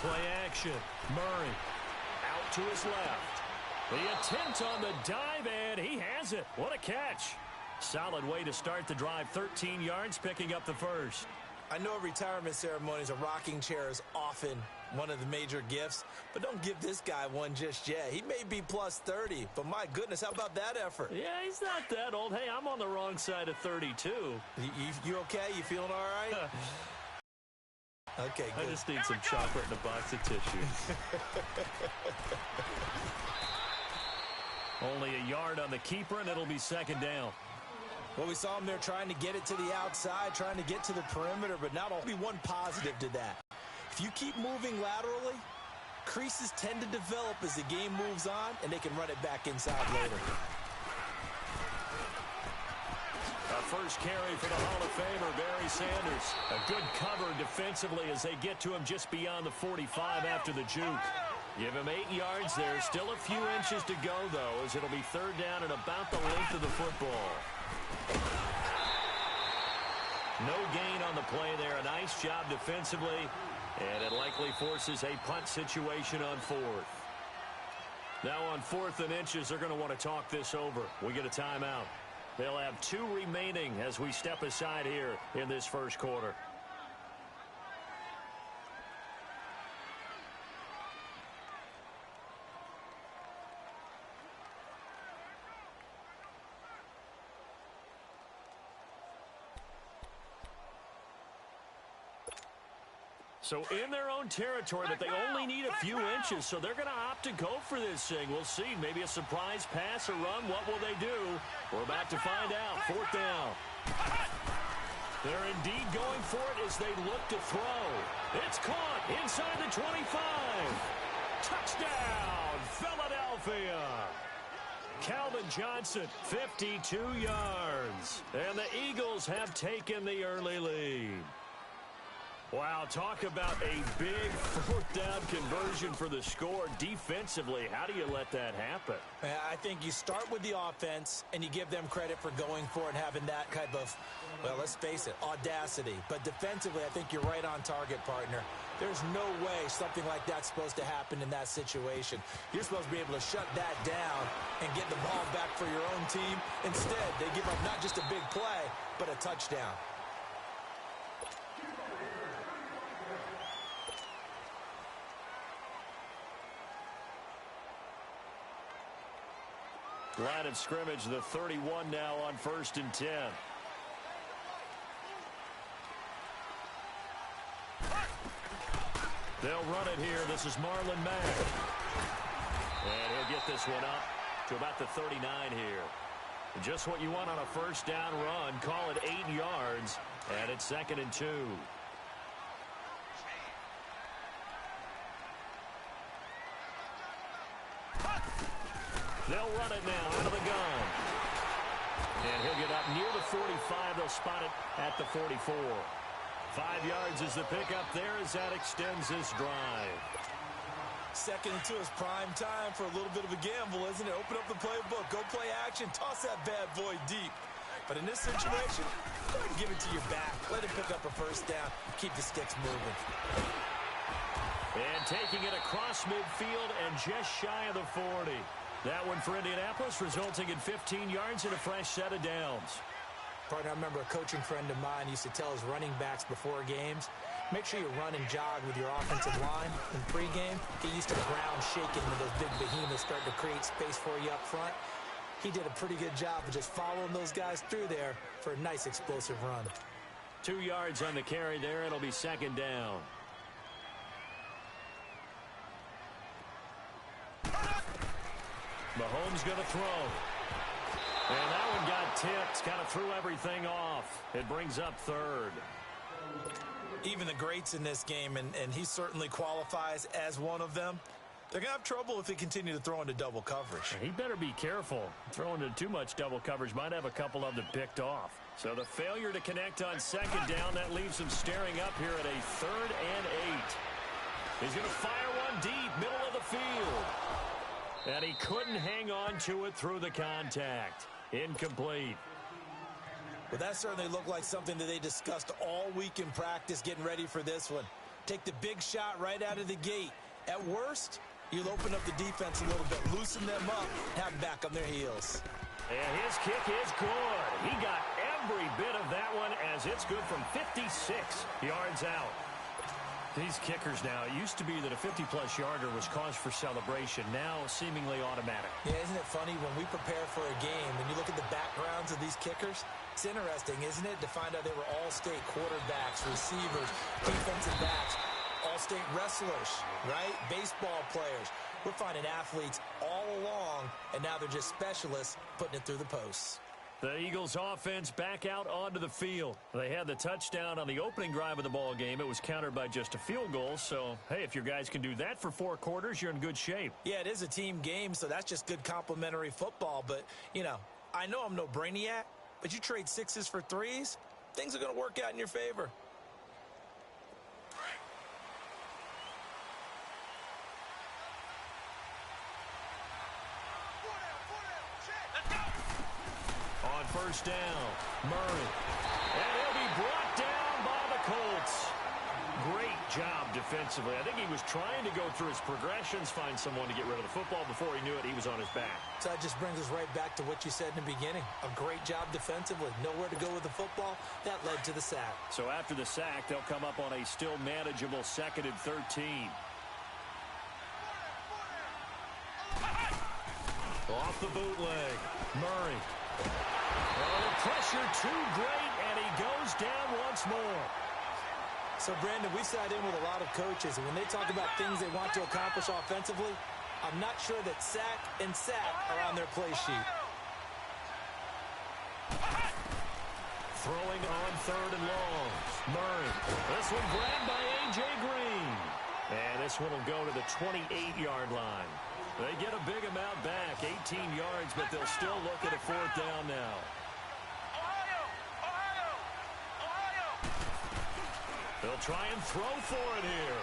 Play action. Murray out to his left. The attempt on the dive, and he has it. What a catch. Solid way to start the drive. 13 yards, picking up the first. I know at retirement ceremonies, a rocking chair is often one of the major gifts, but don't give this guy one just yet. He may be plus 30, but my goodness, how about that effort? Yeah, he's not that old. Hey, I'm on the wrong side of 32. You okay? You feeling all right? Okay, good. I just need some chocolate and a box of tissue. Only a yard on the keeper, and it'll be second down. Well, we saw him there trying to get it to the outside, trying to get to the perimeter, but now there'll be one positive to that. If you keep moving laterally, creases tend to develop as the game moves on, and they can run it back inside later. First carry for the Hall of Famer, Barry Sanders. A good cover defensively as they get to him just beyond the 45 after the juke. Give him 8 yards there. Still a few inches to go, though, as it'll be third down and about the length of the football. No gain on the play there. A nice job defensively, and it likely forces a punt situation on fourth. Now on 4th and inches, they're going to want to talk this over. We get a timeout. They'll have 2 remaining as we step aside here in this first quarter. So in their own territory, but they only need a few inches, so they're going to opt to go for this thing. We'll see. Maybe a surprise pass or run. What will they do? We're about to find out. 4th down. They're indeed going for it as they look to throw. It's caught inside the 25. Touchdown, Philadelphia. Calvin Johnson, 52 yards. And the Eagles have taken the early lead. Wow, talk about a big 4th down conversion for the score. Defensively, how do you let that happen? I think you start with the offense, and you give them credit for going for it and having that kind of, well, let's face it, audacity. But defensively, I think you're right on target, partner. There's no way something like that's supposed to happen in that situation. You're supposed to be able to shut that down and get the ball back for your own team. Instead, they give up not just a big play, but a touchdown. Line of scrimmage, the 31 now on 1st and 10. They'll run it here. This is Marlon Mack. And he'll get this one up to about the 39 here. Just what you want on a first down run. Call it 8 yards. And it's 2nd and 2. They'll run it now out of the gun. And he'll get up near the 45. They'll spot it at the 44. 5 yards is the pickup there as that extends this drive. 2nd and 2 is prime time for a little bit of a gamble, isn't it? Open up the playbook. Go play action. Toss that bad boy deep. But in this situation, go ahead and give it to your back. Let him pick up a first down. Keep the sticks moving. And taking it across midfield and just shy of the 40. That one for Indianapolis, resulting in 15 yards and a fresh set of downs. Partner, I remember a coaching friend of mine used to tell his running backs before games, make sure you run and jog with your offensive line in pregame. Get used to the ground shaking when those big behemoths start to create space for you up front. He did a pretty good job of just following those guys through there for a nice explosive run. 2 yards on the carry there. It'll be second down. Mahomes going to throw. And that one got tipped. Kind of threw everything off. It brings up third. Even the greats in this game, and he certainly qualifies as one of them, they're going to have trouble if they continue to throw into double coverage. He better be careful. Throwing into too much double coverage might have a couple of them picked off. So the failure to connect on second down, that leaves him staring up here at a 3rd and 8. He's going to fire one deep, middle of the field. And he couldn't hang on to it through the contact. Incomplete. Well, that certainly looked like something that they discussed all week in practice getting ready for this one. Take the big shot right out of the gate. At worst, you'll open up the defense a little bit, loosen them up, have them back on their heels. And his kick is good. He got every bit of that one as it's good from 56 yards out. These kickers now, it used to be that a 50-plus yarder was cause for celebration. Now, seemingly automatic. Yeah, isn't it funny when we prepare for a game and you look at the backgrounds of these kickers? It's interesting, isn't it, to find out they were all-state quarterbacks, receivers, defensive backs, all-state wrestlers, right? Baseball players. We're finding athletes all along, and now they're just specialists putting it through the posts. The Eagles offense back out onto the field. They had the touchdown on the opening drive of the ball game. It was countered by just a field goal. So, hey, if your guys can do that for 4 quarters, you're in good shape. Yeah, it is a team game, so that's just good complementary football. But, you know, I know I'm no brainiac, but you trade 6s for 3s, things are going to work out in your favor. On first down, Murray. And he'll be brought down by the Colts. Great job defensively. I think he was trying to go through his progressions, find someone to get rid of the football. Before he knew it, he was on his back. So that just brings us right back to what you said in the beginning. A great job defensively. Nowhere to go with the football. That led to the sack. So after the sack, they'll come up on a still manageable 2nd and 13. Off the bootleg, Murray. Oh, the pressure too great, and he goes down once more. So, Brandon, we sat in with a lot of coaches, and when they talk about things they want to accomplish offensively, I'm not sure that sack and sack are on their play sheet. Throwing on 3rd and long. Murray. This one grabbed by A.J. Green. And this one will go to the 28-yard line. They get a big amount back, 18 yards, but they'll still look at a 4th down now. They'll try and throw for it here.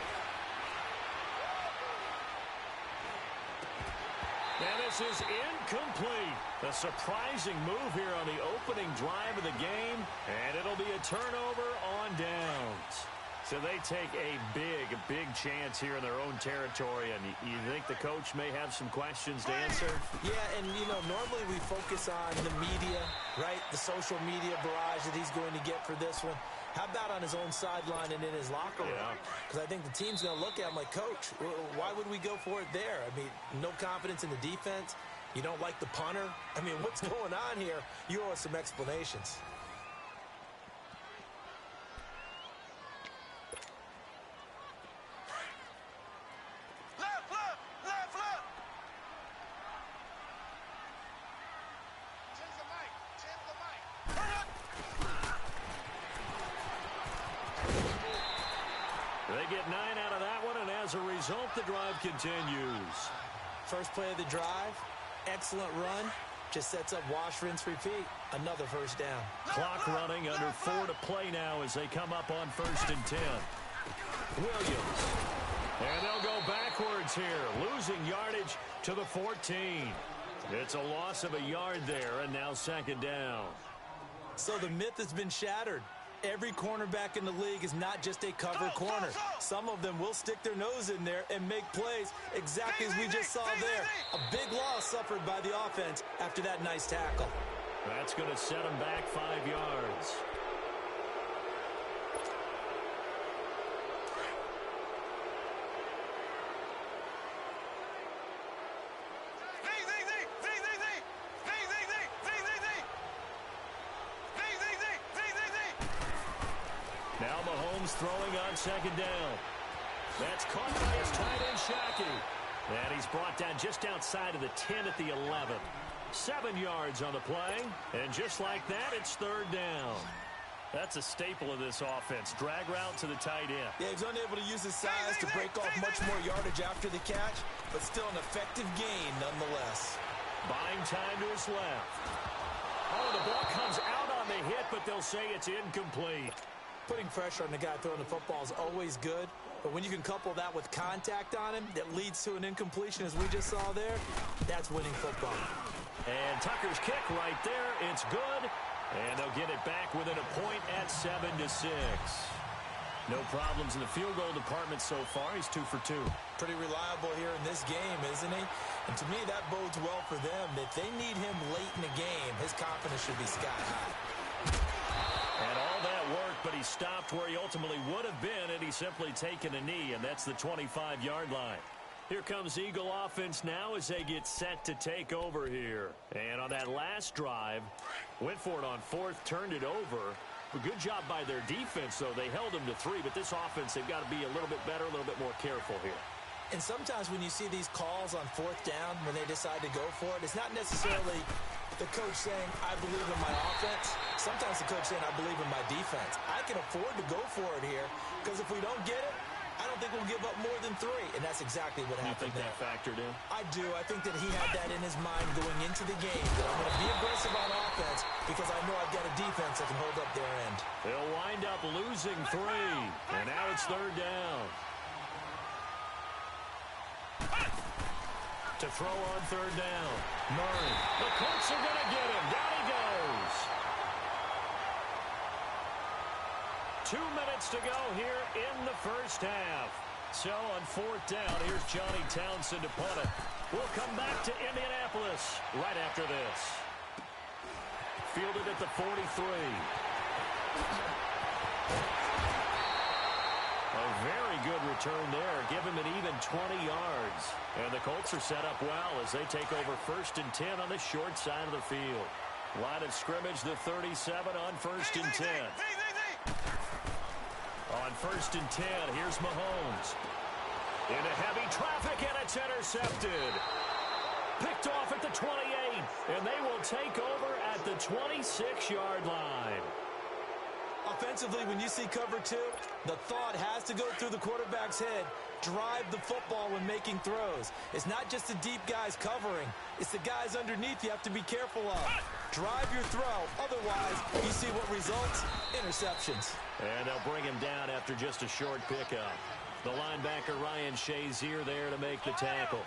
And this is incomplete. A surprising move here on the opening drive of the game, and it'll be a turnover on downs. So they take a big chance here in their own territory, and you think the coach may have some questions to answer? Yeah, and, you know, normally we focus on the media, right, the social media barrage that he's going to get for this one. How about on his own sideline and in his locker room? Because I think the team's going to look at him like, Coach, why would we go for it there? I mean, no confidence in the defense. You don't like the punter. I mean, what's going on here? You owe us some explanations. They get 9 out of that one, and as a result, the drive continues. First play of the drive, excellent run, just sets up wash, rinse, repeat. Another first down. Clock running, under 4 to play now as they come up on 1st and 10. Williams. And they'll go backwards here, losing yardage to the 14. It's a loss of a yard there, and now 2nd down. So the myth has been shattered. Every cornerback in the league is not just a cover corner. Some of them will stick their nose in there and make plays exactly as we just saw there. A big loss suffered by the offense after that nice tackle. That's going to set him back 5 yards. Now Mahomes throwing on second down. That's caught by his tight end, Shackey. And he's brought down just outside of the 10 at the 11. 7 yards on the play. And just like that, it's third down. That's a staple of this offense. Drag route to the tight end. Yeah, he's unable to use his size to break off much more yardage after the catch, but still an effective gain nonetheless. Buying time to his left. Oh, the ball comes out on the hit, but they'll say it's incomplete. Putting pressure on the guy throwing the football is always good, but when you can couple that with contact on him that leads to an incompletion, as we just saw there, that's winning football. And Tucker's kick right there. It's good. And they'll get it back within a point at 7-6. No problems in the field goal department so far. He's 2 for 2. Pretty reliable here in this game, isn't he? And to me, that bodes well for them. If they need him late in the game, his confidence should be sky high. And all that worked, but he stopped where he ultimately would have been, and he's simply taken a knee, and that's the 25-yard line. Here comes Eagle offense now as they get set to take over here. And on that last drive, went for it on fourth, turned it over. A good job by their defense, though. They held them to 3, but this offense, they've got to be a little bit better, a little bit more careful here. And sometimes when you see these calls on fourth down, when they decide to go for it, it's not necessarily the coach saying, I believe in my offense. Sometimes the coach saying, I believe in my defense. I can afford to go for it here, because if we don't get it, I don't think we'll give up more than 3, and that's exactly what happened there. You think that factored in? I do. I think that he had that in his mind going into the game, that I'm going to be aggressive on offense because I know I've got a defense that can hold up their end. They'll wind up losing 3, and now it's third down. To throw on third down, Murray. The Colts are going to get him. Down he goes. 2 minutes to go here in the first half. So on fourth down, here's Johnny Townsend to punt it. We'll come back to Indianapolis right after this. Fielded at the 43. A very good return there. Give him an even 20 yards. And the Colts are set up well as they take over 1st and 10 on the short side of the field. Line of scrimmage, the 37 on 1st and 10. On 1st and 10, here's Mahomes. Into heavy traffic, and it's intercepted. Picked off at the 28, and they will take over at the 26-yard line. Offensively, when you see cover 2, the thought has to go through the quarterback's head. Drive the football when making throws. It's not just the deep guys covering. It's the guys underneath you have to be careful of. Drive your throw. Otherwise, you see what results? Interceptions. And they'll bring him down after just a short pickup. The linebacker, Ryan Shazier, there to make the tackle.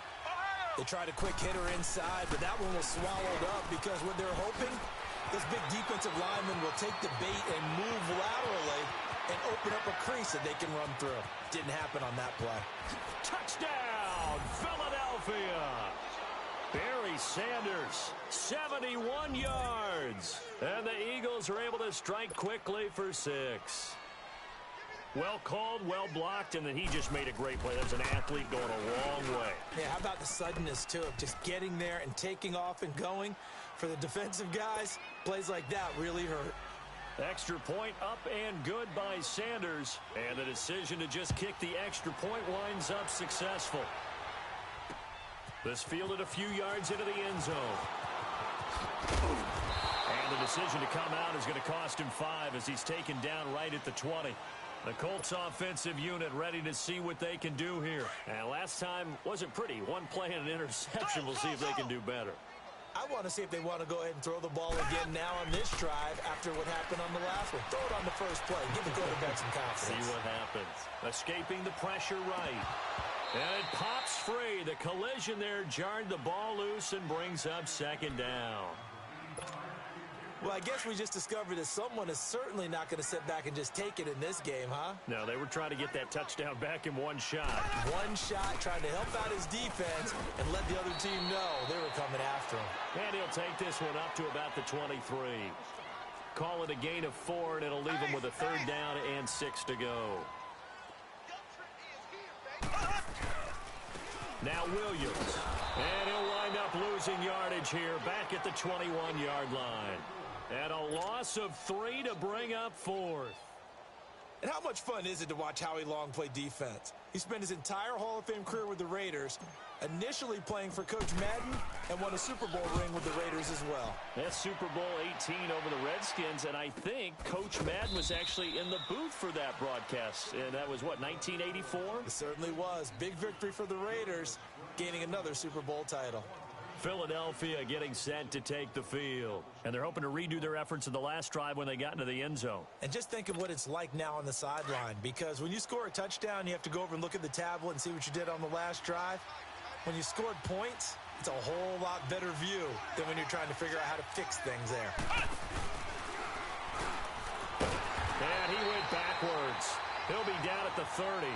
They tried a quick hitter inside, but that one was swallowed up because what they're hoping, this big defensive lineman will take the bait and move laterally and open up a crease that they can run through. Didn't happen on that play. Touchdown, Philadelphia! Barry Sanders, 71 yards. And the Eagles are able to strike quickly for 6. Well called, well blocked, and then he just made a great play. That was an athlete going a long way. Yeah, how about the suddenness, too, of just getting there and taking off and going? For the defensive guys, plays like that really hurt. Extra point up and good by Sanders. And the decision to just kick the extra point winds up successful. This fielded a few yards into the end zone. And the decision to come out is going to cost him 5 as he's taken down right at the 20. The Colts offensive unit ready to see what they can do here. And last time wasn't pretty. One play and an interception. We'll see if they can do better. I want to see if they want to go ahead and throw the ball again now on this drive after what happened on the last one. Throw it on the first play. Give the quarterback some confidence. See what happens. Escaping the pressure right. And it pops free. The collision there jarred the ball loose and brings up second down. Well, I guess we just discovered that someone is certainly not going to sit back and just take it in this game, huh? No, they were trying to get that touchdown back in one shot. One shot, trying to help out his defense and let the other team know they were coming after him. And he'll take this one up to about the 23. Call it a gain of 4, and it'll leave him with a 3rd down and 6 to go. Now Williams. And he'll wind up losing yardage here back at the 21-yard line. And a loss of 3 to bring up 4th. And how much fun is it to watch Howie Long play defense? He spent his entire Hall of Fame career with the Raiders, initially playing for Coach Madden, and won a Super Bowl ring with the Raiders as well. That's Super Bowl 18 over the Redskins, and I think Coach Madden was actually in the booth for that broadcast. And that was, what, 1984? It certainly was. Big victory for the Raiders, gaining another Super Bowl title. Philadelphia getting set to take the field. And they're hoping to redo their efforts in the last drive when they got into the end zone. And just think of what it's like now on the sideline, because when you score a touchdown, you have to go over and look at the tablet and see what you did on the last drive. When you scored points, it's a whole lot better view than when you're trying to figure out how to fix things there. And he went backwards. He'll be down at the 30.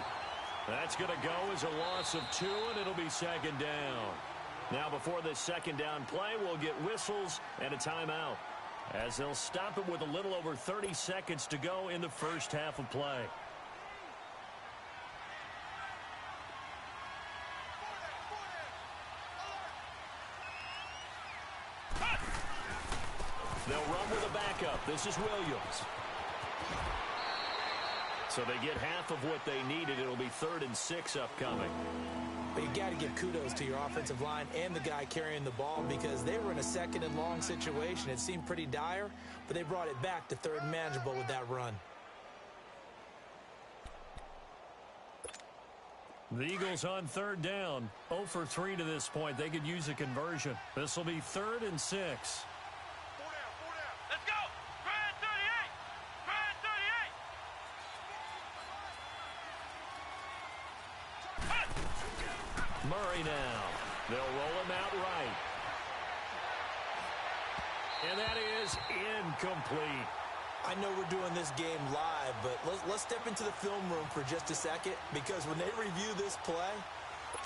That's going to go as a loss of 2, and it'll be 2nd down. Now, before this 2nd down play, we'll get whistles and a timeout, as they'll stop it with a little over 30 seconds to go in the first half of play. They'll run with a backup. This is Williams. So they get half of what they needed. It'll be 3rd and 6 upcoming. But you got to give kudos to your offensive line and the guy carrying the ball, because they were in a 2nd and long situation. It seemed pretty dire, but they brought it back to 3rd and manageable with that run. The Eagles on 3rd down. 0 for 3 to this point. They could use a conversion. This will be 3rd and 6. 4 down. Let's go. Brad 38. Brad 38. Murray now. They'll roll him out right. And that is incomplete. I know we're doing this game live, but let's step into the film room for just a second, because when they review this play,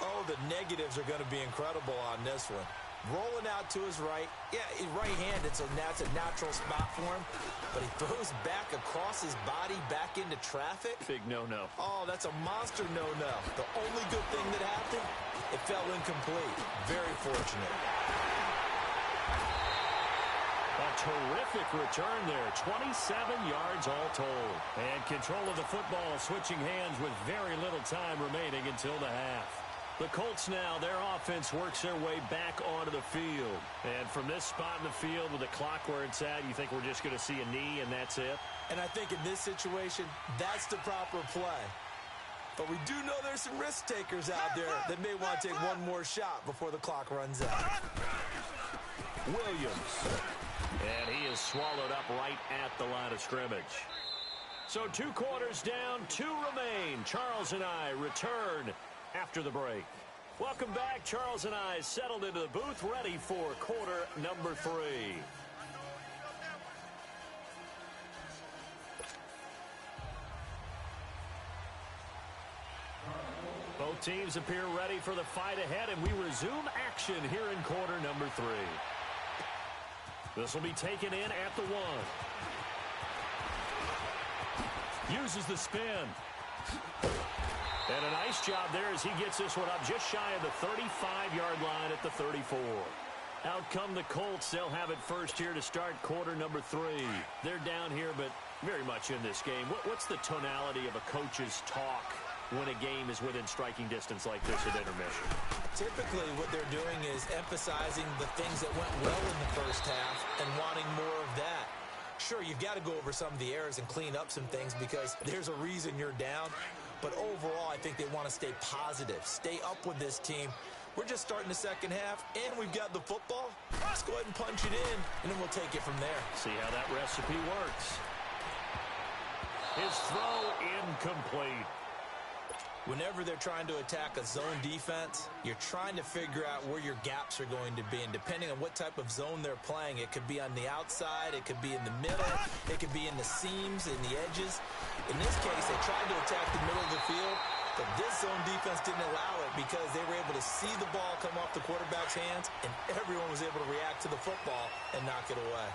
oh, the negatives are going to be incredible on this one. Rolling out to his right. Yeah, he's right-handed, so that's a natural spot for him. But he throws back across his body back into traffic. Big no-no. Oh, that's a monster no-no. The only good thing that happened, it fell incomplete. Very fortunate. A terrific return there. 27 yards all told. And control of the football switching hands with very little time remaining until the half. The Colts now, their offense works their way back onto the field. And from this spot in the field with the clock where it's at, you think we're just going to see a knee and that's it? And I think in this situation, that's the proper play. But we do know there's some risk takers out there that may want to take one more shot before the clock runs out. Williams. And he is swallowed up right at the line of scrimmage. So 2 quarters down, 2 remain. Charles and I return after the break. Welcome back. Charles and I settled into the booth, ready for quarter number 3. Both teams appear ready for the fight ahead, and we resume action here in quarter number 3. This will be taken in at the 1. Uses the spin. And a nice job there as he gets this one up just shy of the 35-yard line at the 34. Out come the Colts. They'll have it first here to start quarter number 3. They're down here, but very much in this game. What's the tonality of a coach's talk when a game is within striking distance like this at intermission? Typically, what they're doing is emphasizing the things that went well in the first half and wanting more of that. Sure, you've got to go over some of the errors and clean up some things because there's a reason you're down. But overall, I think they want to stay positive, stay up with this team. We're just starting the second half, and we've got the football. Let's go ahead and punch it in, and then we'll take it from there. See how that recipe works. His throw incomplete. Whenever they're trying to attack a zone defense, you're trying to figure out where your gaps are going to be. And depending on what type of zone they're playing, it could be on the outside, it could be in the middle, it could be in the seams, in the edges. In this case, they tried to attack the middle of the field, but this zone defense didn't allow it because they were able to see the ball come off the quarterback's hands, and everyone was able to react to the football and knock it away.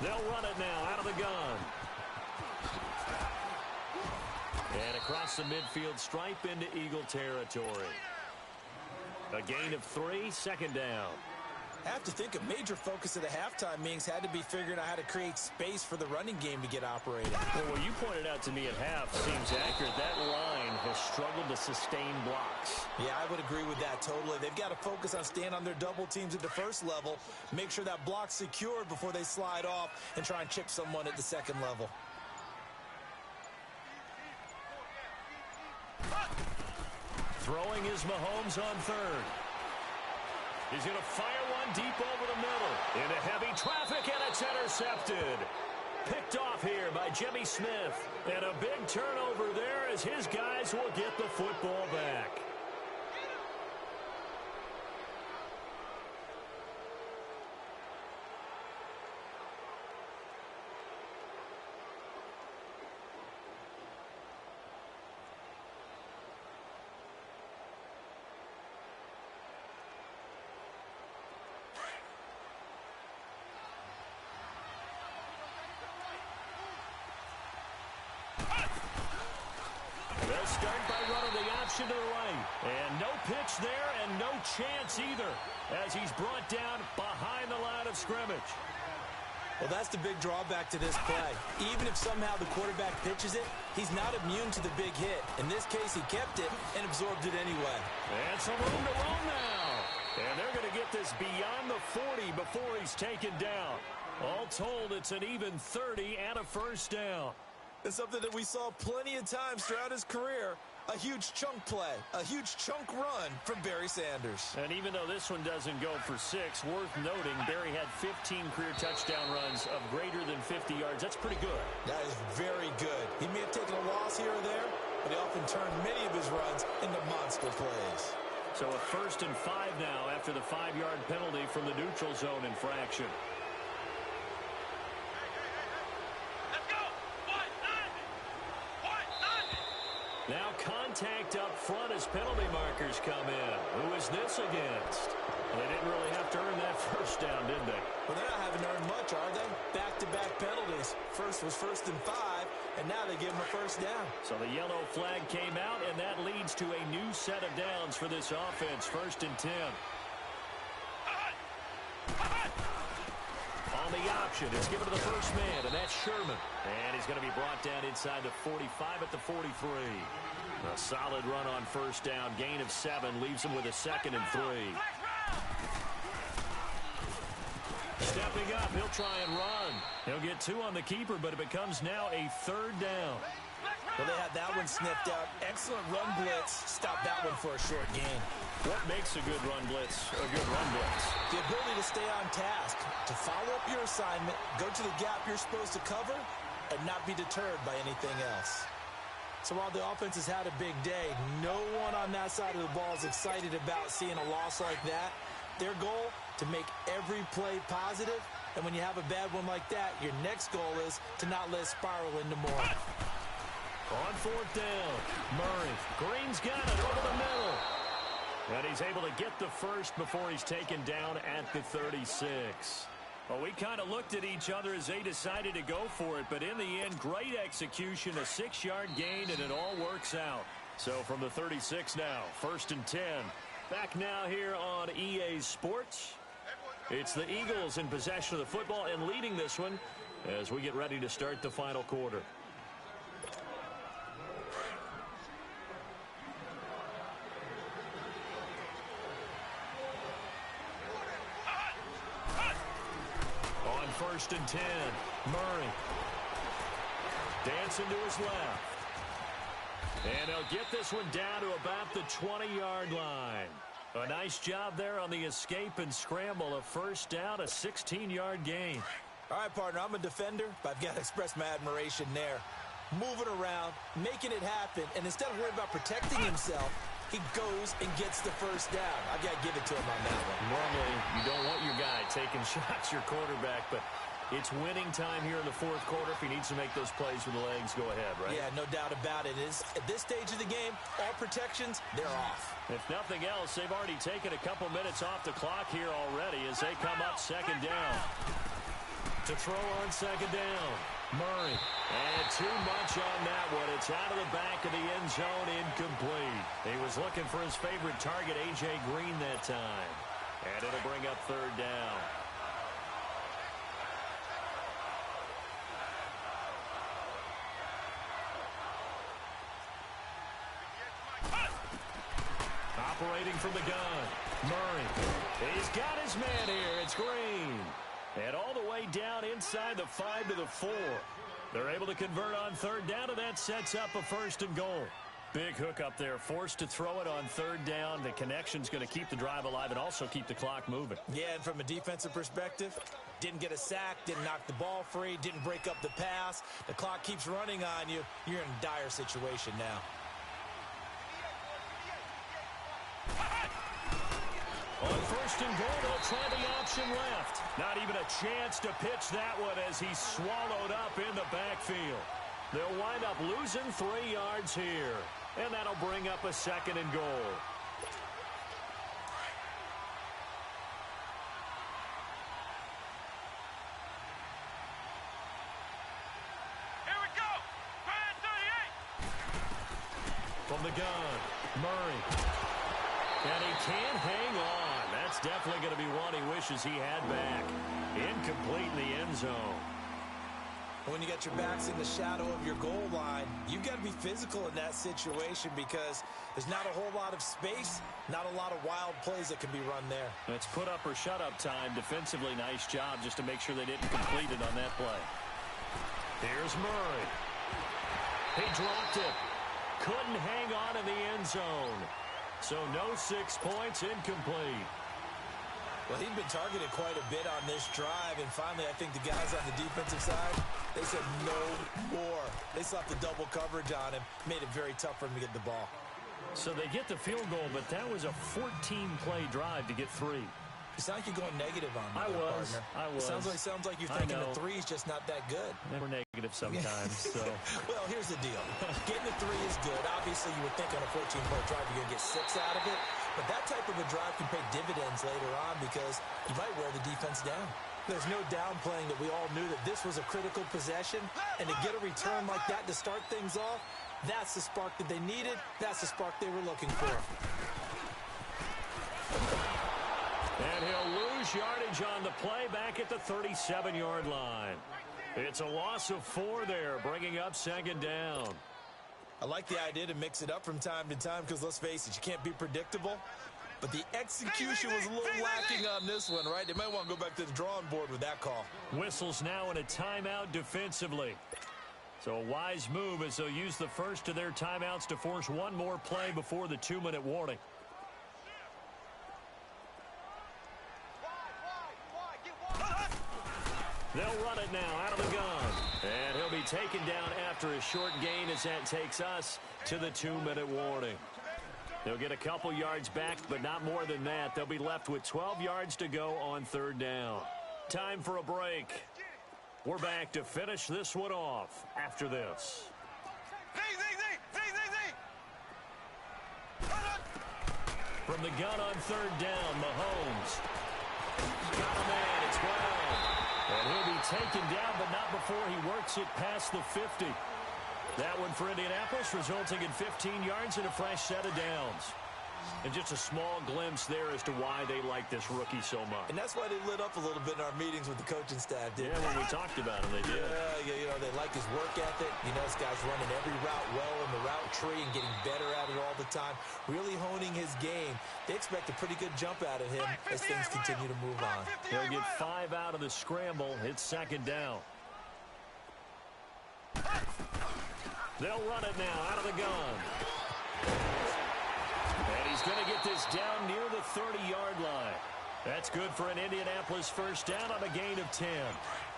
They'll run it now out of the gun. And across the midfield stripe into Eagle territory. A gain of 3, second down. I have to think a major focus of the halftime meetings had to be figuring out how to create space for the running game to get operating. Well, what you pointed out to me at half seems accurate. That line has struggled to sustain blocks. Yeah, I would agree with that totally. They've got to focus on staying on their double teams at the first level, make sure that block's secured before they slide off and try and chip someone at the second level. Throwing is Mahomes on third. He's going to fire one deep over the middle. Into heavy traffic, and it's intercepted. Picked off here by Jimmy Smith. And a big turnover there as his guys will get the football back. They'll start by running the option to the right. And no pitch there and no chance either as he's brought down behind the line of scrimmage. Well, that's the big drawback to this play. Even if somehow the quarterback pitches it, he's not immune to the big hit. In this case, he kept it and absorbed it anyway. And some room to run now. And they're going to get this beyond the 40 before he's taken down. All told, it's an even 30 and a first down. It's something that we saw plenty of times throughout his career. A huge chunk play, a huge chunk run from Barry Sanders. And even though this one doesn't go for 6, worth noting, Barry had 15 career touchdown runs of greater than 50 yards. That's pretty good. That is very good. He may have taken a loss here or there, but he often turned many of his runs into monster plays. So a 1st and 5 now after the 5-yard penalty from the neutral zone infraction. Now contact up front as penalty markers come in. Who is this against? Well, they didn't really have to earn that first down, did they? Well, they're not having earned much, are they? Back-to-back penalties. First was 1st and 5, and now they give him a first down. So the yellow flag came out, and that leads to a new set of downs for this offense. 1st and 10. On the option, it's given to the first man, and that's Sherman. And he's going to be brought down inside the 45 at the 43. A solid run on first down. Gain of 7 leaves him with a 2nd and 3. Stepping up, he'll try and run. He'll get 2 on the keeper, but it becomes now a 3rd down. Well, they had that one sniffed out. Excellent run blitz. Stop that one for a short gain. What makes a good run blitz a good run blitz? The ability to stay on task, to follow up your assignment, go to the gap you're supposed to cover, and not be deterred by anything else. So while the offense has had a big day, no one on that side of the ball is excited about seeing a loss like that. Their goal, to make every play positive, and when you have a bad one like that, your next goal is to not let it spiral into more. On 4th down, Murray. Green's got it over the middle. And he's able to get the first before he's taken down at the 36. Well, we kind of looked at each other as they decided to go for it, but in the end, great execution, a 6-yard gain, and it all works out. So from the 36 now, 1st and 10. Back now here on EA Sports. It's the Eagles in possession of the football and leading this one as we get ready to start the final quarter. On 1st and 10, Murray. Dancing to his left. And they'll get this one down to about the 20-yard line. A nice job there on the escape and scramble. A first down, a 16-yard gain. All right, partner, I'm a defender, but I've got to express my admiration there. Moving around, making it happen, and instead of worrying about protecting himself, he goes and gets the first down. I've got to give it to him on that one. Normally, you don't want your guy taking shots, your quarterback, but it's winning time here in the fourth quarter. If he needs to make those plays with the legs, go ahead, right? Yeah, no doubt about it. At this stage of the game, all protections, they're off. If nothing else, they've already taken a couple minutes off the clock here already as they come up second down. To throw on second down, Murray. And too much on that one. It's out of the back of the end zone, incomplete. He was looking for his favorite target, A.J. Green, that time. And it'll bring up third down. Operating from the gun, Murray. He's got his man here. It's Green. And all the way down inside the 5 to the 4. They're able to convert on third down, and that sets up a first and goal. Big hook up there, forced to throw it on third down. The connection's going to keep the drive alive and also keep the clock moving. Yeah, and from a defensive perspective, didn't get a sack, didn't knock the ball free, didn't break up the pass. The clock keeps running on you. You're in a dire situation now. On first and goal, they'll try the option left. Not even a chance to pitch that one as he's swallowed up in the backfield. They'll wind up losing 3 yards here. And that'll bring up a second and goal. Here we go. Grand 38. From the gun, Murray. And he can't hang on. That's definitely going to be one he wishes he had back. Incomplete in the end zone. When you got your backs in the shadow of your goal line, you've got to be physical in that situation because there's not a whole lot of space, not a lot of wild plays that can be run there. It's put up or shut up time. Defensively, nice job just to make sure they didn't complete it on that play. Here's Murray. He dropped it. Couldn't hang on in the end zone. So no 6 points, incomplete. Well, he'd been targeted quite a bit on this drive, and finally I think the guys on the defensive side, they said no more. They slapped the double coverage on him, made it very tough for him to get the ball. So they get the field goal, but that was a 14-play drive to get 3. You sound like you're going negative on me, partner. I was. It sounds like you're thinking the 3's just not that good. We're negative sometimes. So. Well, here's the deal. Getting the 3 is good. Obviously, you would think on a 14-play drive you're going to get 6 out of it. But that type of a drive can pay dividends later on because you might wear the defense down. There's no downplaying that we all knew that this was a critical possession. And to get a return like that to start things off, that's the spark that they needed. That's the spark they were looking for. And he'll lose yardage on the play back at the 37-yard line. It's a loss of 4 there, bringing up second down. I like the idea to mix it up from time to time because, let's face it, you can't be predictable. But the execution was a little lacking on this one, right? They might want to go back to the drawing board with that call. Whistles now in a timeout defensively. So a wise move as they'll use the first of their timeouts to force one more play before the 2-minute warning. They'll run it now out of the gun. And he'll be taken down after a short gain as that takes us to the 2-minute warning. They'll get a couple yards back, but not more than that. They'll be left with 12 yards to go on third down. Time for a break. We're back to finish this one off after this. From the gun on third down, Mahomes. Got a man, it's Brown. And he'll be taken down, but not before he works it past the 50. That one for Indianapolis, resulting in 15 yards and a fresh set of downs. And just a small glimpse there as to why they like this rookie so much. And that's why they lit up a little bit in our meetings with the coaching staff, didn't they? When we talked about him, they did. Yeah, you know, they like his work ethic. You know, this guy's running every route well in the route tree and getting better at it all the time, really honing his game. They expect a pretty good jump out of him as things continue to move on. They'll get 5 out of the scramble. It's second down. They'll run it now out of the gun. And he's going to get this down near the 30-yard line. That's good for an Indianapolis first down on a gain of 10.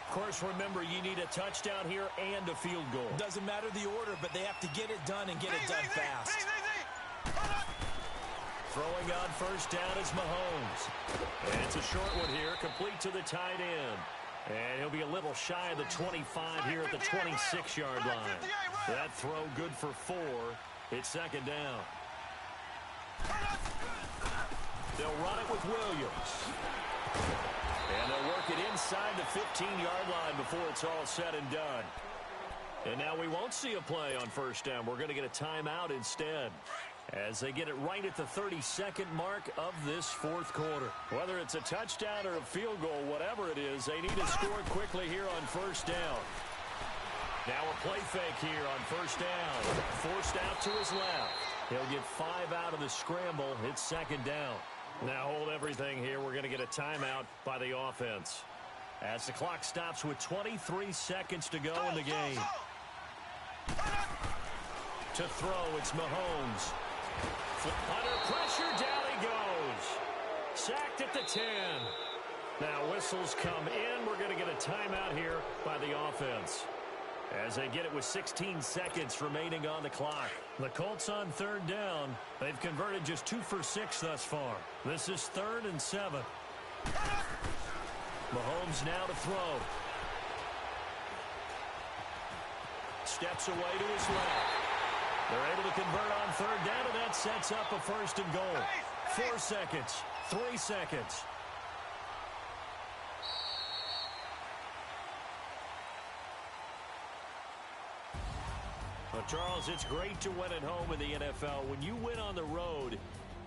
Of course, remember, you need a touchdown here and a field goal. Doesn't matter the order, but they have to get it done and get it done fast. Throwing on first down is Mahomes. And it's a short one here, complete to the tight end. And he'll be a little shy of the 25 here at the 26-yard line. That throw good for 4. It's second down. They'll run it with Williams. And they'll work it inside the 15-yard line before it's all said and done. And now we won't see a play on first down. We're going to get a timeout instead, as they get it right at the 32nd mark of this fourth quarter. Whether it's a touchdown or a field goal, whatever it is, they need to score quickly here on first down. Now a play fake here on first down. Forced out to his left. He'll get 5 out of the scramble. It's second down. Now hold everything here. We're going to get a timeout by the offense, as the clock stops with 23 seconds to go in the game. To throw, it's Mahomes. Under pressure, down he goes. Sacked at the 10. Now whistles come in. We're going to get a timeout here by the offense, as they get it with 16 seconds remaining on the clock. The Colts on third down. They've converted just 2 for 6 thus far. This is 3rd and 7. Mahomes now to throw. Steps away to his left. They're able to convert on third down, and that sets up a first and goal. 4 seconds, 3 seconds. Well, Charles, it's great to win at home in the NFL. When you win on the road,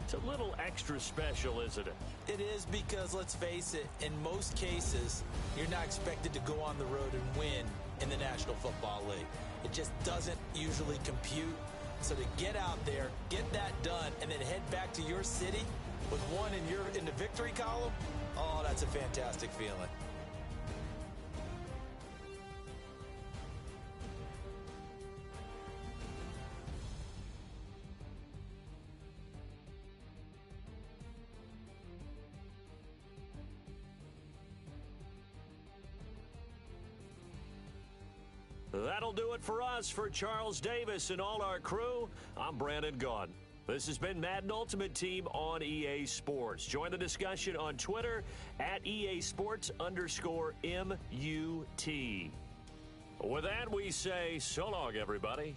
it's a little extra special, isn't it? It is, because, let's face it, in most cases, you're not expected to go on the road and win in the National Football League. It just doesn't usually compute. So to get out there, get that done, and then head back to your city with one in the victory column, oh, that's a fantastic feeling. That'll do it for us. For Charles Davis and all our crew, I'm Brandon Gaudin. This has been Madden Ultimate Team on EA Sports. Join the discussion on Twitter at EA Sports_MUT. With that, we say so long, everybody.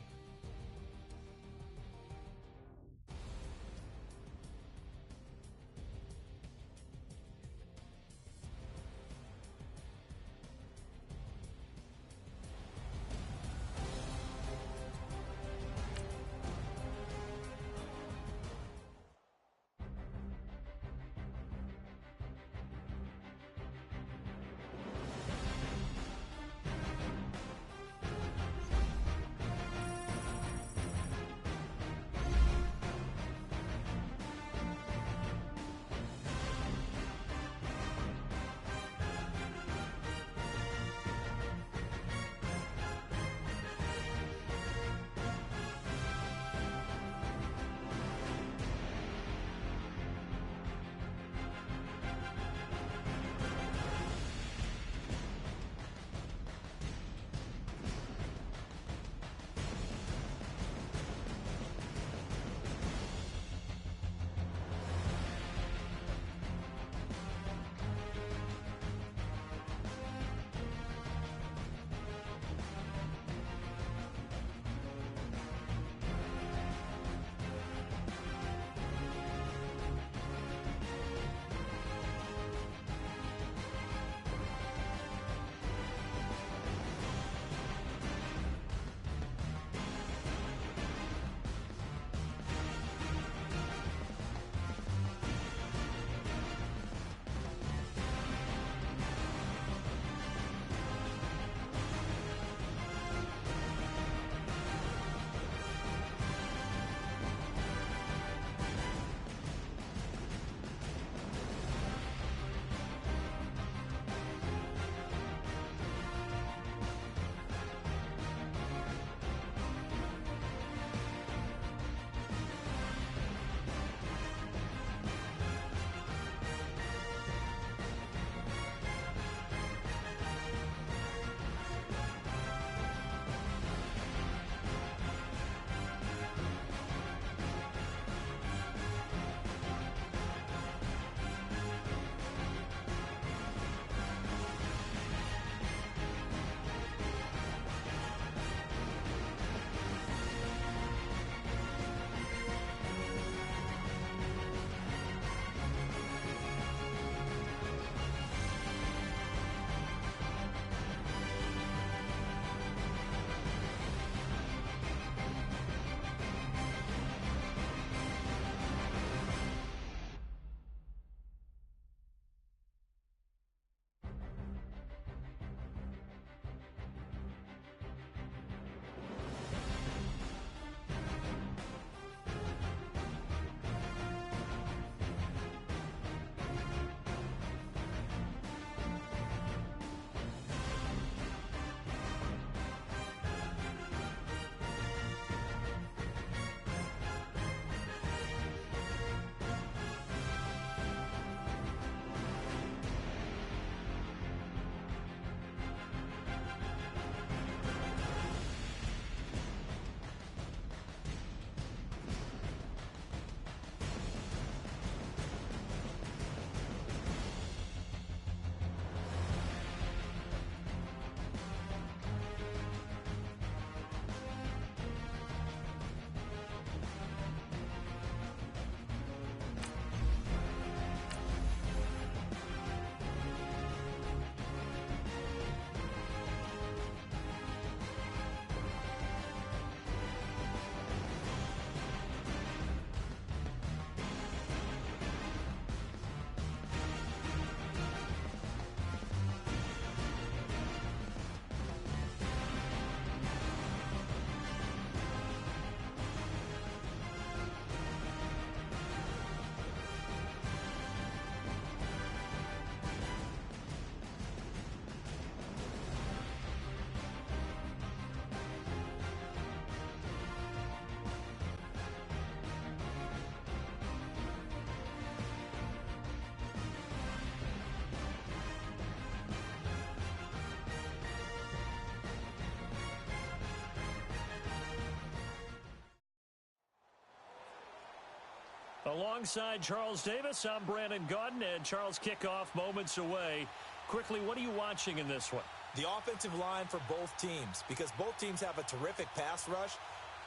Alongside Charles Davis, I'm Brandon Gaudin, and Charles, kickoff moments away. Quickly, what are you watching in this one? The offensive line for both teams, because both teams have a terrific pass rush.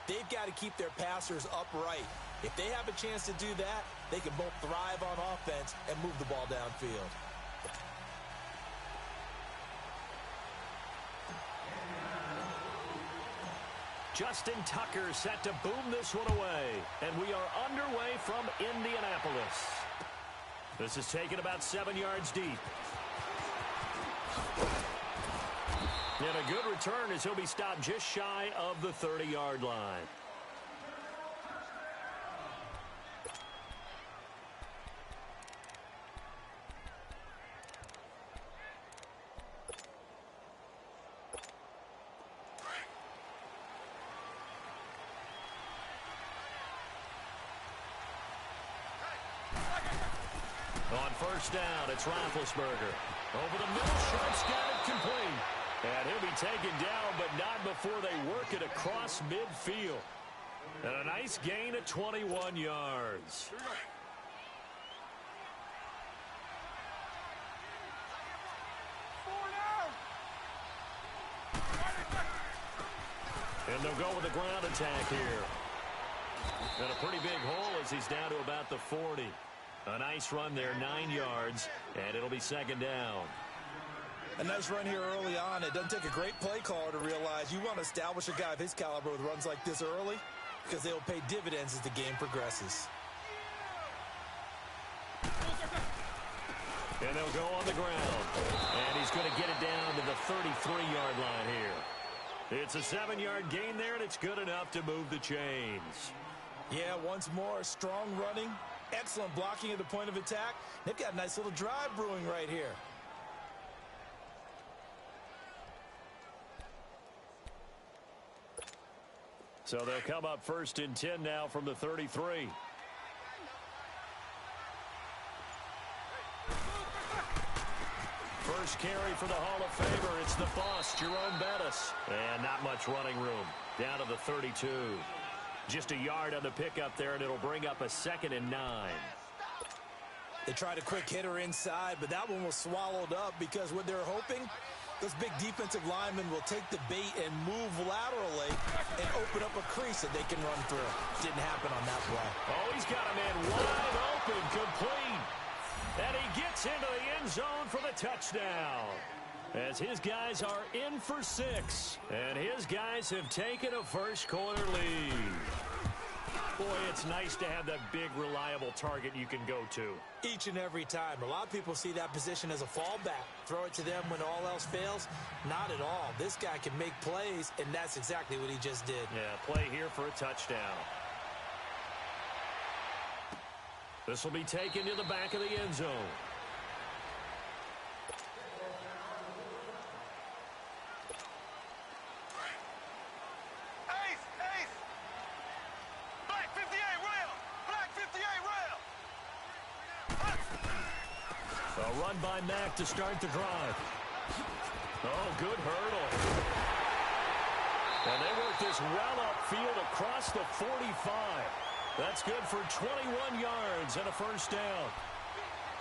They've got to keep their passers upright. If they have a chance to do that, they can both thrive on offense and move the ball downfield. Justin Tucker set to boom this one away. And we are underway from Indianapolis. This is taken about 7 yards deep. And a good return as he'll be stopped just shy of the 30-yard line. On first down, it's Roethlisberger. Over the middle, Sharp's got it complete. And he'll be taken down, but not before they work it across midfield. And a nice gain of 21 yards. And they'll go with the ground attack here. And a pretty big hole as he's down to about the 40. A nice run there, 9 yards, and it'll be second down. A nice run here early on. It doesn't take a great play caller to realize you want to establish a guy of his caliber with runs like this early because they'll pay dividends as the game progresses. And they'll go on the ground. And he's going to get it down to the 33-yard line here. It's a 7-yard gain there, and it's good enough to move the chains. Yeah, once more, strong running, excellent blocking at the point of attack. They've got a nice little drive brewing right here. So they'll come up first and 10 now from the 33. First carry for the Hall of Famer. It's the boss, Jerome Bettis. And not much running room. Down to the 32. Just a yard on the pickup there, and it'll bring up a 2nd and 9. They tried a quick hitter inside, but that one was swallowed up because what they're hoping, those big defensive linemen will take the bait and move laterally and open up a crease that they can run through. Didn't happen on that play. Oh, he's got a man wide open, complete. And he gets into the end zone for the touchdown. As his guys are in for 6. And his guys have taken a first quarter lead. Boy, it's nice to have that big, reliable target you can go to. Each and every time. A lot of people see that position as a fallback. Throw it to them when all else fails. Not at all. This guy can make plays, and that's exactly what he just did. Yeah, play here for a touchdown. This will be taken to the back of the end zone. A run by Mack to start the drive. Oh, good hurdle. And they work this well upfield across the 45. That's good for 21 yards and a first down.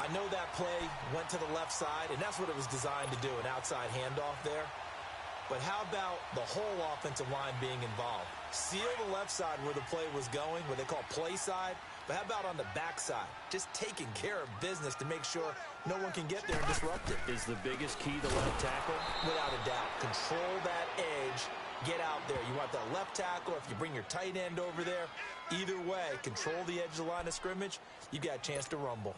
I know that play went to the left side, and that's what it was designed to do, an outside handoff there. But how about the whole offensive line being involved? Seal the left side where the play was going, what they call play side. But how about on the backside? Just taking care of business to make sure no one can get there and disrupt it. Is the biggest key the left tackle? Without a doubt. Control that edge. Get out there. You want that left tackle. If you bring your tight end over there, either way, control the edge of the line of scrimmage. You got a chance to rumble.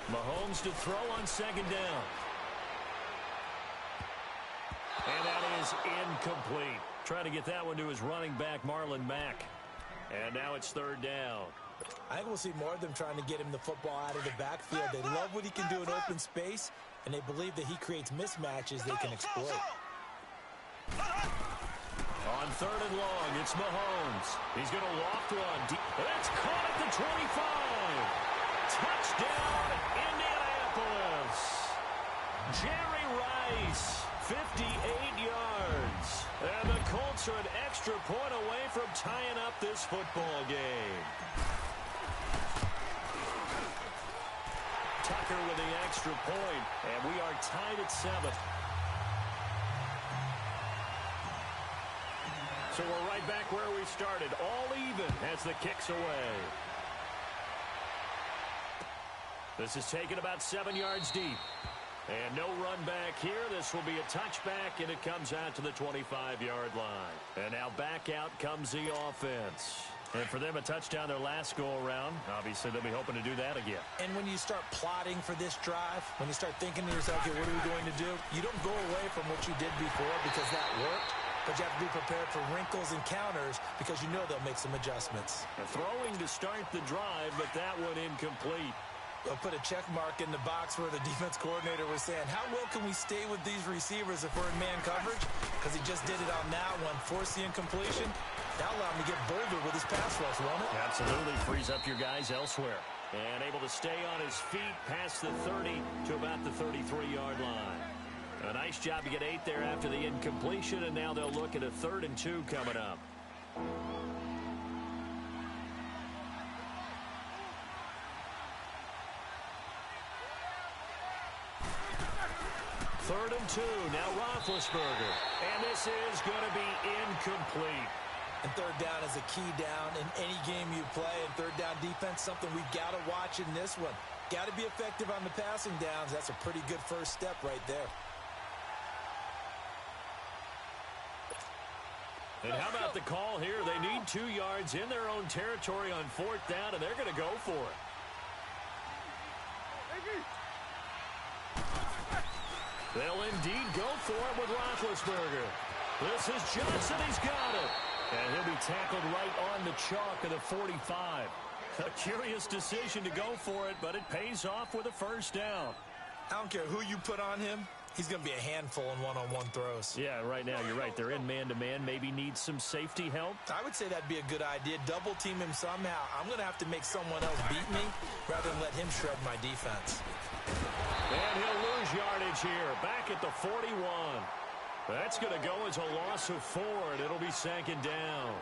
Mahomes to throw on second down. And that is incomplete. Trying to get that one to his running back, Marlon Mack. And now it's third down. I think we'll see more of them trying to get him the football out of the backfield. They love what he can do in open space, and they believe that he creates mismatches they can exploit. On third and long, it's Mahomes. He's going to loft one. It's caught at the 25. Touchdown, Indianapolis. Jerry this football game. Tucker with the extra point, and we are tied at 7. So we're right back where we started, all even as the kick's away. This is taken about 7 yards deep. And no run back here. This will be a touchback, and it comes out to the 25-yard line. And now back out comes the offense. And for them, a touchdown their last go-around. Obviously, they'll be hoping to do that again. And when you start plotting for this drive, when you start thinking to yourself, okay, what are we going to do? You don't go away from what you did before because that worked. But you have to be prepared for wrinkles and counters because you know they'll make some adjustments. A throwing to start the drive, but that one incomplete. I'll put a check mark in the box where the defense coordinator was saying, how well can we stay with these receivers if we're in man coverage? Because he just did it on that one, force the incompletion. That allowed him to get bolder with his pass rush, won't it? Absolutely frees up your guys elsewhere. And able to stay on his feet past the 30 to about the 33-yard line. A nice job to get 8 there after the incompletion, and now they'll look at a 3rd and 2 coming up. Third and 2, now Roethlisberger. And this is going to be incomplete. And third down is a key down in any game you play. And third down defense, something we've got to watch in this one. Got to be effective on the passing downs. That's a pretty good first step right there. And how about the call here? They need 2 yards in their own territory on 4th down, and they're going to go for it. They'll indeed go for it with Roethlisberger. This is Johnson. He's got it. And he'll be tackled right on the chalk of the 45. A curious decision to go for it, but it pays off with a first down. I don't care who you put on him. He's going to be a handful in one-on-one throws. Yeah, right now you're right. They're in man-to-man. Maybe needs some safety help. I would say that'd be a good idea. Double team him somehow. I'm going to have to make someone else beat me rather than let him shred my defense. And he'll lose yardage here. Back at the 41. That's going to go as a loss of 4, and it'll be 2nd down.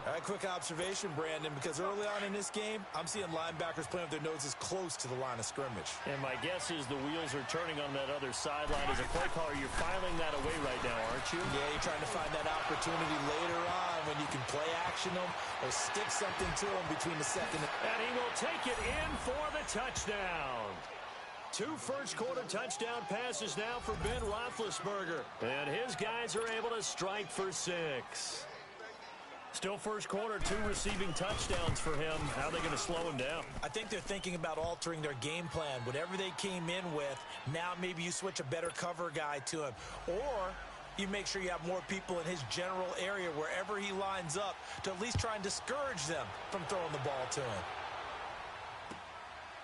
All right, quick observation, Brandon, because early on in this game, I'm seeing linebackers playing with their noses close to the line of scrimmage. And my guess is the wheels are turning on that other sideline. As a play caller, you're filing that away right now, aren't you? Yeah, you're trying to find that opportunity later on when you can play action them or stick something to them between the second. And he will take it in for the touchdown. 2 first-quarter touchdown passes now for Ben Roethlisberger. And his guys are able to strike for 6. Still first quarter, 2 receiving touchdowns for him. How are they going to slow him down? I think they're thinking about altering their game plan. Whatever they came in with, now maybe you switch a better cover guy to him. Or you make sure you have more people in his general area wherever he lines up to at least try and discourage them from throwing the ball to him.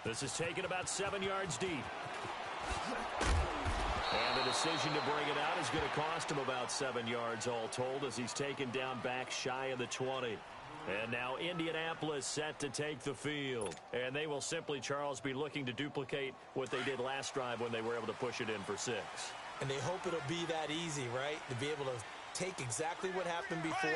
This is taken about 7 yards deep. And the decision to bring it out is going to cost him about 7 yards all told as he's taken down back shy of the 20. And now Indianapolis set to take the field. And they will simply, Charles, be looking to duplicate what they did last drive when they were able to push it in for 6. And they hope it'll be that easy, right? To be able to take exactly what happened before,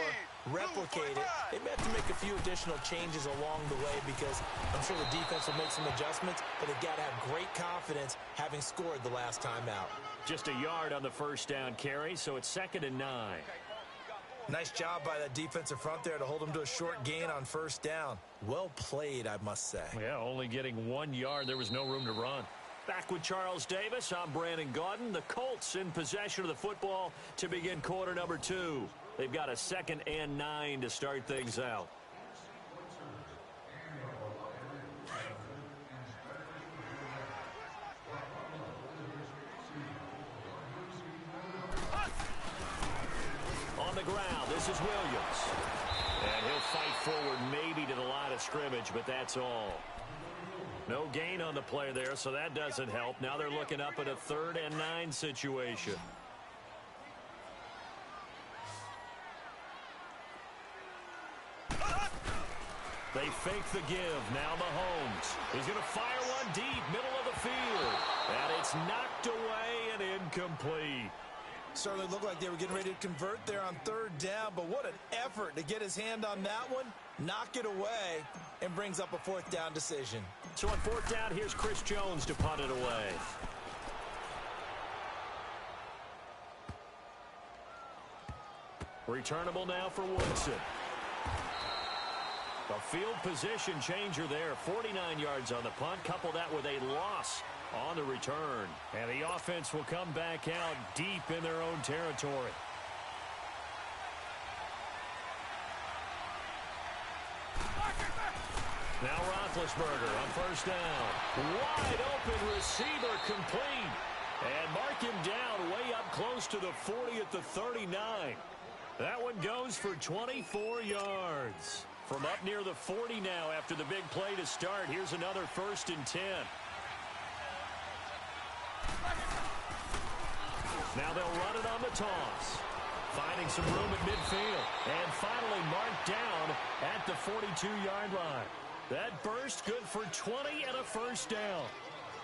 replicate it. They may have to make a few additional changes along the way because I'm sure the defense will make some adjustments, but they've got to have great confidence having scored the last time out. Just a yard on the first down carry, so it's 2nd and 9. Nice job by that defensive front there to hold them to a short gain on first down. Well played, I must say. Yeah, only getting 1 yard. There was no room to run. Back with Charles Davis, I'm Brandon Gaudin. The Colts in possession of the football to begin quarter number 2. They've got a 2nd and 9 to start things out. On the ground, this is Williams. And he'll fight forward maybe to the line of scrimmage, but that's all. No gain on the play there, so that doesn't help. Now they're looking up at a 3rd and 9 situation. They fake the give. Now Mahomes. He's going to fire one deep, middle of the field. And it's knocked away and incomplete. Certainly looked like they were getting ready to convert there on third down, but what an effort to get his hand on that one, knock it away, and brings up a fourth down decision. So on fourth down, here's Chris Jones to punt it away. Returnable now for Woodson. A field position changer there. 49 yards on the punt. Couple that with a loss on the return. And the offense will come back out deep in their own territory. Now Roethlisberger on first down. Wide open receiver complete. And mark him down way up close to the 40 at the 39. That one goes for 24 yards. From up near the 40 now after the big play to start. Here's another 1st and 10. Now they'll run it on the toss. Finding some room at midfield. And finally marked down at the 42-yard line. That burst good for 20 and a 1st down.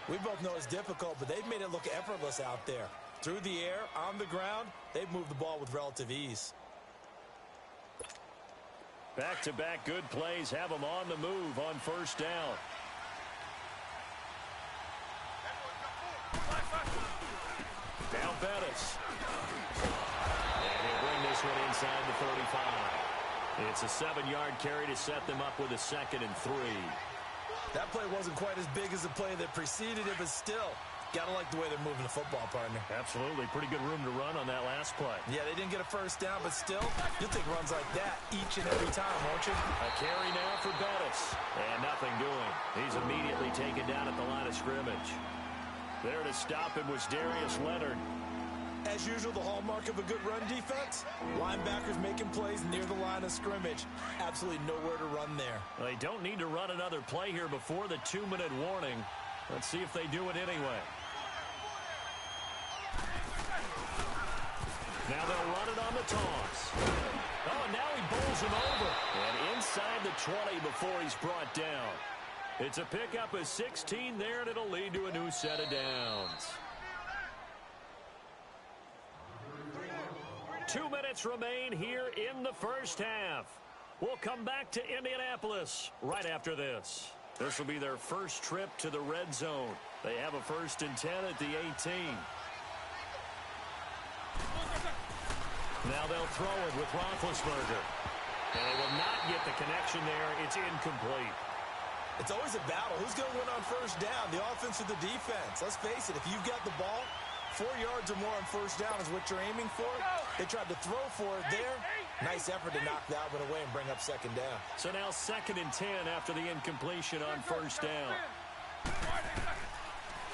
We both know it's difficult, but they've made it look effortless out there. Through the air, on the ground, they've moved the ball with relative ease. Back-to-back good plays have them on the move on first down. Now Bettis. And he'll bring this one inside the 35. It's a 7-yard carry to set them up with a 2nd and 3. That play wasn't quite as big as the play that preceded it, but still, gotta like the way they're moving the football, partner. Absolutely. Pretty good room to run on that last play. Yeah, they didn't get a 1st down, but still, you'll take runs like that each and every time, won't you? A carry now for Bettis. And nothing doing. He's immediately taken down at the line of scrimmage. There to stop him was Darius Leonard. As usual, the hallmark of a good run defense, linebackers making plays near the line of scrimmage. Absolutely nowhere to run there. They don't need to run another play here before the 2-minute warning. Let's see if they do it anyway. Now they'll run it on the toss. Oh, and now he bowls him over. And inside the 20 before he's brought down. It's a pickup of 16 there, and it'll lead to a new set of downs. 2 minutes remain here in the first half. We'll come back to Indianapolis right after this. This will be their first trip to the red zone. They have a 1st and 10 at the 18. Now they'll throw it with Roethlisberger. And they will not get the connection there. It's incomplete. It's always a battle. Who's going to win on first down, the offense or the defense? Let's face it, if you've got the ball, 4 yards or more on first down is what you're aiming for. They tried to throw for it there. Nice effort to knock that one away and bring up 2nd down. So now 2nd and 10 after the incompletion on first down.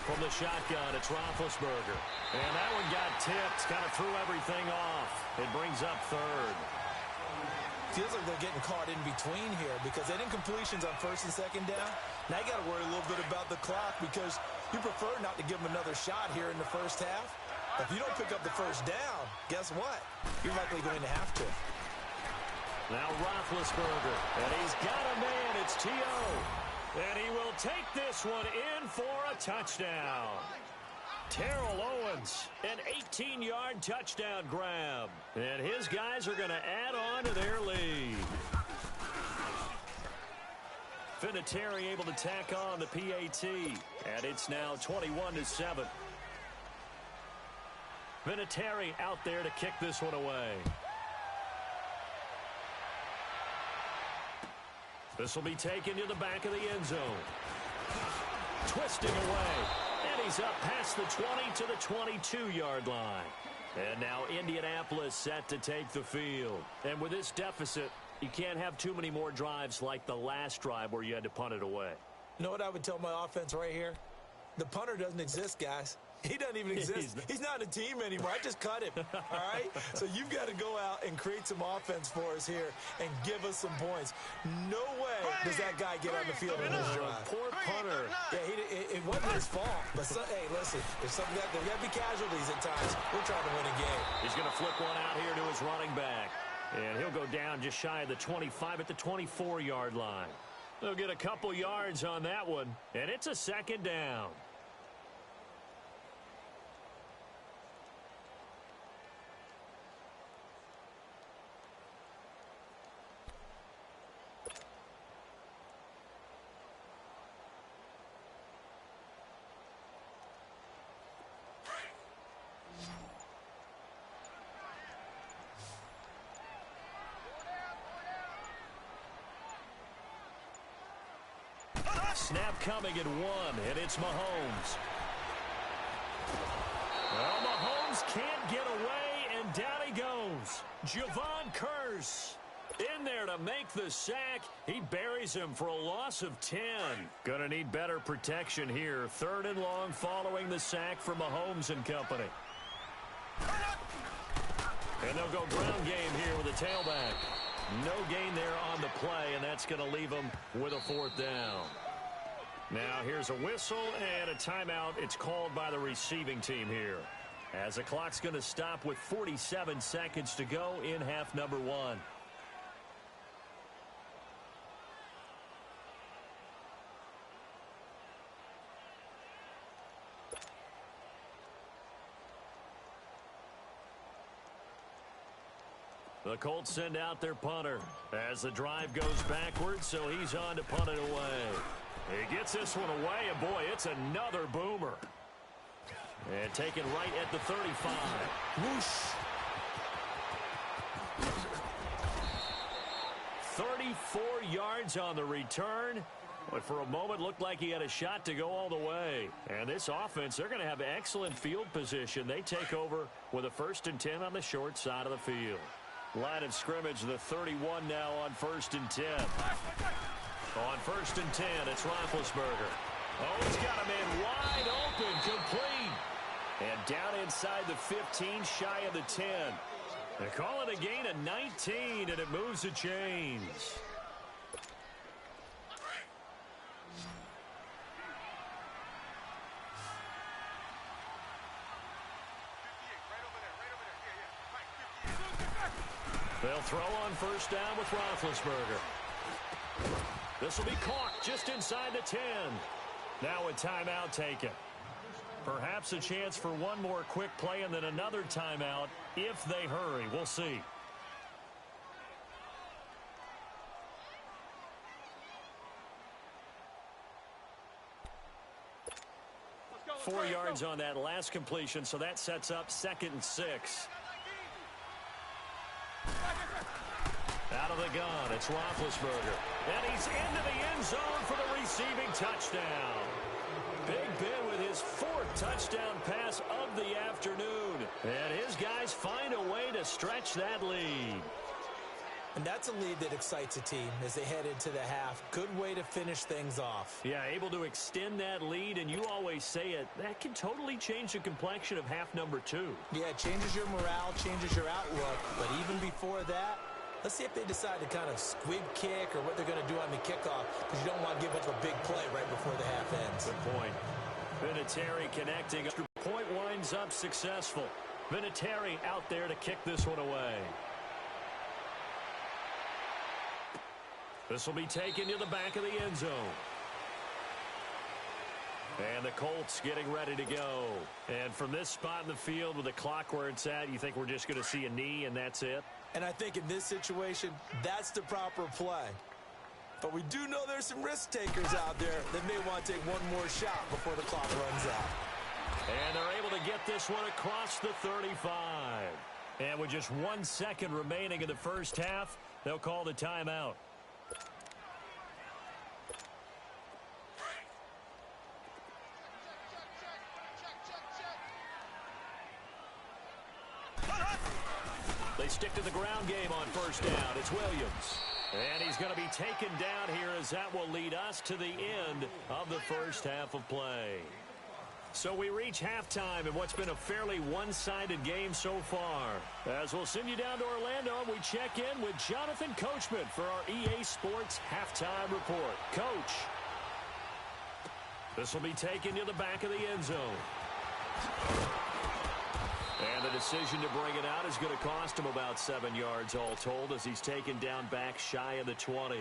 From the shotgun, it's Roethlisberger. And that one got tipped, kind of threw everything off. It brings up 3rd. Feels like they're getting caught in between here because they didn't completions on 1st and 2nd down. Now you got to worry a little bit about the clock because you prefer not to give them another shot here in the first half. If you don't pick up the 1st down, guess what? You're likely going to have to. Now Roethlisberger, and he's got a man. It's T.O. And he will take this one in for a touchdown. Terrell Owens, an 18-yard touchdown grab. And his guys are going to add on to their lead. Vinatieri able to tack on the PAT. And it's now 21-7. Vinatieri out there to kick this one away. This will be taken to the back of the end zone. Twisting away. And he's up past the 20 to the 22-yard line. And now Indianapolis set to take the field. And with this deficit, you can't have too many more drives like the last drive where you had to punt it away. You know what I would tell my offense right here? The punter doesn't exist, guys. He doesn't even exist. He's not a team anymore. I just cut him, all right? So you've got to go out and create some offense for us here and give us some points. No way does that guy get on the field in this drive. Poor punter. Yeah, it wasn't his fault. But, hey, listen, if something there got to be casualties at times. We're trying to win a game. He's going to flip one out here to his running back. And he'll go down just shy of the 25 at the 24-yard line. They'll get a couple yards on that one, and it's a 2nd down. Snap coming at 1, and it's Mahomes. Well, Mahomes can't get away, and down he goes. Javon Curse in there to make the sack. He buries him for a loss of 10. Gonna need better protection here. 3rd and long following the sack for Mahomes and company. And they'll go ground game here with a tailback. No gain there on the play, and that's going to leave them with a 4th down. Now here's a whistle and a timeout. It's called by the receiving team here, as the clock's going to stop with 47 seconds to go in half number 1. The Colts send out their punter as the drive goes backwards, so he's on to punt it away. He gets this one away, and boy, it's another boomer. And taken right at the 35. Whoosh. 34 yards on the return, but for a moment looked like he had a shot to go all the way. And this offense, they're going to have excellent field position. They take over with a 1st and 10 on the short side of the field. Line of scrimmage, the 31 now on 1st and 10. On 1st and 10, it's Roethlisberger. Oh, he's got a man wide open, complete. And down inside the 15, shy of the 10. They call it a gain of 19, and it moves the chains. They'll throw on 1st down with Roethlisberger. This will be caught just inside the 10. Now a timeout taken. Perhaps a chance for one more quick play and then another timeout if they hurry. We'll see. Four yards on that last completion, so that sets up 2nd and 6. Out of the gun, it's Roethlisberger. And he's into the end zone for the receiving touchdown. Big Ben with his 4th touchdown pass of the afternoon. And his guys find a way to stretch that lead. And that's a lead that excites a team as they head into the half. Good way to finish things off. Yeah, able to extend that lead, and you always say it, that can totally change the complexion of half number 2. Yeah, it changes your morale, changes your outlook. But even before that, let's see if they decide to kind of squib kick or what they're going to do on the kickoff, because you don't want to give up a big play right before the half ends. Good point. Vinatieri connecting. Point winds up successful. Vinatieri out there to kick this one away. This will be taken to the back of the end zone. And the Colts getting ready to go. And from this spot in the field with the clock where it's at, you think we're just going to see a knee and that's it? And I think in this situation, that's the proper play. But we do know there's some risk takers out there that may want to take one more shot before the clock runs out. And they're able to get this one across the 35. And with just 1 second remaining in the first half, they'll call the timeout. They stick to the ground game on 1st down. It's Williams. And he's going to be taken down here as that will lead us to the end of the first half of play. So we reach halftime in what's been a fairly one-sided game so far. As we'll send you down to Orlando, we check in with Jonathan Coachman for our EA Sports Halftime Report. Coach. This will be taken to the back of the end zone. And the decision to bring it out is going to cost him about 7 yards all told as he's taken down back shy of the 20.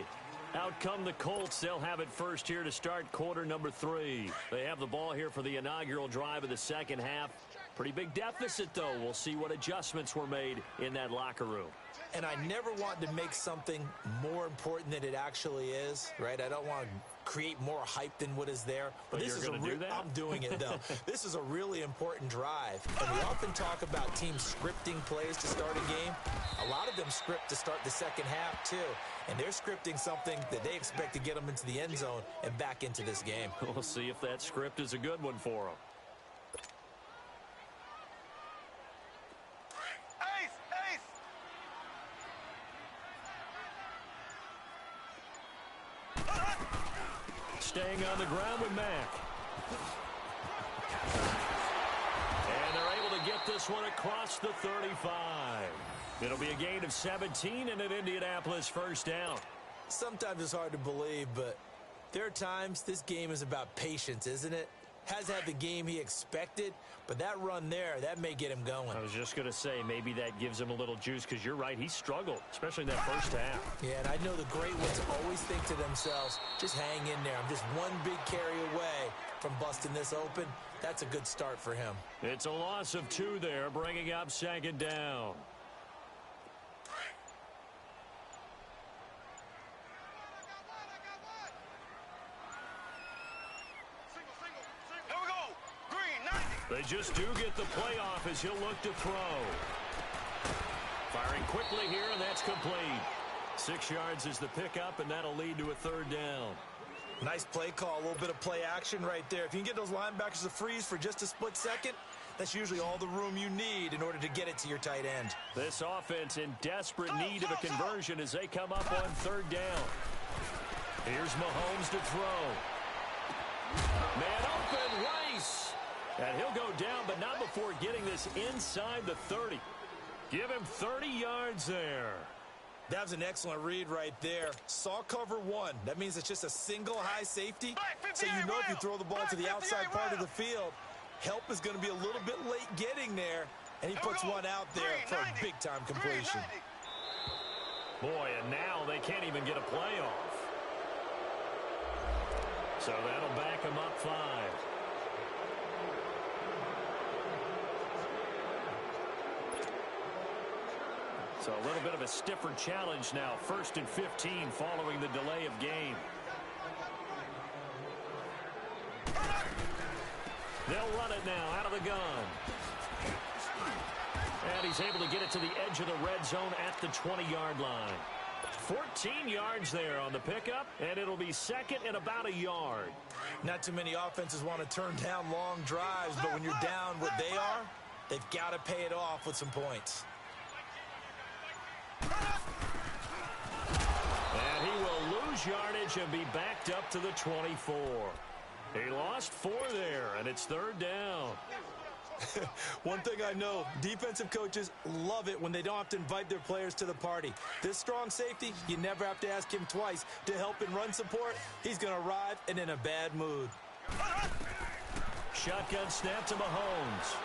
Out come the Colts. They'll have it first here to start quarter number 3. They have the ball here for the inaugural drive of the second half. Pretty big deficit, though. We'll see what adjustments were made in that locker room. And I never want to make something more important than it actually is, right? I don't want to create more hype than what is there. But this you're is going to do that? I'm doing it, though. This is a really important drive. And we often talk about teams scripting plays to start a game. A lot of them script to start the second half, too. And they're scripting something that they expect to get them into the end zone and back into this game. We'll see if that script is a good one for them. Staying on the ground with Mack. And they're able to get this one across the 35. It'll be a gain of 17 and an Indianapolis first down. Sometimes it's hard to believe, but there are times this game is about patience, isn't it? Has had the game he expected, but that run there, that may get him going. I was just going to say, maybe that gives him a little juice, because you're right, he struggled, especially in that first half. Yeah, and I know the great ones always think to themselves, just hang in there. I'm just one big carry away from busting this open. That's a good start for him. It's a loss of 2 there, bringing up second down. They just do get the playoff as he'll look to throw. Firing quickly here, and that's complete. 6 yards is the pickup, and that'll lead to a third down. Nice play call, a little bit of play action right there. If you can get those linebackers to freeze for just a split second, that's usually all the room you need in order to get it to your tight end. This offense in desperate need of a conversion as they come up on third down. Here's Mahomes to throw. Man open, Rice. And he'll go down, but not before getting this inside the 30. Give him 30 yards there. That was an excellent read right there. Saw cover 1. That means it's just a single high safety. So you know if you throw the ball to the outside part of the field, help is going to be a little bit late getting there. And he puts one out there for a big-time completion. Boy, and now they can't even get a playoff. So that'll back him up 5. So a little bit of a stiffer challenge now. 1st and 15 following the delay of game. They'll run it now out of the gun. And he's able to get it to the edge of the red zone at the 20-yard line. 14 yards there on the pickup, and it'll be second and about a yard. Not too many offenses want to turn down long drives, but when you're down what they are, they've got to pay it off with some points. And he will lose yardage and be backed up to the 24. He lost 4 there, and it's third down. One thing I know, defensive coaches love it when they don't have to invite their players to the party. This strong safety, you never have to ask him twice to help in run support. He's going to arrive and in a bad mood. Shotgun snap to Mahomes.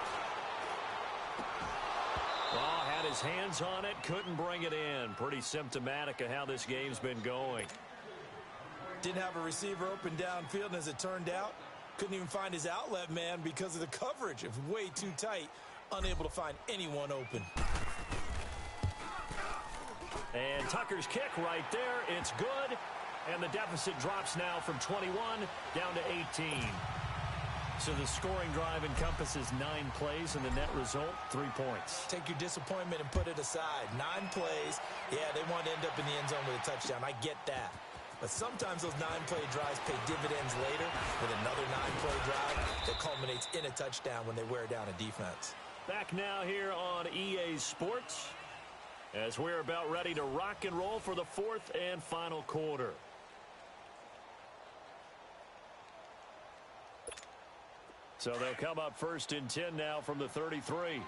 Oh, had his hands on it, couldn't bring it in. Pretty symptomatic of how this game's been going. Didn't have a receiver open downfield, and as it turned out, couldn't even find his outlet man because of the coverage. It was way too tight, unable to find anyone open. And Tucker's kick right there. It's good. And the deficit drops now from 21 down to 18. So the scoring drive encompasses 9 plays, and the net result, 3 points. Take your disappointment and put it aside. 9 plays. Yeah, they want to end up in the end zone with a touchdown. I get that. But sometimes those 9-play drives pay dividends later with another 9-play drive that culminates in a touchdown when they wear down a defense. Back now here on EA Sports as we're about ready to rock and roll for the 4th and final quarter. So they'll come up 1st and 10 now from the 33.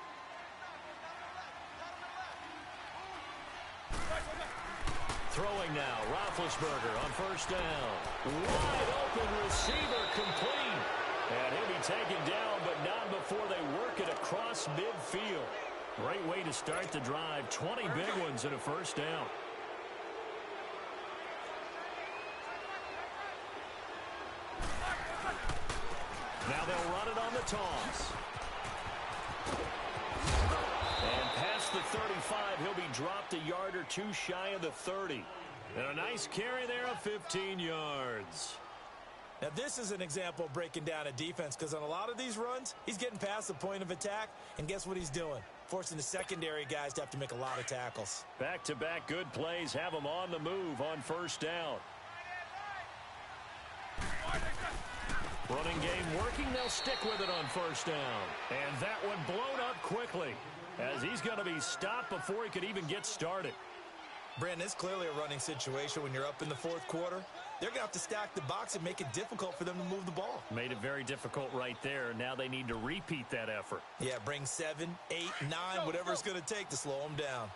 Throwing now, Roethlisberger on 1st down. Wide open receiver complete. And he'll be taken down, but not before they work it across midfield. Great way to start the drive. 20 big ones in a 1st down. Now they'll run it on the toss. And past the 35, he'll be dropped a yard or two shy of the 30. And a nice carry there of 15 yards. Now, this is an example of breaking down a defense, because on a lot of these runs, he's getting past the point of attack, and guess what he's doing? Forcing the secondary guys to have to make a lot of tackles. Back-to-back good plays have them on the move on first down. Running game working, they'll stick with it on first down. And that one blown up quickly, as he's going to be stopped before he could even get started. Brandon, it's clearly a running situation when you're up in the fourth quarter. They're going to have to stack the box and make it difficult for them to move the ball. Made it very difficult right there. Now they need to repeat that effort. Yeah, bring 7, 8, 9, whatever it's going to take to slow them down.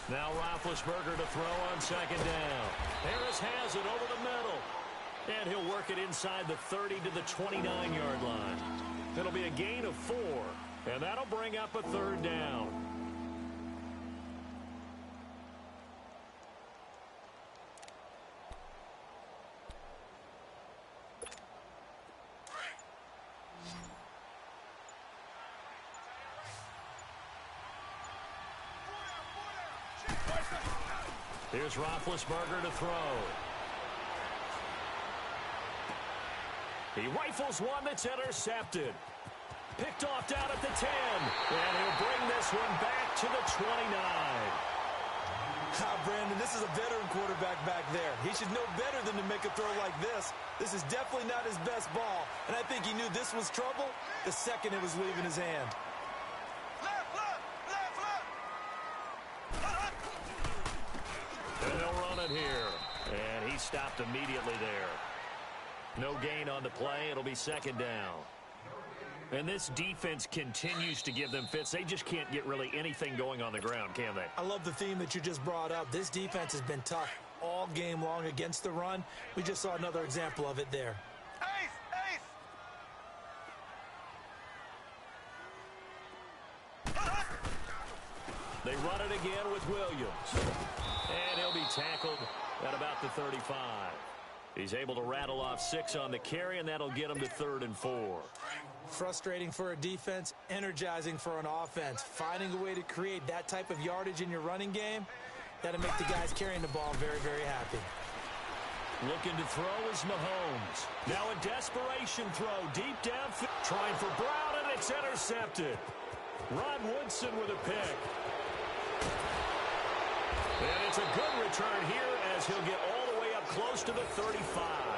Now Roethlisberger to throw on second down. Harris has it over the middle. And he'll work it inside the 30 to the 29-yard line. It'll be a gain of 4, and that'll bring up a third down. Here's Roethlisberger to throw. He rifles one that's intercepted. Picked off down at the 10. And he'll bring this one back to the 29. Brandon, this is a veteran quarterback back there. He should know better than to make a throw like this. This is definitely not his best ball. And I think he knew this was trouble the second it was leaving his hand. And they'll run it here. And he stopped immediately there. No gain on the play. It'll be second down. And this defense continues to give them fits. They just can't get really anything going on the ground, can they? I love the theme that you just brought up. This defense has been tough all game long against the run. We just saw another example of it there. They run it again with Williams. And he'll be tackled at about the 35. He's able to rattle off 6 on the carry, and that'll get him to 3rd and 4. Frustrating for a defense, energizing for an offense. Finding a way to create that type of yardage in your running game, that'll make the guys carrying the ball very, very happy. Looking to throw is Mahomes. Now a desperation throw deep downfield. Trying for Brown, and it's intercepted. Ron Woodson with a pick. And it's a good return here as he'll get all the way up close to the 35.